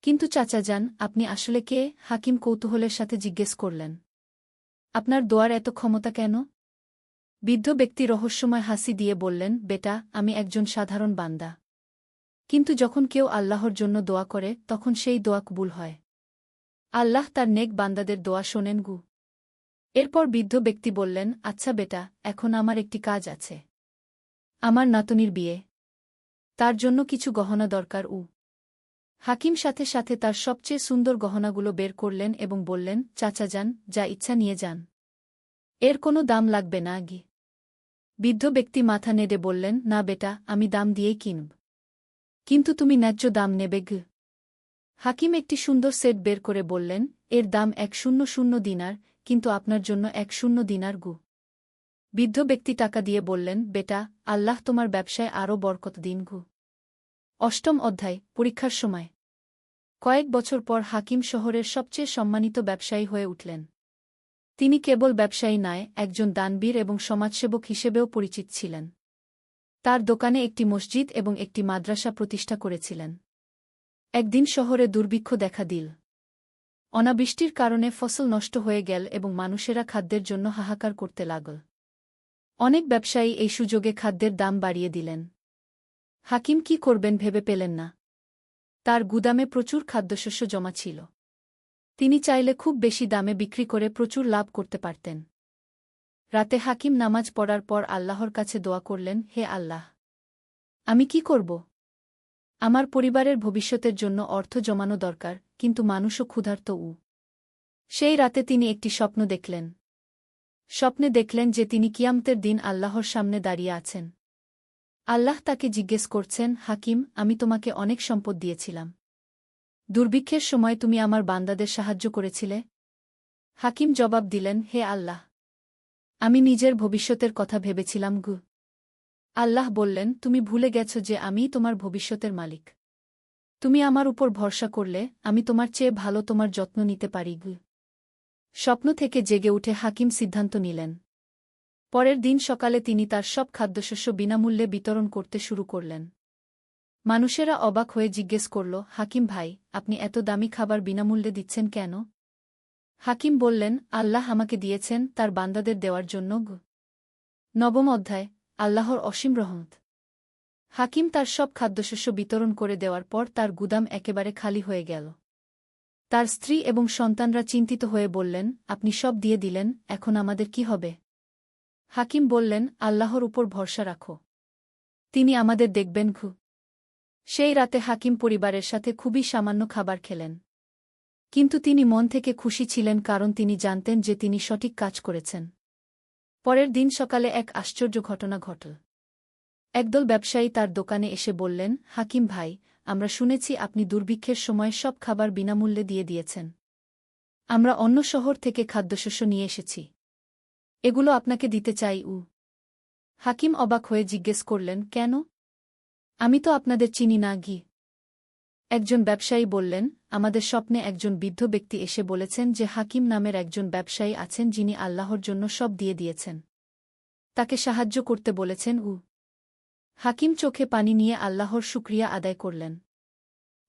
কিন্তু চাচা যান, আপনি আসলে কে? হাকিম কৌতূহলের সাথে জিজ্ঞেস করলেন। আপনার দোয়ার এত ক্ষমতা কেন? বৃদ্ধ ব্যক্তি রহস্যময় হাসি দিয়ে বললেন, বেটা, আমি একজন সাধারণ বান্দা, কিন্তু যখন কেউ আল্লাহর জন্য দোয়া করে, তখন সেই দোয়া কবুল হয়। আল্লাহ তার নেক বান্দাদের দোয়া শোনেন। এরপর বৃদ্ধ ব্যক্তি বললেন, আচ্ছা বেটা, এখন আমার একটি কাজ আছে। আমার নাতনির বিয়ে, তার জন্য কিছু গহনা দরকার। হাকিম সাথে সাথে তার সবচেয়ে সুন্দর গহনাগুলো বের করলেন এবং বললেন, চাচা যান, যা ইচ্ছা নিয়ে যান, এর কোনো দাম লাগবে না। বৃদ্ধ ব্যক্তি মাথা নেড়ে বললেন, না বেটা, আমি দাম দিয়েই কিনব, কিন্তু তুমি ন্যায্য দাম নেবে। হাকিম একটি সুন্দর সেট বের করে বললেন, এর দাম 100 দিনার, কিন্তু আপনার জন্য 100 দিনার। বৃদ্ধ ব্যক্তি টাকা দিয়ে বললেন, বেটা, আল্লাহ তোমার ব্যবসায় আরও বরকত দিন। অষ্টম অধ্যায়, পরীক্ষার সময়। কয়েক বছর পর হাকিম শহরের সবচেয়ে সম্মানিত ব্যবসায়ী হয়ে উঠলেন। তিনি কেবল ব্যবসায়ী নয়, একজন দানবীর এবং সমাজসেবক হিসেবেও পরিচিত ছিলেন। তার দোকানে একটি মসজিদ এবং একটি মাদ্রাসা প্রতিষ্ঠা করেছিলেন। একদিন শহরে দুর্ভিক্ষ দেখা দিল। অনাবৃষ্টির কারণে ফসল নষ্ট হয়ে গেল এবং মানুষেরা খাদ্যের জন্য হাহাকার করতে লাগল। অনেক ব্যবসায়ী এই সুযোগে খাদ্যের দাম বাড়িয়ে দিলেন। হাকিম কি করবেন ভেবে পেলেন না। তার গুদামে প্রচুর খাদ্যশস্য জমা ছিল। তিনি চাইলে খুব বেশি দামে বিক্রি করে প্রচুর লাভ করতে পারতেন। রাতে হাকিম নামাজ পড়ার পর আল্লাহর কাছে দোয়া করলেন, হে আল্লাহ, আমি কি করব? আমার পরিবারের ভবিষ্যতের জন্য অর্থ জমানো দরকার, কিন্তু মানুষও ক্ষুধার্ত। সেই রাতে তিনি একটি স্বপ্ন দেখলেন। স্বপ্নে দেখলেন যে তিনি কিয়ামতের দিন আল্লাহর সামনে দাঁড়িয়ে আছেন। আল্লাহ তাকে জিজ্ঞেস করছেন, হাকিম, আমি তোমাকে অনেক সম্পদ দিয়েছিলাম। দুর্ভিক্ষের সময় তুমি আমার বান্দাদের সাহায্য করেছিলে। হাকিম জবাব দিলেন, হে আল্লাহ, আমি নিজের ভবিষ্যতের কথা ভেবেছিলাম। আল্লাহ বললেন, তুমি ভুলে গেছ যে আমিই তোমার ভবিষ্যতের মালিক। তুমি আমার উপর ভরসা করলে আমি তোমার চেয়ে ভালো তোমার যত্ন নিতে পারি। স্বপ্ন থেকে জেগে উঠে হাকিম সিদ্ধান্ত নিলেন। পরের দিন সকালে তিনি তার সব খাদ্যশস্য বিনামূল্যে বিতরণ করতে শুরু করলেন। মানুষেরা অবাক হয়ে জিজ্ঞেস করল, হাকিম ভাই, আপনি এত দামি খাবার বিনামূল্যে দিচ্ছেন কেন? হাকিম বললেন, আল্লাহ আমাকে দিয়েছেন তার বান্দাদের দেওয়ার জন্য। নবম অধ্যায়, আল্লাহর অসীম রহমত। হাকিম তার সব খাদ্যশস্য বিতরণ করে দেওয়ার পর তার গুদাম একেবারে খালি হয়ে গেল। তার স্ত্রী এবং সন্তানরা চিন্তিত হয়ে বললেন, আপনি সব দিয়ে দিলেন, এখন আমাদের কি হবে? হাকিম বললেন, আল্লাহর উপর ভরসা রাখো, তিনি আমাদের দেখবেন। সেই রাতে হাকিম পরিবারের সাথে খুবই সামান্য খাবার খেলেন। কিন্তু তিনি মন থেকে খুশি ছিলেন, কারণ তিনি জানতেন যে তিনি সঠিক কাজ করেছেন। পরের দিন সকালে এক আশ্চর্য ঘটনা ঘটল। একদল ব্যবসায়ী তার দোকানে এসে বললেন, হাকিম ভাই, আমরা শুনেছি আপনি দুর্ভিক্ষের সময় সব খাবার বিনামূল্যে দিয়ে দিয়েছেন। আমরা অন্য শহর থেকে খাদ্যশস্য নিয়ে এসেছি, এগুলো আপনাকে দিতে চাই। হাকিম অবাক হয়ে জিজ্ঞেস করলেন, কেন? আমি তো আপনাদের চিনি না। একজন ব্যবসায়ী বললেন, আমাদের স্বপ্নে একজন বৃদ্ধ ব্যক্তি এসে বলেছেন যে হাকিম নামের একজন ব্যবসায়ী আছেন যিনি আল্লাহর জন্য সব দিয়ে দিয়েছেন, তাকে সাহায্য করতে বলেছেন। হাকিম চোখে পানি নিয়ে আল্লাহর শুকরিয়া আদায় করলেন।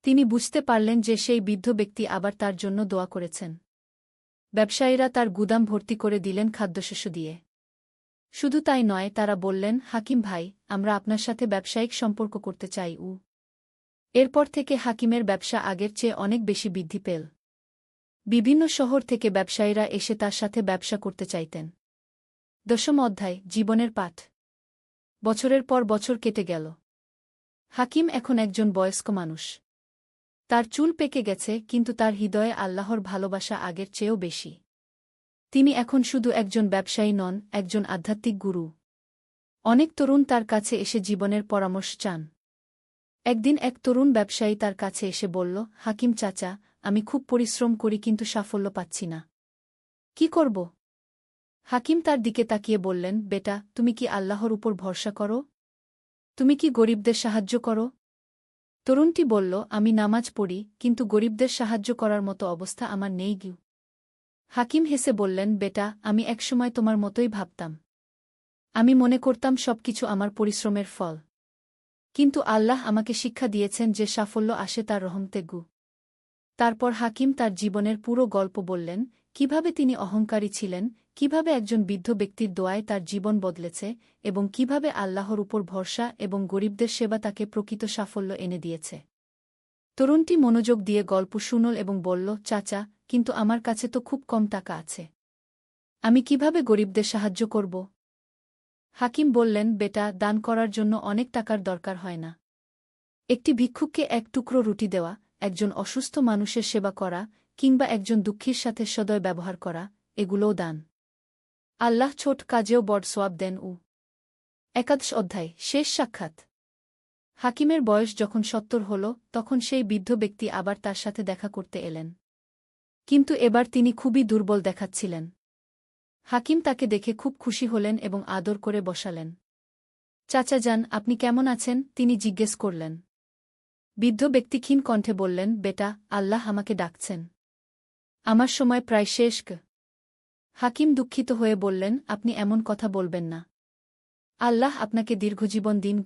তিনি বুঝতে পারলেন যে সেই বৃদ্ধ ব্যক্তি আবার তার জন্য দোয়া করেছেন। ব্যবসায়ীরা তার গুদাম ভর্তি করে দিলেন খাদ্যশস্য দিয়ে। শুধু তাই নয়, তারা বললেন, হাকিম ভাই, আমরা আপনার সাথে ব্যবসায়িক সম্পর্ক করতে চাই। এরপর থেকে হাকিমের ব্যবসা আগের চেয়ে অনেক বেশি বৃদ্ধি পেল। বিভিন্ন শহর থেকে ব্যবসায়ীরা এসে তার সাথে ব্যবসা করতে চাইতেন। দশম অধ্যায়, জীবনের পাঠ। বছরের পর বছর কেটে গেল। হাকিম এখন একজন বয়স্ক মানুষ। তার চুল পেকে গেছে, কিন্তু তার হৃদয়ে আল্লাহর ভালোবাসা আগের চেয়েও বেশি। তিনি এখন শুধু একজন ব্যবসায়ী নন, একজন আধ্যাত্মিক গুরু। অনেক তরুণ তার কাছে এসে জীবনের পরামর্শ চান। একদিন এক তরুণ ব্যবসায়ী তার কাছে এসে বলল, হাকিম চাচা, আমি খুব পরিশ্রম করি কিন্তু সাফল্য পাচ্ছি না। কি করব? হাকিম তার দিকে তাকিয়ে বললেন, বেটা, তুমি কি আল্লাহর উপর ভরসা করো? তুমি কি গরিবদের সাহায্য করো? তরুণটি বলল, আমি নামাজ পড়ি, কিন্তু গরিবদের সাহায্য করার মতো অবস্থা আমার নেই। হাকিম হেসে বললেন, বেটা, আমি একসময় তোমার মতোই ভাবতাম। আমি মনে করতাম সবকিছু আমার পরিশ্রমের ফল। কিন্তু আল্লাহ আমাকে শিক্ষা দিয়েছেন যে সাফল্য আসে তার রহমতে। তারপর হাকিম তার জীবনের পুরো গল্প বললেন, কিভাবে তিনি অহংকারী ছিলেন, কিভাবে একজন বৃদ্ধ ব্যক্তির দোয়ায় তার জীবন বদলেছে, এবং কিভাবে আল্লাহর উপর ভরসা এবং গরিবদের সেবা তাকে প্রকৃত সাফল্য এনে দিয়েছে। তরুণটি মনোযোগ দিয়ে গল্প শুনল এবং বলল, চাচা, কিন্তু আমার কাছে তো খুব কম টাকা আছে। আমি কিভাবে গরিবদের সাহায্য করব? হাকিম বললেন, বেটা, দান করার জন্য অনেক টাকার দরকার হয় না। একটি ভিক্ষুককে এক টুকরো রুটি দেওয়া, একজন অসুস্থ মানুষের সেবা করা, কিংবা একজন দুঃখীর সাথে সদয় ব্যবহার করা, এগুলোও দান। আল্লাহ ছোট কাজেও বড় সোয়াব দেন। একাদশ অধ্যায়, শেষ সাক্ষাৎ। হাকিমের বয়স যখন ৭০ হল, তখন সেই বৃদ্ধ ব্যক্তি আবার তার সাথে দেখা করতে এলেন। কিন্তু এবার তিনি খুবই দুর্বল দেখাচ্ছিলেন। হাকিম তাকে দেখে খুব খুশি হলেন এবং আদর করে বসালেন। চাচা যান, আপনি কেমন আছেন? তিনি জিজ্ঞেস করলেন। বৃদ্ধ ব্যক্তি ক্ষীণ কণ্ঠে বললেন, বেটা, আল্লাহ আমাকে ডাকছেন। আমার সময় প্রায় শেষ। হাকিম দুঃখিত হয়ে বললেন, আপনি এমন কথা বলবেন না। আল্লাহ আপনাকে দীর্ঘজীবন দিন।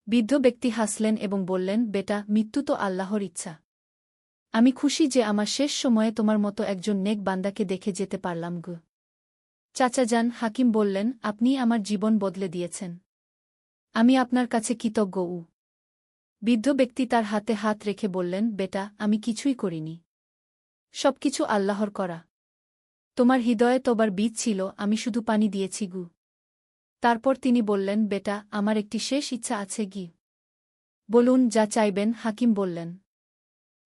বৃদ্ধ ব্যক্তি হাসলেন এবং বললেন, বেটা, মৃত্যু তো আল্লাহর ইচ্ছা। আমি খুশি যে আমার শেষ সময়ে তোমার মতো একজন নেক বান্দাকে দেখে যেতে পারলাম। চাচা যান, হাকিম বললেন, আপনিই আমার জীবন বদলে দিয়েছেন। আমি আপনার কাছে কৃতজ্ঞ। বৃদ্ধ ব্যক্তি তার হাতে হাত রেখে বললেন, বেটা, আমি কিছুই করিনি। সবকিছু আল্লাহর করা। তোমার হৃদয়ে তোবার বীজ ছিল, আমি শুধু পানি দিয়েছি। তারপর তিনি বললেন, বেটা, আমার একটি শেষ ইচ্ছা আছে। বলুন যা চাইবেন, হাকিম বললেন।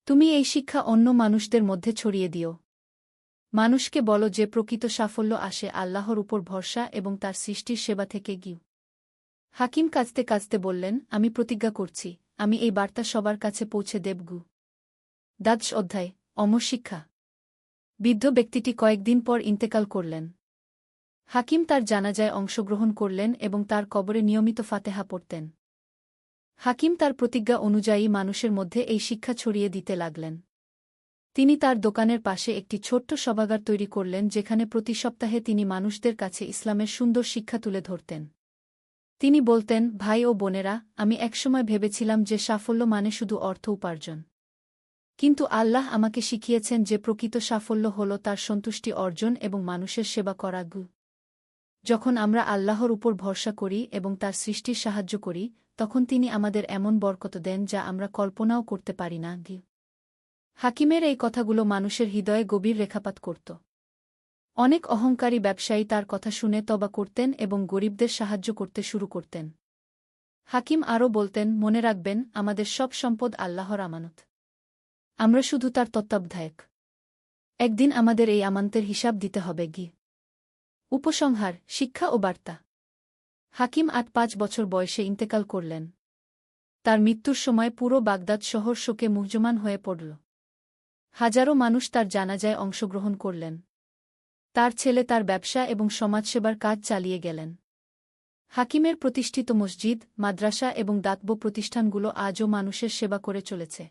তুমি এই শিক্ষা অন্য মানুষদের মধ্যে ছড়িয়ে দিও। মানুষকে বলো যে প্রকৃত সাফল্য আসে আল্লাহর উপর ভরসা এবং তার সৃষ্টির সেবা থেকে গিয়ে। হাকিম কাঁদতে কাঁদতে বললেন, আমি প্রতিজ্ঞা করছি, আমি এই বার্তা সবার কাছে পৌঁছে দেবগু। দ্বাদশ অধ্যায়, অমর শিক্ষা। বৃদ্ধ ব্যক্তিটি কয়েকদিন পর ইন্তেকাল করলেন। হাকিম তার জানাজায় অংশগ্রহণ করলেন এবং তার কবরে নিয়মিত ফাতেহা পড়তেন। হাকিম তার প্রতিজ্ঞা অনুযায়ী মানুষের মধ্যে এই শিক্ষা ছড়িয়ে দিতে লাগলেন। তিনি তার দোকানের পাশে একটি ছোট্ট সভাগার তৈরি করলেন যেখানে প্রতি সপ্তাহে তিনি মানুষদের কাছে ইসলামের সুন্দর শিক্ষা তুলে ধরতেন। তিনি বলতেন, ভাই ও বোনেরা, আমি একসময় ভেবেছিলাম যে সাফল্য মানে শুধু অর্থ উপার্জন। কিন্তু আল্লাহ আমাকে শিখিয়েছেন যে প্রকৃত সাফল্য হল তার সন্তুষ্টি অর্জন এবং মানুষের সেবা করা। যখন আমরা আল্লাহর উপর ভরসা করি এবং তার সৃষ্টির সাহায্য করি, তখন তিনি আমাদের এমন বরকত দেন যা আমরা কল্পনাও করতে পারি না। হাকিমের এই কথাগুলো মানুষের হৃদয়ে গভীর রেখাপাত করত। অনেক অহংকারী ব্যবসায়ী তার কথা শুনে তওবা করতেন এবং গরিবদের সাহায্য করতে শুরু করতেন। হাকিম আরও বলতেন, মনে রাখবেন, আমাদের সব সম্পদ আল্লাহর আমানত। আমরা শুধু তার তত্ত্বাবধায়ক। একদিন আমাদের এই আমানতের হিসাব দিতে হবে। উপসংহার, শিক্ষা ও বার্তা। হাকিম ৮-৫ বছর বয়সে ইন্তেকাল করলেন। তার মৃত্যুর সময় পুরো বাগদাদ শহর শোকে মুহ্যমান হয়ে পড়ল। হাজারো মানুষ তার জানাজায় অংশগ্রহণ করলেন। তার ছেলে তার ব্যবসা এবং সমাজসেবার কাজ চালিয়ে গেলেন। হাকিমের প্রতিষ্ঠিত মসজিদ, মাদ্রাসা এবং দাতব্য প্রতিষ্ঠানগুলো আজও মানুষের সেবা করে চলেছে।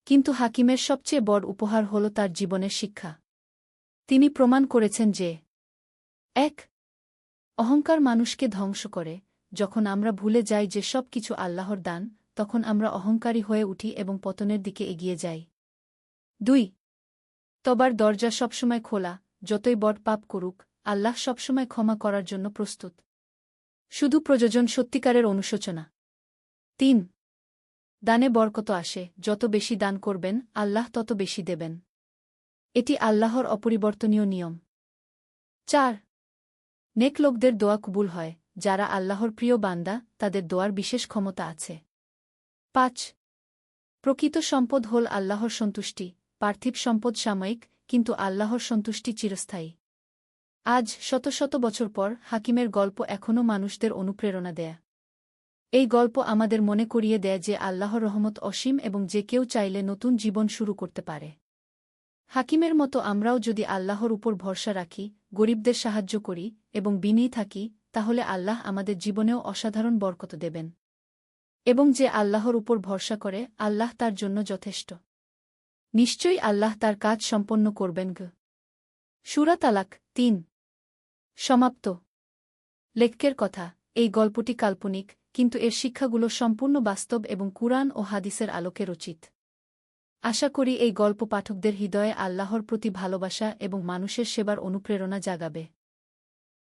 কিন্তু হাকিমের সবচেয়ে বড় উপহার হল তার জীবনের শিক্ষা। তিনি প্রমাণ করেছেন যে ১. অহংকার মানুষকে ধ্বংস করে। যখন আমরা ভুলে যাই যে সব কিছু আল্লাহর দান, তখন আমরা অহংকারী হয়ে উঠি এবং পতনের দিকে এগিয়ে যাই। ২. তবার দরজা সবসময় খোলা, যতই বড় পাপ করুক, আল্লাহ সবসময় ক্ষমা করার জন্য প্রস্তুত। শুধু প্রয়োজন সত্যিকারের অনুশোচনা। ৩. দানে বরকত আসে, যত বেশি দান করবেন, আল্লাহ তত বেশি দেবেন। এটি আল্লাহর অপরিবর্তনীয় নিয়ম। ৪. নেক লোকদের দোয়া কবুল হয়, যারা আল্লাহর প্রিয় বান্দা, তাদের দোয়ার বিশেষ ক্ষমতা আছে। ৫. প্রকৃত সম্পদ হল আল্লাহর সন্তুষ্টি। পার্থিব সম্পদ সাময়িক, কিন্তু আল্লাহর সন্তুষ্টি চিরস্থায়ী। আজ শত শত বছর পর হাকিমের গল্প এখনও মানুষদের অনুপ্রেরণা দেয়। এই গল্প আমাদের মনে করিয়ে দেয় যে আল্লাহর রহমত অসীম এবং যে কেউ চাইলে নতুন জীবন শুরু করতে পারে। হাকিমের মতো আমরাও যদি আল্লাহর উপর ভরসা রাখি, গরিবদের সাহায্য করি এবং বিনয়ী থাকি, তাহলে আল্লাহ আমাদের জীবনেও অসাধারণ বরকত দেবেন। এবং যে আল্লাহর উপর ভরসা করে, আল্লাহ তার জন্য যথেষ্ট। নিশ্চয়ই আল্লাহ তার কাজ সম্পন্ন করবেন। সূরা তালাক ৩। সমাপ্ত। লেখকের কথা, এই গল্পটি কাল্পনিক, কিন্তু এর শিক্ষাগুলো সম্পূর্ণ বাস্তব এবং কুরআন ও হাদিসের আলোকে রচিত। আশা করি এই গল্প পাঠকদের হৃদয়ে আল্লাহর প্রতি ভালোবাসা এবং মানুষের সেবার অনুপ্রেরণা জাগাবে।